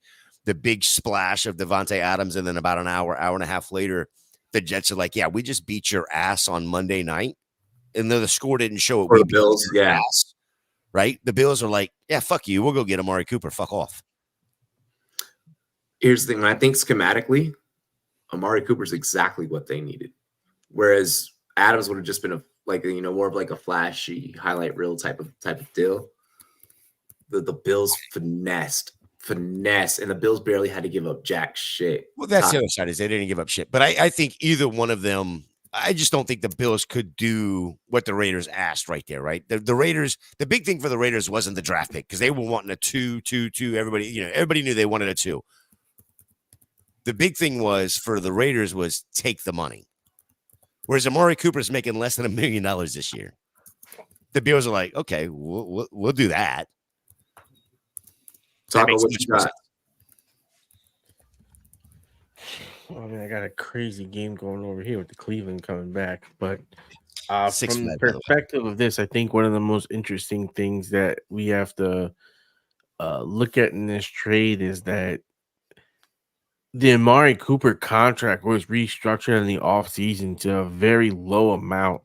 big splash of Devontae Adams, and then about an hour and a half later, the Jets are like, "Yeah, we just beat your ass on Monday night," and though the score didn't show it, For we the Bills, beat your yeah. ass, right? The Bills are like, "Yeah, fuck you. We'll go get Amari Cooper. Fuck off." Here's the thing. I think schematically, Amari Cooper's exactly what they needed. Whereas Adams would have just been more of like a flashy highlight reel type of deal. The Bills finessed, and the Bills barely had to give up jack shit. Well, that's the other side, is they didn't give up shit. But I think either one of them, I just don't think the Bills could do what the Raiders asked right there, right? The Raiders, the big thing for the Raiders wasn't the draft pick because they were wanting a 2. Everybody knew they wanted a 2. The big thing was for the Raiders was take the money. Whereas Amari Cooper's making less than $1 million this year. The Bills are like, okay, we'll do that. Talk about what you got. I mean, I got a crazy game going over here with the Cleveland coming back, but from the perspective of this, I think one of the most interesting things that we have to look at in this trade is that the Amari Cooper contract was restructured in the offseason to a very low amount.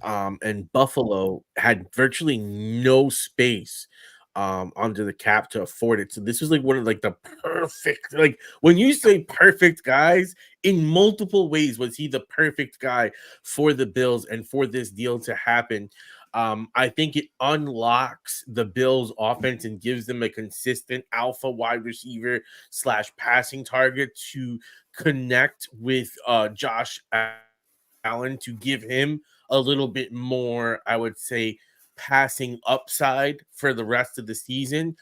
And Buffalo had virtually no space under the cap to afford it. So this was like one of like the perfect, like when you say perfect guys, in multiple ways was he the perfect guy for the Bills and for this deal to happen. I think it unlocks the Bills offense and gives them a consistent alpha wide receiver / passing target to connect with Josh Allen to give him a little bit more, I would say, passing upside for the rest of the season.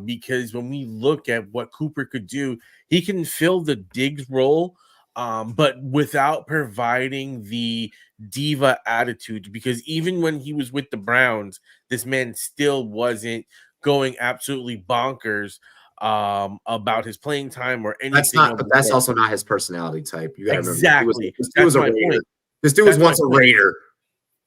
Because when we look at what Cooper could do, he can fill the Diggs role, but without providing the diva attitude, because even when he was with the Browns, this man still wasn't going absolutely bonkers about his playing time or anything. That's also not his personality type. You gotta exactly. Remember, this dude was once a Raider.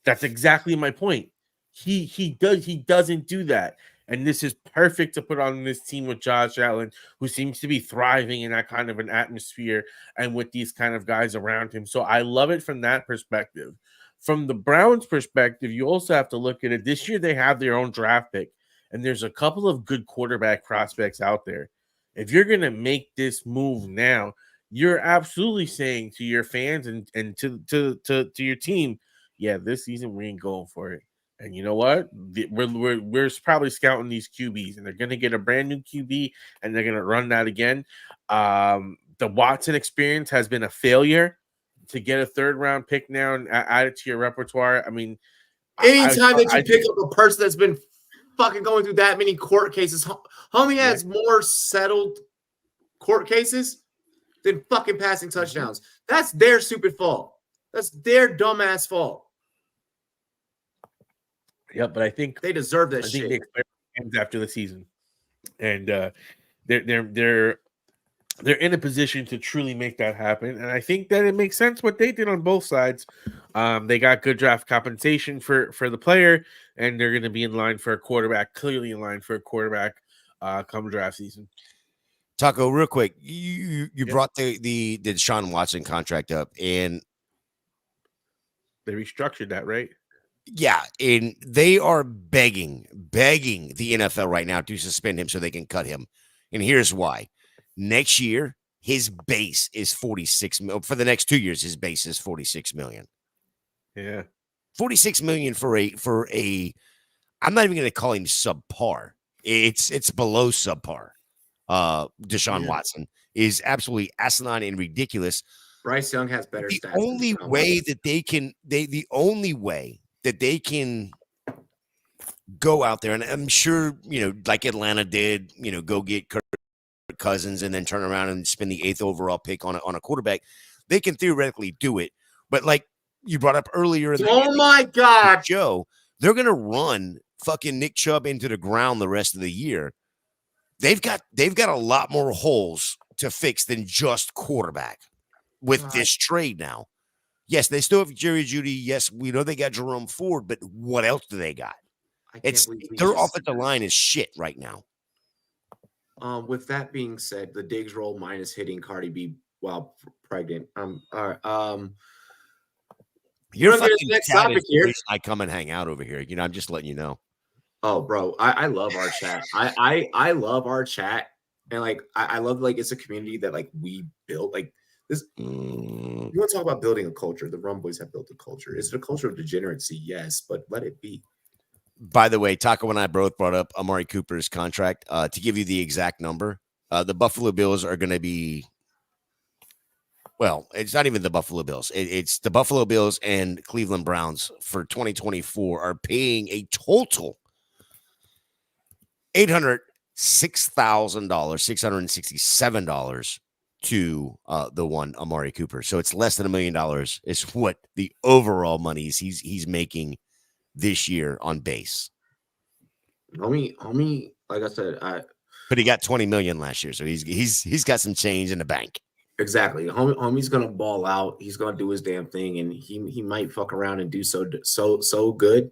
That's exactly my point. He doesn't do that. And this is perfect to put on this team with Josh Allen, who seems to be thriving in that kind of an atmosphere and with these kind of guys around him. So I love it from that perspective. From the Browns' perspective, you also have to look at it. This year, they have their own draft pick, and there's a couple of good quarterback prospects out there. If you're going to make this move now, you're absolutely saying to your fans and to your team, yeah, this season we ain't going for it. And you know what? We're probably scouting these QBs, and they're going to get a brand new QB, and they're going to run that again. The Watson experience has been a failure. To get a 3rd round pick now and add it to your repertoire, I mean, anytime that you pick up a person that's been fucking going through that many court cases, homie has more settled court cases than fucking passing touchdowns. That's their stupid fault. That's their dumbass fault. Yeah, but I think they deserve that shit. I think they expect after the season, and they're in a position to truly make that happen. And I think that it makes sense what they did on both sides. They got good draft compensation for the player, and they're going to be in line for a quarterback, clearly in line for a quarterback come draft season. Taco, real quick, you brought the Deshaun Watson contract up, and they restructured that, right? Yeah, and they are begging the NFL right now to suspend him so they can cut him. And here's why. Next year, his base is $46 million. For the next 2 years, his base is $46 million. Yeah. $46 million for a I'm not even going to call him subpar. It's below subpar. Deshaun Watson is absolutely asinine and ridiculous. Bryce Young has better stats. The only way that they can go out there, and I'm sure, like Atlanta did, go get Kirk Cousins and then turn around and spend the 8th overall pick on a quarterback. They can theoretically do it. But like you brought up earlier, my God, Joe, they're going to run fucking Nick Chubb into the ground the rest of the year. They've got a lot more holes to fix than just quarterback with this trade now. Yes, they still have Jerry Jeudy. Yes, we know they got Jerome Ford, but what else do they got? can't believe we Their just offensive line is shit right now. With that being said, the Diggs roll minus hitting Cardi B while pregnant. All right. You're We're gonna get fucking his next sad topic is the here. reason I come and hang out over here. I'm just letting you know. Oh, bro, I love our chat. I love our chat, and like I love like it's a community that like we built. Like this, you want to talk about building a culture? The Rumboyz have built a culture. Is it a culture of degeneracy? Yes, but let it be. By the way, Taco and I both brought up Amari Cooper's contract. To give you the exact number, the Buffalo Bills are going to be. Well, it's not even the Buffalo Bills. It's the Buffalo Bills and Cleveland Browns for 2024 are paying a total $667 to the one Amari Cooper. So it's less than $1 million is what the overall money is he's making this year on base. Homie, like I said, but he got 20 million last year, so he's got some change in the bank. Exactly. Homie's gonna ball out. He's gonna do his damn thing, and he might fuck around and do so good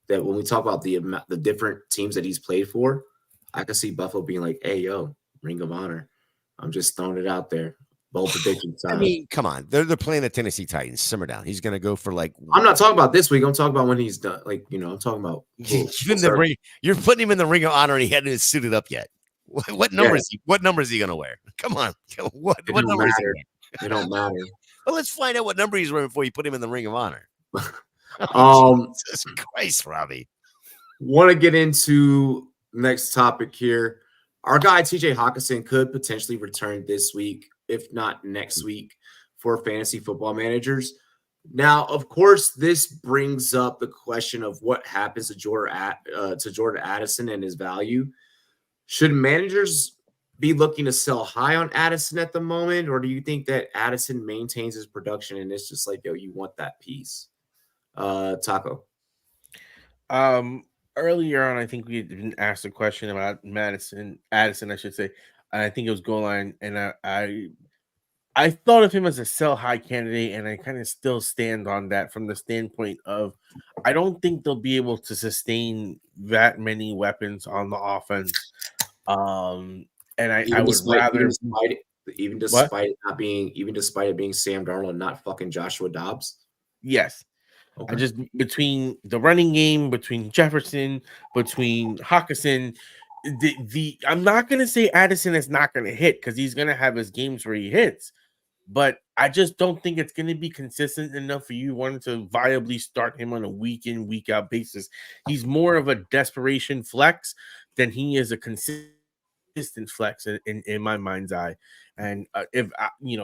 that when we talk about the different teams that he's played for, I can see Buffalo being like, "Hey, yo, Ring of Honor." I'm just throwing it out there. Bold prediction time. I mean, come on, they're playing the Tennessee Titans. Simmer down. He's gonna go for like. I'm not talking about this week. I'm talking about when he's done. Like I'm talking about. You're putting him in the Ring of Honor, and he hadn't even suited up yet. What number is he? What number is he gonna wear? Come on, what number is he? It don't matter. Well, let's find out what number he's wearing before you put him in the Ring of Honor. Jesus Christ, Robbie. Want to get into next topic here. Our guy TJ Hawkinson could potentially return this week, if not next week, for fantasy football managers. Now, of course, this brings up the question of what happens to Jordan Addison and his value. Should managers be looking to sell high on Addison at the moment, or do you think that Addison maintains his production and it's just like, yo, you want that piece? Taco. Earlier on, I think we had been asked a question about Addison, I should say, and I think it was goal line, and I thought of him as a sell high candidate, and I kind of still stand on that from the standpoint of I don't think they'll be able to sustain that many weapons on the offense. And I would rather even despite it being Sam Darnold and not fucking Joshua Dobbs. Yes. Okay. I just between the running game, between Jefferson, between Hawkinson, I'm not gonna say Addison is not gonna hit because he's gonna have his games where he hits, but I just don't think it's gonna be consistent enough for you wanting to viably start him on a week in, week out basis. He's more of a desperation flex than he is a consistent flex in my mind's eye. And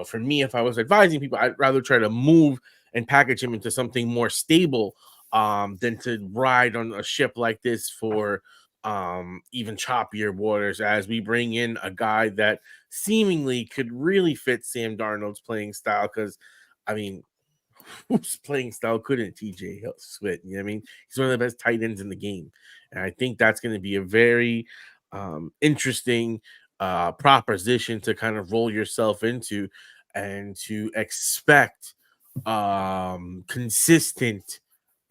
for me, if I was advising people, I'd rather try to move and package him into something more stable than to ride on a ship like this for even choppier waters as we bring in a guy that seemingly could really fit Sam Darnold's playing style. Because, I mean, whose playing style couldn't TJ Swift? You know what I mean? He's one of the best tight ends in the game. And I think that's going to be a very interesting proposition to kind of roll yourself into and to expect consistent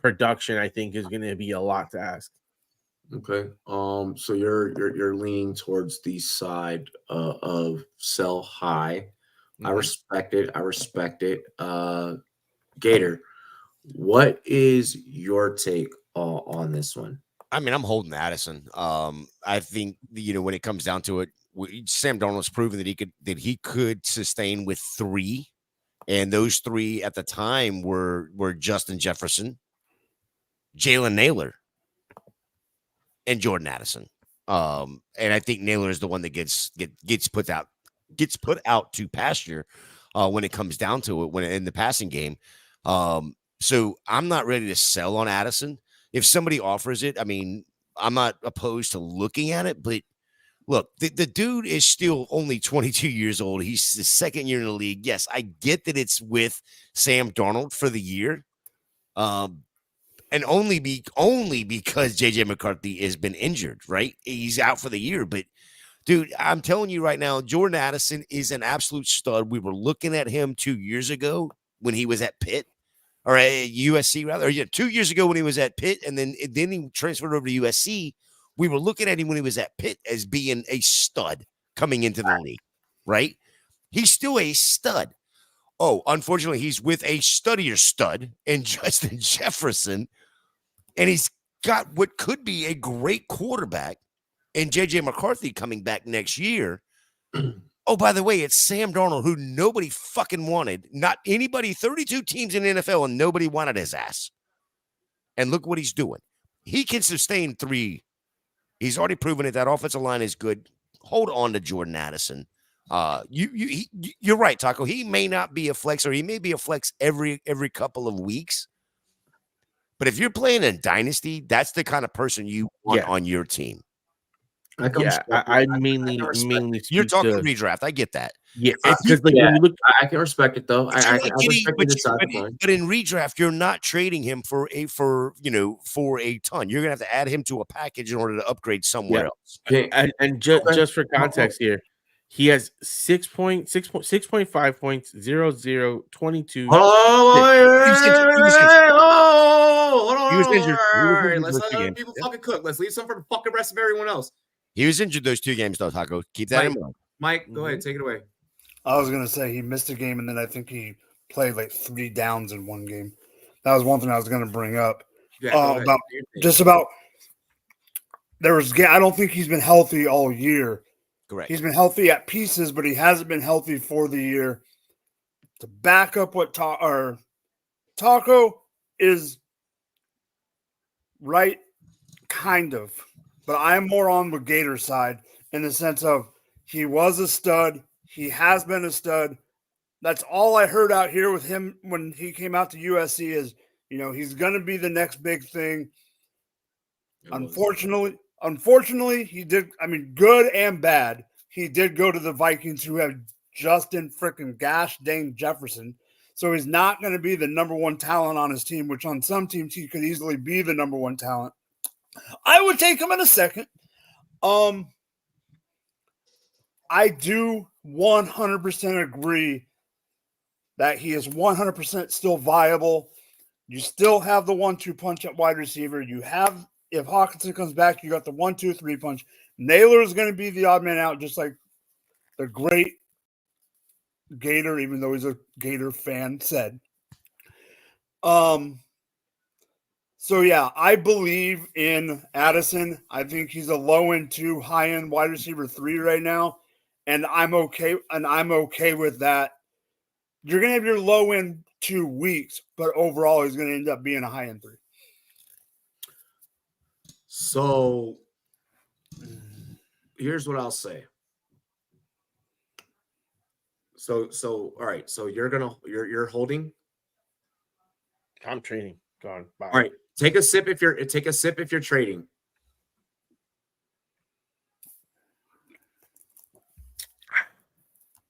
production. I think is going to be a lot to ask. Okay. So you're leaning towards the side of sell high. Mm-hmm. I respect it. Gator, what is your take on this one? I mean, I'm holding Addison. I think when it comes down to it, Sam Darnold's proven that he could sustain with 3. And those 3 at the time were Justin Jefferson, Jalen Naylor, and Jordan Addison. And I think Naylor is the one that gets put out to pasture when it comes down to it, when in the passing game. So I'm not ready to sell on Addison. If somebody offers it, I mean, I'm not opposed to looking at it, but look, the dude is still only 22 years old. He's the second year in the league. Yes, I get that it's with Sam Darnold for the year. And only because JJ McCarthy has been injured, right? He's out for the year. But, dude, I'm telling you right now, Jordan Addison is an absolute stud. We were looking at him 2 years ago when he was at Pitt. or USC rather, or 2 years ago when he was at Pitt, and then he transferred over to USC. We were looking at him when he was at Pitt as being a stud coming into the league, right? He's still a stud. Oh, unfortunately, he's with a studdier stud in Justin Jefferson, and he's got what could be a great quarterback in J.J. McCarthy coming back next year. Oh, by the way, it's Sam Darnold, who nobody fucking wanted. Not anybody, 32 teams in the NFL, and nobody wanted his ass. And look what he's doing. He can sustain 3. He's already proven it. That offensive line is good. Hold on to Jordan Addison. You're right, Taco. He may not be a flex, or he may be a flex every couple of weeks. But if you're playing in Dynasty, that's the kind of person you want on your team. I mainly you're talking redraft. I get that. Yeah, because when you look, I can respect it though. I respect it. But in redraft, you're not trading him for a ton. You're gonna have to add him to a package in order to upgrade somewhere else. And just for context here, he has 6.5 points, 0, 0, 22. He was injured. Let's let other people fucking cook. Let's leave some for the fucking rest of everyone else. He was injured those 2 games, though, Taco. Keep that in mind. Mike, go ahead. Take it away. I was going to say he missed a game, and then I think he played like 3 downs in one game. That was one thing I was going to bring up. Yeah, I don't think he's been healthy all year. Correct. He's been healthy at pieces, but he hasn't been healthy for the year. To back up what Taco is right, kind of. But I'm more on the Gator side in the sense of he was a stud. He has been a stud. That's all I heard out here with him when he came out to USC is, he's going to be the next big thing. Unfortunately, he did. I mean, good and bad. He did go to the Vikings, who have Justin freaking gosh dang Jefferson. So he's not going to be the number 1 talent on his team, which on some teams he could easily be the number 1 talent. I would take him in a second. I do 100% agree that he is 100% still viable. You still have the 1-2 punch at wide receiver. You have, if Hawkinson comes back, you got the 1-2-3 punch. Naylor is going to be the odd man out, just like the great Gator, even though he's a Gator fan, said. So, yeah, I believe in Addison. I think he's a low-end 2, high-end wide receiver 3 right now, and I'm okay with that. You're going to have your low-end 2 weeks, but overall he's going to end up being a high-end 3. So, here's what I'll say. So all right. So you're holding. I'm trading. Gone. Bye. All right. Take a sip if you're trading.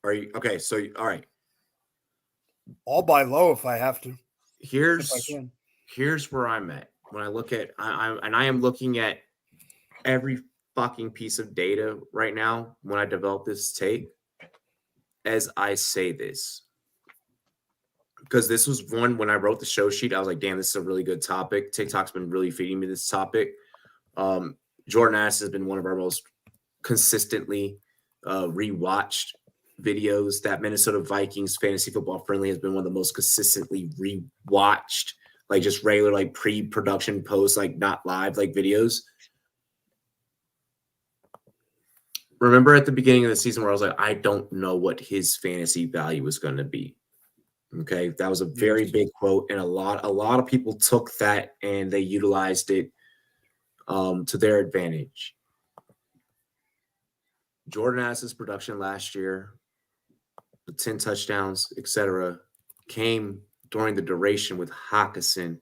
Are you okay? So all right. I'll buy low if I have to. Here's where I'm at when I look at I am looking at every fucking piece of data right now when I develop this take. As I say this, because this was one when I wrote the show sheet, I was like, damn, this is a really good topic. TikTok's been really feeding me this topic. Jordan Addison has been one of our most consistently rewatched videos. That Minnesota Vikings fantasy football friendly has been one of the most consistently rewatched, like just regular, like pre-production posts, like not live, like videos. Remember at the beginning of the season where I was like, I don't know what his fantasy value is going to be. Okay. That was a very big quote. And a lot of people took that and they utilized it to their advantage. Jordan Addison's production last year, the 10 touchdowns, etc., came during the duration with Hawkinson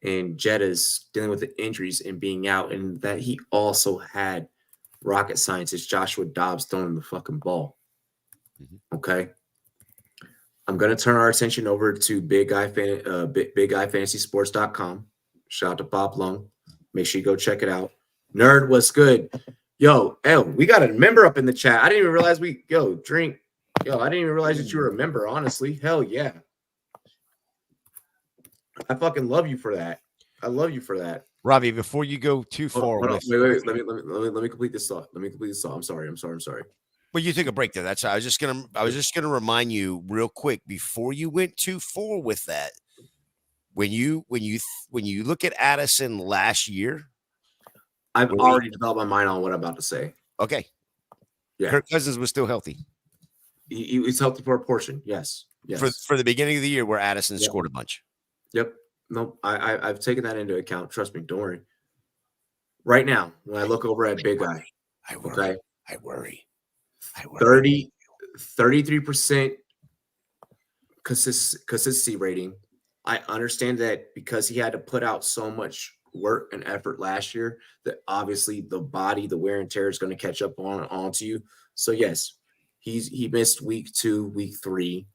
and Jettas dealing with the injuries and being out, and that he also had rocket scientist Joshua Dobbs throwing the fucking ball. Okay. I'm going to turn our attention over to BigGuyFantasySports.com. Shout out to Bob Lung. Make sure you go check it out. Nerd, what's good? Yo, we got a member up in the chat. I didn't even realize I didn't even realize that you were a member, honestly. Hell yeah. I fucking love you for that. I love you for that. Robbie, before you go too far Hold on. with, Wait. Let me complete this thought. I'm sorry. well, you took a break there. That's I was just gonna remind you real quick before you went too far with that. When you look at Addison last year, I've already developed my mind on what I'm about to say. okay, Yeah, Kirk Cousins was still healthy. He's healthy for a portion. Yes. For the beginning of the year where Addison scored a bunch. Yep. No, I've taken that into account. Trust me. Don't worry. Right now, when I look over at Big Guy, I worry. 33% consistency rating. I understand that because he had to put out so much work and effort last year that obviously the body, the wear and tear is going to catch up onto you. So yes, he missed week 2, week 3,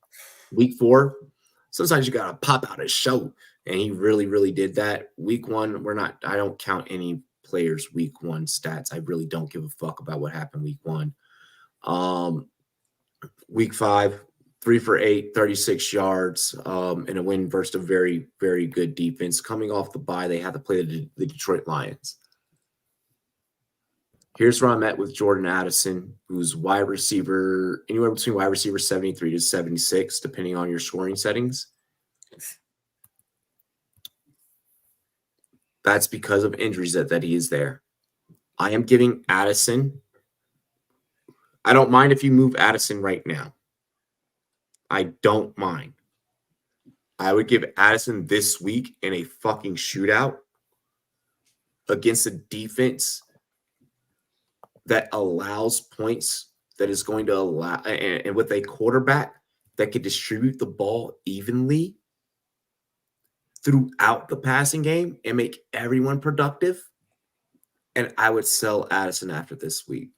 week 4. Sometimes you got to pop out a show, and he really, really did that. Week 1, I don't count any players' week 1 stats. I really don't give a fuck about what happened week 1. Week 5, 3 for 8, 36 yards, and a win versus a very, very good defense. Coming off the bye, they had to play the Detroit Lions. Here's where I'm at with Jordan Addison, who's wide receiver, anywhere between wide receiver 73 to 76, depending on your scoring settings. That's because of injuries that he is there. I am giving Addison. I don't mind if you move Addison right now. I don't mind. I would give Addison this week in a fucking shootout against a defense that allows points, that is going to allow, and with a quarterback that can distribute the ball evenly throughout the passing game and make everyone productive. And I would sell Addison after this week.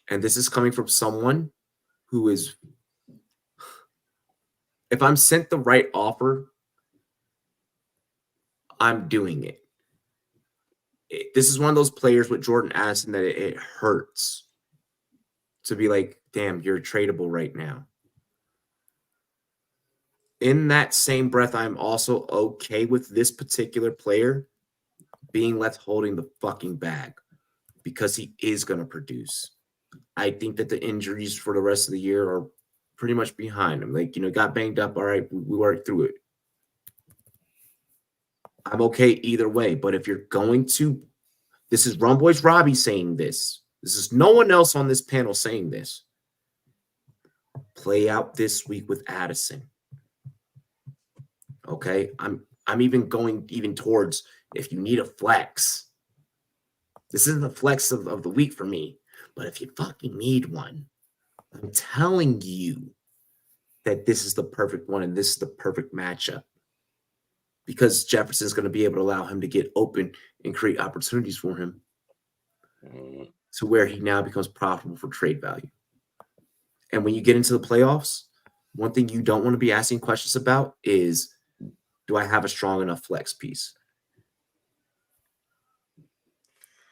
And this is coming from someone who is, if I'm sent the right offer, I'm doing it. This is one of those players with Jordan Addison that it hurts to be like, damn, you're tradable right now. In that same breath, I'm also okay with this particular player being left holding the fucking bag because he is going to produce. I think that the injuries for the rest of the year are pretty much behind him. Like, got banged up. All right, we worked through it. I'm okay either way. But if you're going to, this is Rumboyz Robbie saying this. This is no one else on this panel saying this. Play out this week with Addison. Okay, I'm even going towards if you need a flex. This isn't the flex of the week for me, but if you fucking need one, I'm telling you that this is the perfect one and this is the perfect matchup because Jefferson's going to be able to allow him to get open and create opportunities for him to where he now becomes profitable for trade value. And when you get into the playoffs, one thing you don't want to be asking questions about is, do I have a strong enough flex piece?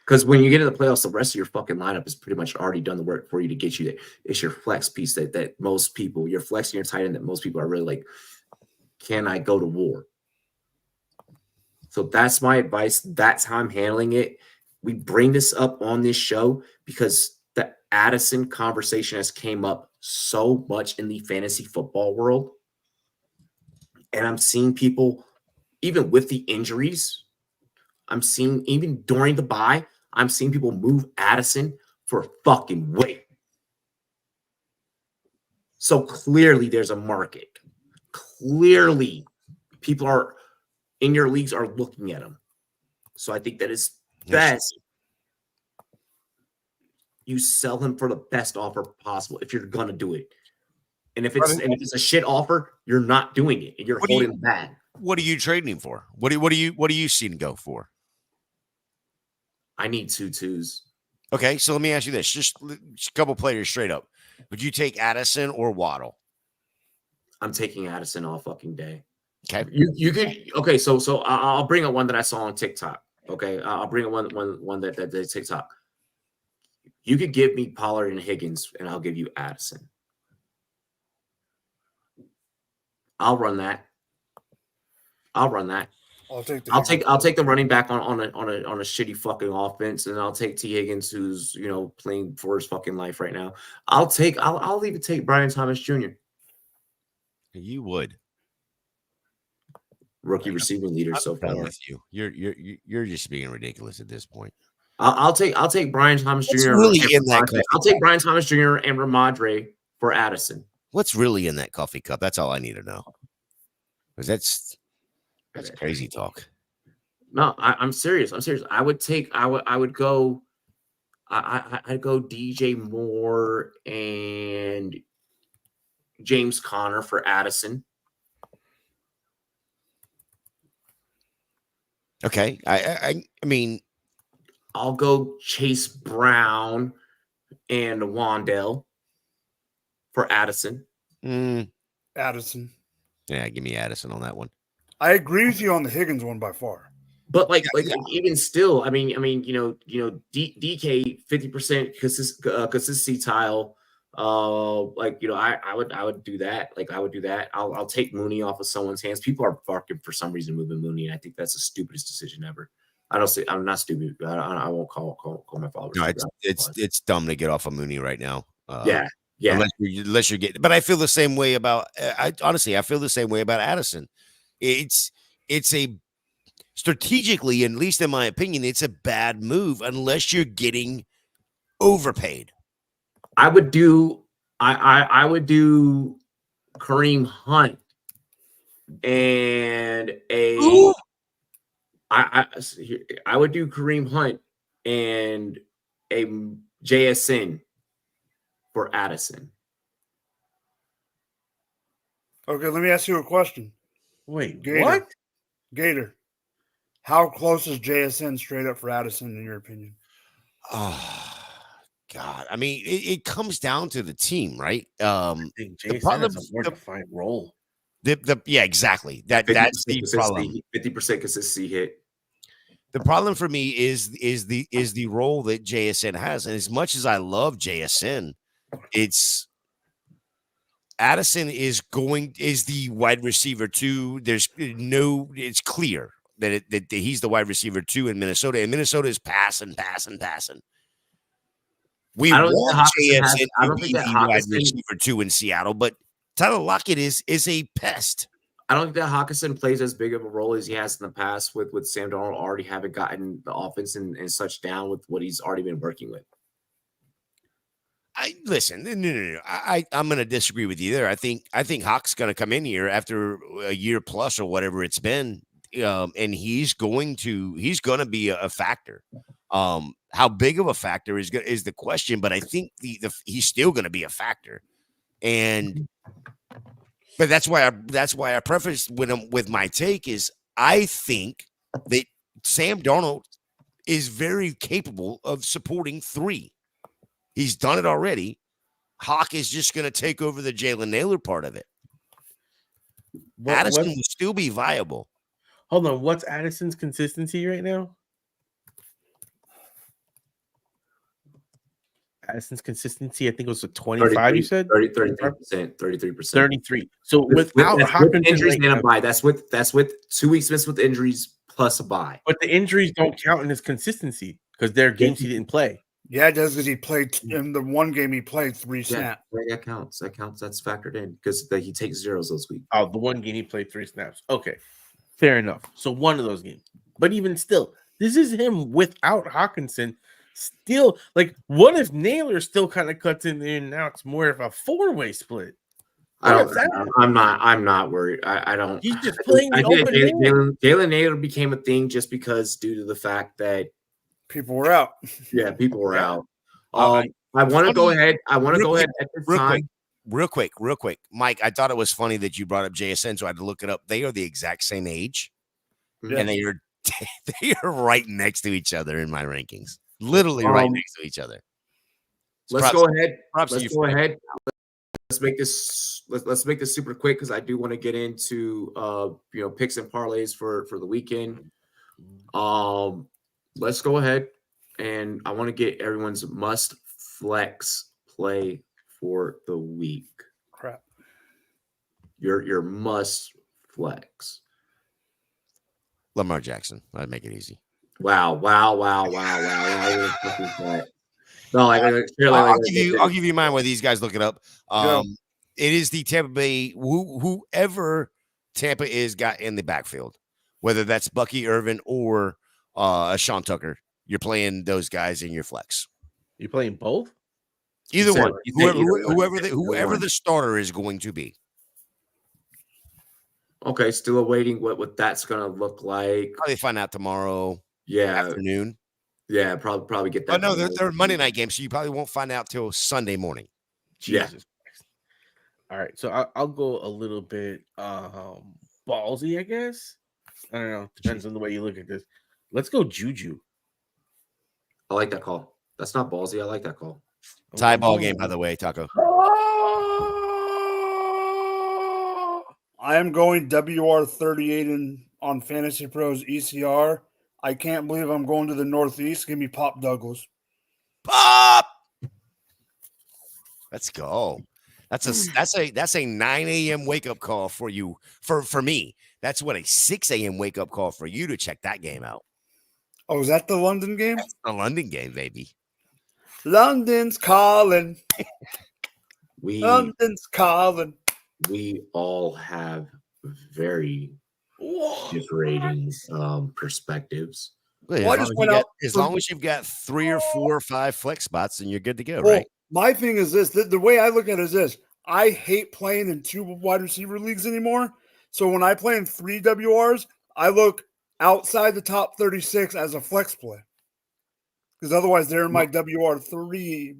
Because when you get into the playoffs, the rest of your fucking lineup has pretty much already done the work for you to get you there. It's your flex piece that most people, your flex and your tight end that most people are really like, can I go to war? So that's my advice. That's how I'm handling it. We bring this up on this show because the Addison conversation has came up so much in the fantasy football world. And I'm seeing people, even with the injuries, I'm seeing even during the bye, I'm seeing people move Addison for fucking weight. So clearly there's a market. Clearly people are in your leagues are looking at him. So I think that is best. You sell him for the best offer possible if you're going to do it. And if it's a shit offer, you're not doing it. And you're holding the bag. What are you trading him for? What do you see him go for? I need 2 2s. Okay, so let me ask you this: just a couple players straight up. Would you take Addison or Waddle? I'm taking Addison all fucking day. Okay, you could. Okay, so I'll bring up one that I saw on TikTok. Okay, I'll bring up one that TikTok. You could give me Pollard and Higgins, and I'll give you Addison. I'll run that. I'll run that. I'll take the I'll take the running back on a shitty fucking offense, and I'll take T. Higgins, who's playing for his fucking life right now. I'll even take Brian Thomas Jr. You would. Rookie receiving leader I'm so done far. with you. You're just being ridiculous at this point. I'll take Brian Thomas What's Jr. really in that coffee I'll take cup? Brian Thomas Jr. and Ramadre for Addison. What's really in that coffee cup? That's all I need to know. Because that's crazy talk. No, I'm serious. I would go DJ Moore and James Conner for Addison. Okay. I mean, I'll go Chase Brown and Wandale for Addison. Addison. Yeah, give me Addison on that one. I agree with you on the Higgins one by far. But even still, I mean, DK 50% consistency tile. I would do that. I would do that. I'll take Mooney off of someone's hands. People are fucking for some reason moving Mooney, and I think that's the stupidest decision ever. I'm not stupid. I won't call my followers. No, it's dumb to get off of Mooney right now. Yeah. Unless you're getting, but I feel the same way about. I feel the same way about Addison. It's a strategically, at least in my opinion, it's a bad move unless you're getting overpaid. I would do Kareem Hunt and I would do Kareem Hunt and a JSN for Addison. Okay, let me ask you a question. Wait, Gator. what? Gator, how close is JSN straight up for Addison in your opinion? Oh God! I mean, it comes down to the team, right? I think Jason has a more defined role. Yeah, exactly. That's the problem. 50% consistency hit. The problem for me is the role that JSN has, and as much as I love JSN, it's Addison is the wide receiver 2. It's clear that he's the wide receiver 2 in Minnesota, and Minnesota is passing. We want JSN to be the wide receiver 2 in Seattle, but Tyler Lockett is a pest. I don't think that Hawkinson plays as big of a role as he has in the past with Sam Darnold already having gotten the offense and such down with what he's already been working with. No. I'm going to disagree with you there. I think Hawk's going to come in here after a year plus or whatever it's been, and he's going to be a factor. How big of a factor is the question, but I think he's still going to be a factor, but that's why I prefaced with my take is I think that Sam Darnold is very capable of supporting 3. He's done it already. Hawk is just going to take over the Jalen Naylor part of it. Addison will still be viable. Hold on. What's Addison's consistency right now? Addison's consistency, I think it was 25, you said? 33%. 33. So without Hawkinson injuries and a bye. That's with 2 weeks missed with injuries plus a bye. But the injuries don't count in his consistency because there are games he didn't play. Yeah, it does because he played in the one game he played 3 snaps. Yeah, that counts. That's factored in because he takes zeros those weeks. Oh, the one game he played 3 snaps. Okay, fair enough. So one of those games. But even still, this is him without Hawkinson. Still, what if Naylor still kind of cuts in there and now it's more of a 4-way split? I'm not worried. I don't. He's just playing the open. Jalen Naylor became a thing just because due to the fact that people were out. Yeah, people were out. I want to go ahead. At this time. Real quick, Mike. I thought it was funny that you brought up JSN, so I had to look it up. They are the exact same age, and they are right next to each other in my rankings. Literally right next to each other. Let's go ahead. Let's make this super quick because I do want to get into picks and parlays for the weekend. Let's go ahead, and I want to get everyone's must flex play for the week. Crap. Your must flex. Lamar Jackson. I'd make it easy. Wow. No, I'll give you mine while these guys look it up. Go. It is the Tampa Bay, whoever Tampa is got in the backfield, whether that's Bucky Irvin or Sean Tucker. You're playing those guys in your flex. You playing both? Either one. Whoever Whoever the starter is going to be. Okay, still awaiting what that's gonna look like. Probably find out tomorrow afternoon. Yeah, probably get that. Oh no, they're Monday night games, so you probably won't find out till Sunday morning. Jesus Christ. All right, so I'll go a little bit ballsy, I guess. I don't know. Depends on the way you look at this. Let's go Juju. I like that call. That's not ballsy. I like that call. Tie ball game, by the way, Taco. I am going WR38 on Fantasy Pros ECR. I can't believe I'm going to the Northeast. Give me Pop Douglas. Pop. Let's go. That's a 9 a.m. wake up call for you. For me, that's what a 6 a.m. wake up call for you to check that game out. Oh, is that the London game? That's the London game, baby. London's calling. London's calling. We all have very differing perspectives. Well, as long as you've got 3 or 4 or 5 flex spots, then you're good to go, well, right? My thing is this. The way I look at it is this. I hate playing in 2 wide receiver leagues anymore. So when I play in 3 WRs, I look outside the top 36 as a flex play. Because otherwise they're in my WR3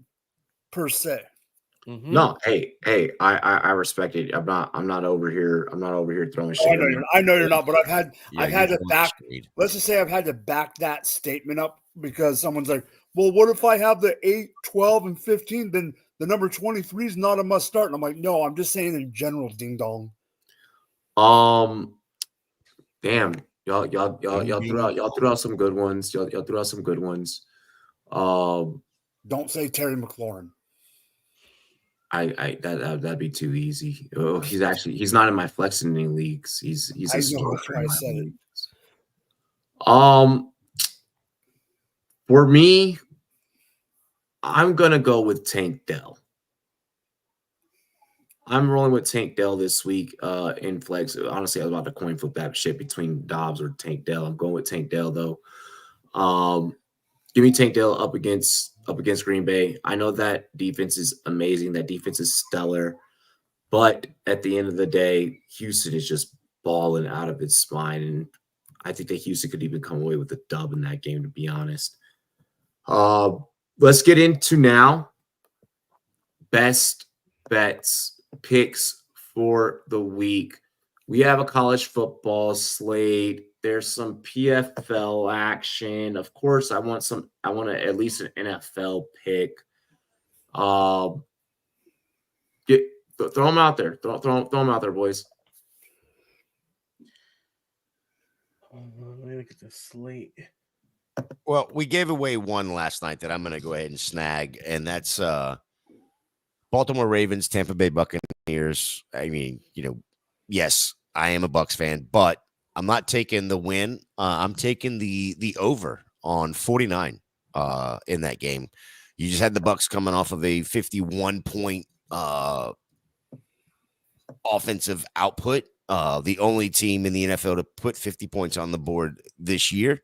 per se. Mm-hmm. No, hey, I respect it. I'm not over here throwing shit. I know you're not, but I've had to back. Let's just say I've had to back that statement up because someone's like, "Well, what if I have the 8, 12, and 15? Then the number 23 is not a must start." And I'm like, "No, I'm just saying in general, ding dong." Damn, y'all threw out some good ones. Y'all threw out some good ones. Don't say Terry McLaurin. That'd be too easy. Oh, he's not in my flexing leagues. He's a starter in my leagues. For me, I'm gonna go with Tank Dell. I'm rolling with Tank Dell this week in flex. Honestly, I was about to coin flip that shit between Dobbs or Tank Dell. I'm going with Tank Dell though. Give me Tank Dell up against Green Bay. I know that defense is amazing. That defense is stellar. But at the end of the day, Houston is just balling out of its spine. And I think that Houston could even come away with a dub in that game, to be honest. Let's get into now best bets, picks for the week. We have a college football slate. There's some PFL action. Of course, I want at least an NFL pick. Throw them out there. Throw them out there, boys. Let me look at the slate. Well, we gave away one last night that I'm going to go ahead and snag, and that's Baltimore Ravens, Tampa Bay Buccaneers. I mean, yes, I am a Bucs fan, but I'm not taking the win. I'm taking the over on 49 in that game. You just had the Bucs coming off of a 51-point offensive output. The only team in the NFL to put 50 points on the board this year.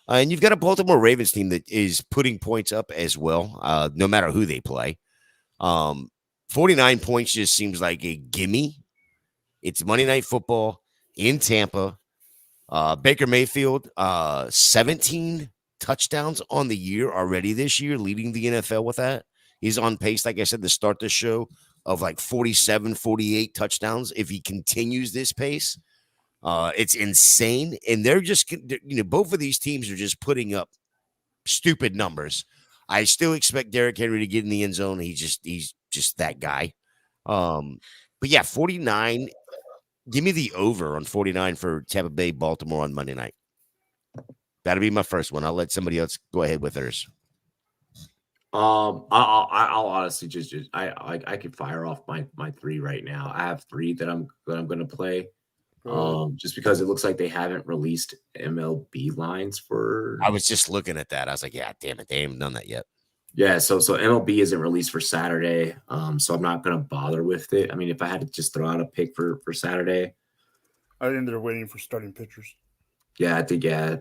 And you've got a Baltimore Ravens team that is putting points up as well, no matter who they play. 49 points just seems like a gimme. It's Monday Night Football in Tampa. Baker Mayfield, 17 touchdowns on the year already this year, leading the NFL with that. He's on pace, like I said, to start the show of like 47, 48 touchdowns. If he continues this pace, it's insane. And they're just, both of these teams are just putting up stupid numbers. I still expect Derrick Henry to get in the end zone. He's just that guy. But yeah, 49. Give me the over on 49 for Tampa Bay, Baltimore on Monday night. That'll be my first one. I'll let somebody else go ahead with theirs. I'll honestly I could fire off my 3 right now. I have 3 that I'm going to play. just because it looks like they haven't released MLB lines for. I was just looking at that. I was like, yeah, damn it, they haven't done that yet. Yeah, so MLB isn't released for Saturday, so I'm not gonna bother with it. I mean, if I had to just throw out a pick for Saturday, I think they're waiting for starting pitchers. yeah, I think yeah,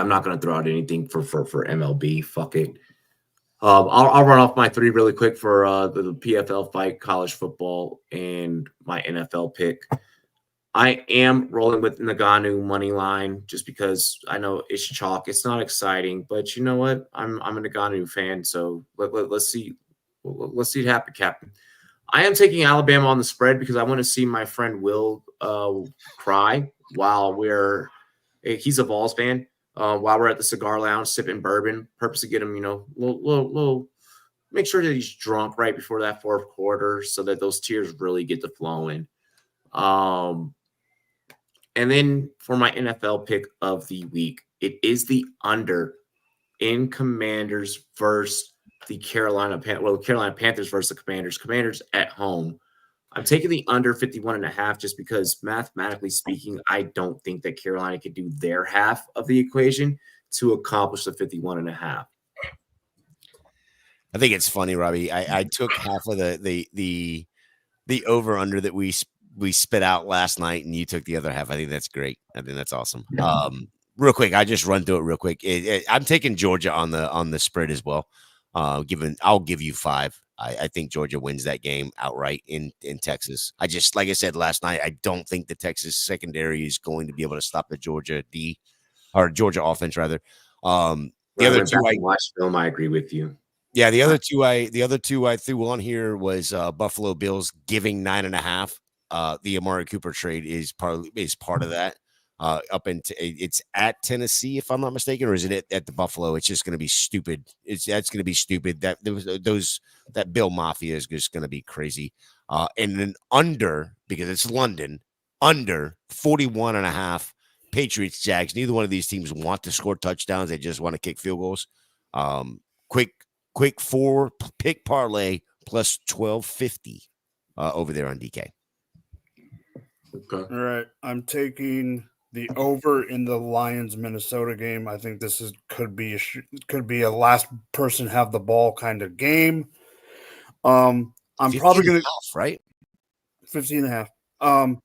I'm not gonna throw out anything for MLB. Fuck it. I'll run off my three really quick for the PFL fight, college football, and my NFL pick. I am rolling with Nagano money line just because I know it's chalk. It's not exciting, but you know what? I'm a Nagano fan, so let's see. Let's see it happen, Captain. I am taking Alabama on the spread because I want to see my friend Will cry while he's a Vols fan. While we're at the cigar lounge sipping bourbon, purpose to get him, little make sure that he's drunk right before that fourth quarter so that those tears really get to flowing. And then for my NFL pick of the week, it is the under in Commanders versus the Carolina Panthers versus the Commanders. Commanders at home. I'm taking the under 51.5 just because mathematically speaking, I don't think that Carolina could do their half of the equation to accomplish the 51.5. I think it's funny, Robbie. I took half of the over under that we spit out last night, and you took the other half. I think that's great. I think that's awesome. Real quick, I just run through it real quick. I'm taking Georgia on the spread as well. I'll give you 5. I think Georgia wins that game outright in Texas. I just, like I said last night, I don't think the Texas secondary is going to be able to stop the Georgia offense rather. The other two, I watched film. I agree with you. Yeah, the other two I threw on here was Buffalo Bills giving 9.5. The Amari Cooper trade is part of that. It's at Tennessee, if I'm not mistaken, or is it at the Buffalo? It's just going to be stupid. That's going to be stupid. That Bill Mafia is just going to be crazy. And then under, because it's London, under 41.5 Patriots Jags. Neither one of these teams want to score touchdowns. They just want to kick field goals. Quick 4 pick parlay plus 1250 over there on DK. Okay. All right, I'm taking the over in the Lions Minnesota game. I think this could be a last person have the ball kind of game. I'm probably going to right 15.5.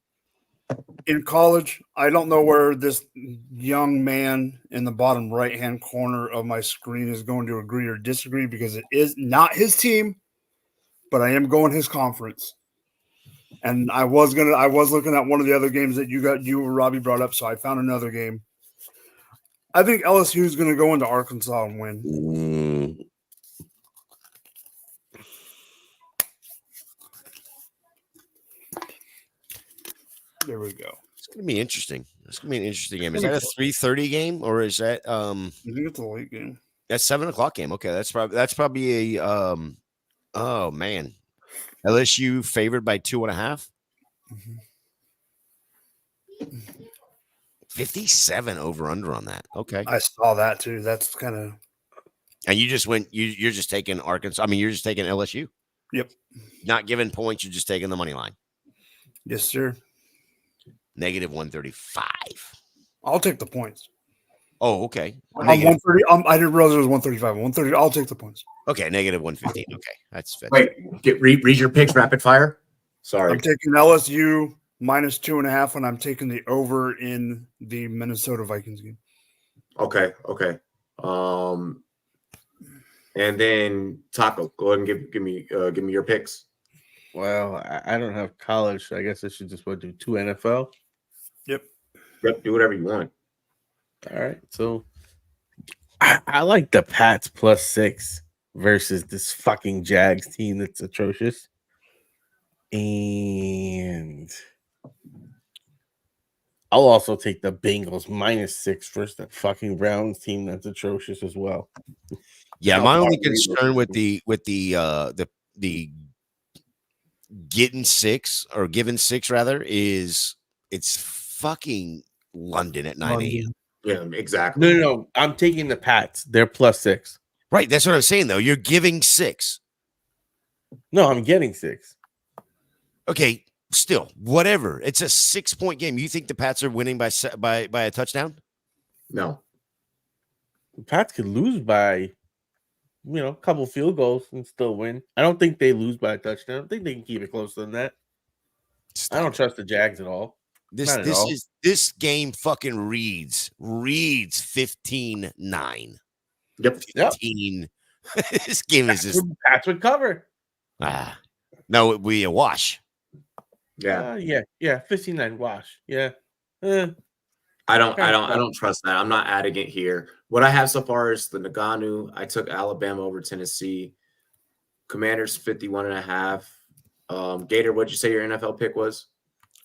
In college, I don't know where this young man in the bottom right-hand corner of my screen is going to agree or disagree because it is not his team, but I am going his conference. And I was looking at one of the other games that you or Robbie brought up, so I found another game. I think LSU is going to go into Arkansas and win. There we go. It's going to be interesting. It's going to be an interesting game. Is that a 3:30 game or is that I think it's a late game. That's 7:00 game. Okay, that's probably a oh man. LSU favored by 2.5. 57 over under on that. Okay. I saw that too. That's kind of. And you just went, you're just taking Arkansas. I mean, you're just taking LSU. Yep. Not giving points. You're just taking the money line. Yes, sir. Negative 135. I'll take the points. Oh, okay. I'm 130. I didn't realize it was 135. 130. I'll take the points. Okay, negative 115. Okay, that's fit. Wait, read your picks rapid fire. Sorry, I'm taking LSU minus 2.5, and I'm taking the over in the Minnesota Vikings game. Okay. And then Taco, go ahead and give me your picks. Well, I don't have college, so I guess I should just do 2 NFL. Yep. Do whatever you want. All right. So I like the Pats plus 6 versus this fucking Jags team that's atrocious. And I'll also take the Bengals minus 6 versus that fucking Browns team that's atrocious as well. Yeah, my only concern with the getting 6 or given 6 rather is it's fucking London at 9 a.m. Yeah, exactly. No. I'm taking the Pats. They're plus 6. Right. That's what I'm saying, though. You're giving 6. No, I'm getting 6. Okay. Still, whatever. It's a 6-point game. You think the Pats are winning by a touchdown? No. The Pats could lose by, a couple field goals and still win. I don't think they lose by a touchdown. I think they can keep it closer than that. I don't trust the Jags at all. This game fucking reads 15-9. Yep. 15. This game is just Pats would cover. No, it would be a wash. Yeah. 15-9 wash. Yeah. I don't trust that. I'm not adding it here. What I have so far is the Naganu. I took Alabama over Tennessee. Commanders 51.5. Gator, what'd you say your NFL pick was?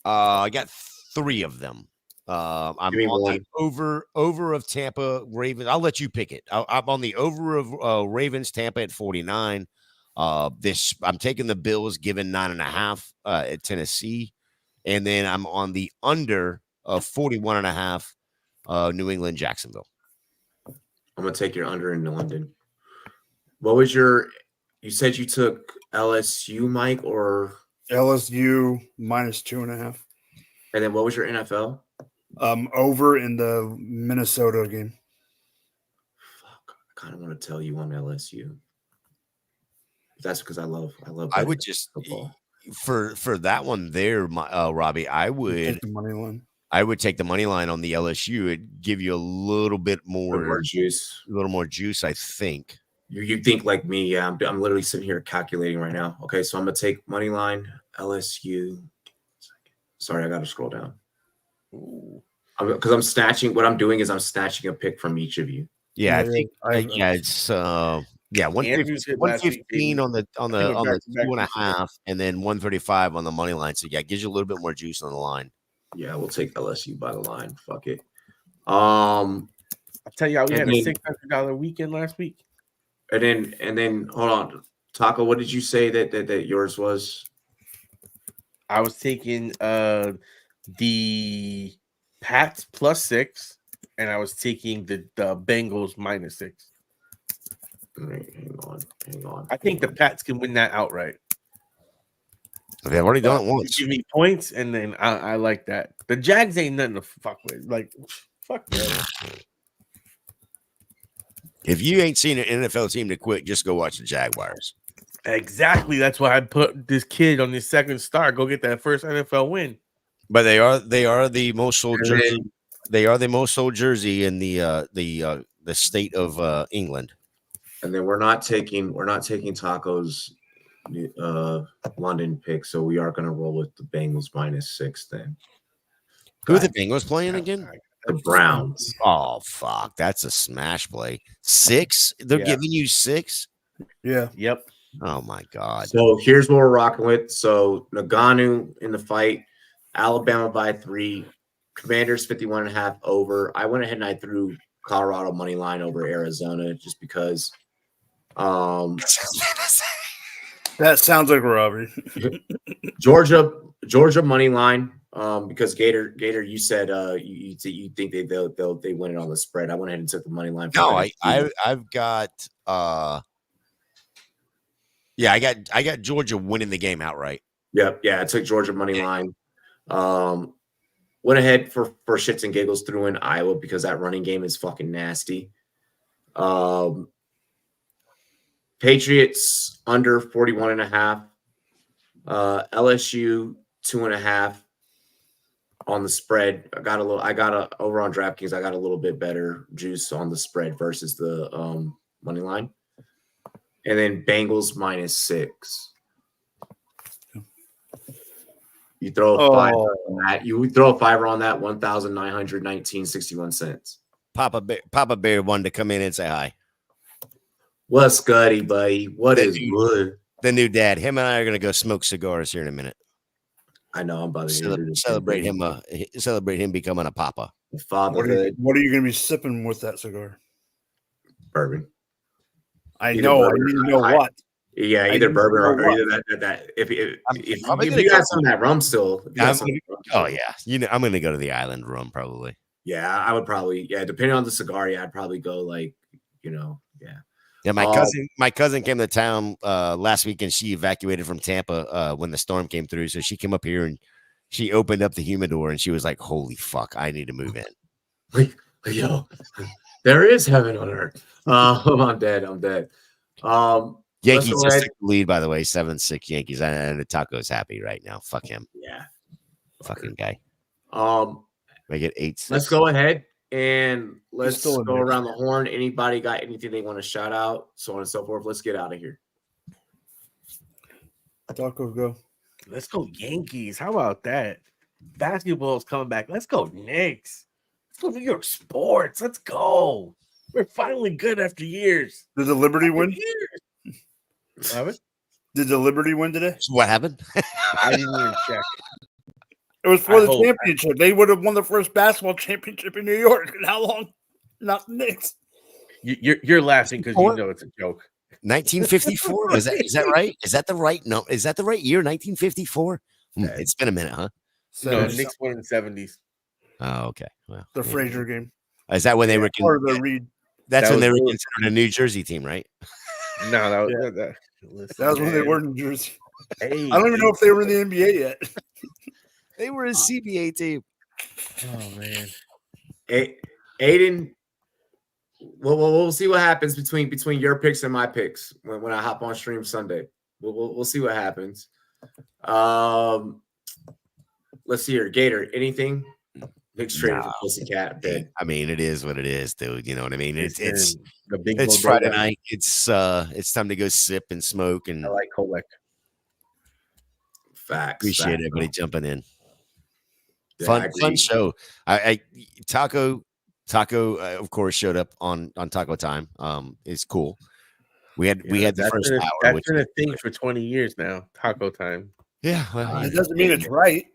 I got 3 of them. I'm on the over of Tampa Ravens. I'll let you pick it. I'm on the over of Ravens Tampa at 49. I'm taking the Bills given 9.5 at Tennessee, and then I'm on the under of 41.5 New England Jacksonville. I'm gonna take your under in London. What was you said you took LSU, Mike, or LSU -2.5. And then what was your NFL? Over in the Minnesota game. Fuck, I kind of want to tell you on LSU. That's because I love. I would just football. For that one there, Robbie. I would take the money line. I would take the money line on the LSU. It'd give you a little bit more juice. A little more juice, I think. You think like me? Yeah, I'm literally sitting here calculating right now. Okay, so I'm gonna take money line LSU. Sorry, I got to scroll down. Because I'm snatching. What I'm doing is I'm snatching a pick from each of you. Yeah, I think. It's 115 on the 2.5, and then 135 on the money line. So yeah, it gives you a little bit more juice on the line. Yeah, we'll take LSU by the line. Fuck it. I'll tell you, we had a $600 weekend last week. And then hold on, Taco. What did you say that yours was? I was taking the Pats +6, and I was taking the Bengals -6. Right, hang on. I think the Pats can win that outright. They've already done it once. Give me points, and then I like that. The Jags ain't nothing to fuck with. Like, fuck them. If you ain't seen an NFL team to quit, just go watch the Jaguars. Exactly. That's why I put this kid on this second star. Go get that first NFL win. But they are the most sold jersey. They are the most sold jersey in the state of England. And then we're not taking Taco's London pick, so we are going to roll with the Bengals -6 then. Who are the Bengals playing again? The Browns. Oh fuck, that's a smash play. 6? They're giving you 6? Yeah. Yep. Oh my god. So here's what we're rocking with. So Naganu in the fight, Alabama by 3, Commanders 51.5 over. I went ahead and I threw Colorado money line over Arizona just because. That sounds like Robbie. Georgia money line. Because Gator, you said you think they win it on the spread. I went ahead and took the money line. No, I've got I got Georgia winning the game outright. Yep, I took Georgia money line. Went ahead for shits and giggles, threw in Iowa because that running game is fucking nasty. Patriots under 41.5. LSU 2.5 on the spread. I got over on DraftKings. I got a little bit better juice on the spread versus the money line. And then Bengals -6. You throw a five on that. You throw a fiver on that. 1,919.61 cents. Papa Bear wanted to come in and say hi. What's goody, buddy? What is good? The new dad. Him and I are gonna go smoke cigars here in a minute. I know I'm about to celebrate him becoming a papa. Fatherhood. What are you going to be sipping with that cigar? Bourbon. I know. I need to know what. Yeah, either bourbon or either that. If you got some of that rum still. I'm going to go to the island rum probably. Yeah, I would probably. Yeah, depending on the cigar. Yeah, I'd probably go like, yeah. Yeah, my cousin came to town last week, and she evacuated from Tampa when the storm came through. So she came up here and she opened up the humidor, and she was like, "Holy fuck, I need to move in." Like, yo, there is heaven on earth. I'm dead. Yankees just took the lead, by the way, 7-6 Yankees. And the Taco's happy right now. Fuck him. Yeah, fucking guy. Make it 8-6. Let's go ahead and let's go around the horn. Anybody got anything they want to shout out, so on and so forth? Let's get out of here. Taco, go. Let's go Yankees. How about that? Basketball's coming back. Let's go Knicks. Let's go New York sports. Let's go. We're finally good after years. Did the Liberty win? What happened? Did the Liberty win today? What happened? I didn't even check. It was for the championship. They would have won the first basketball championship in New York. And how long? Not the Knicks. You're laughing because you know it's a joke. 1954? Is that right? Is that the right no? Is that the right year? 1954? It's been a minute, huh? No, Knicks won in the 70s. Oh, okay. Well, the Frazier game. Is that when they were? Or the Reed. That's when they were considered a New Jersey team, right? No, that was that was when they were in New Jersey. Hey, I don't even know if they were in the NBA yet. They were a CBA team. Oh man, Aiden. We'll see what happens between your picks and my picks when I hop on stream Sunday. We'll see what happens. Let's see here, Gator. Anything? Big straight for Pussycat. I mean, it is what it is, dude. You know what I mean? It's the big. It's Friday night. It's time to go sip and smoke and I like collect. Facts. Appreciate everybody jumping in. Yeah, Fun show. Taco, of course, showed up on Taco Time. It's cool. We had the first hour. That's been a thing for 20 years now. Taco Time. Yeah, well, it doesn't mean it's right.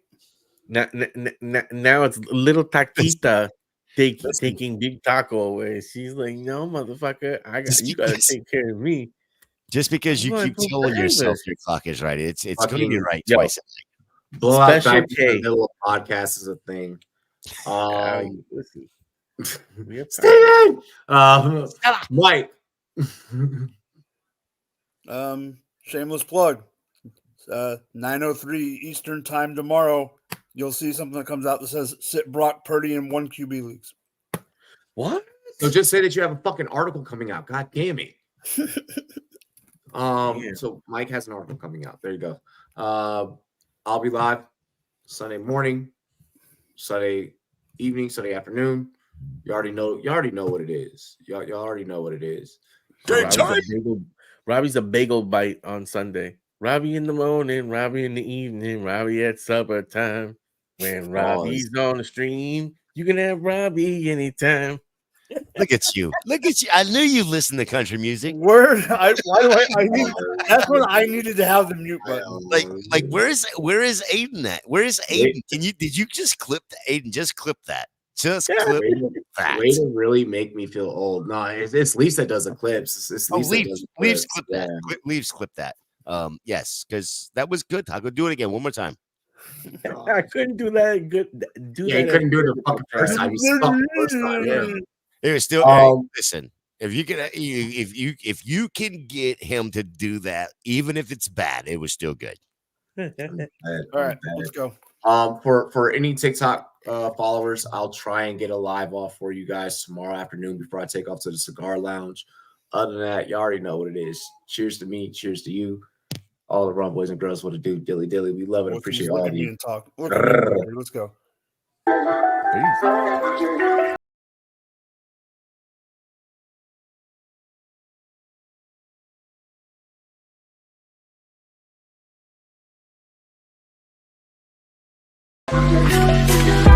Now it's little Taquita taking Big Taco away. She's like, "No, motherfucker, you gotta take care of me." Just because you keep telling yourself your clock is right, it's going to be right twice. Blowout Special K. The middle of podcast is a thing. Mike. Shameless plug. 9:03 Eastern time tomorrow. You'll see something that comes out that says sit Brock Purdy in 1 QB leagues. What? So just say that you have a fucking article coming out. God damn it. So Mike has an article coming out. There you go. I'll be live Sunday morning, Sunday evening, Sunday afternoon. You already know what it is. Y'all already know what it is. Robbie's a bagel bite on Sunday. Robbie in the morning, Robbie in the evening, Robbie at supper time. When Robbie's on the stream, you can have Robbie anytime. Look at you. I knew you listen to country music. That's when I needed to have the mute button. Like where is Aiden at? Where is Aiden? Did you just clip Aiden? Just clip that. Just clip that. Way to really make me feel old. No, it's Lisa that does the clips. Leaves clip that. Leaves clip that. Yes, because that was good. I'll go do it again one more time. I couldn't do that. You couldn't do it the fucking first time. You sucked the first time. Yeah. It was still listen. If you can get him to do that, even if it's bad, it was still good. All right, let's go. For any TikTok followers, I'll try and get a live off for you guys tomorrow afternoon before I take off to the cigar lounge. Other than that, you already know what it is. Cheers to me. Cheers to you. All the Rum Boys and girls, what to do. Dilly dilly. We love and appreciate all of you. Let's go. Peace.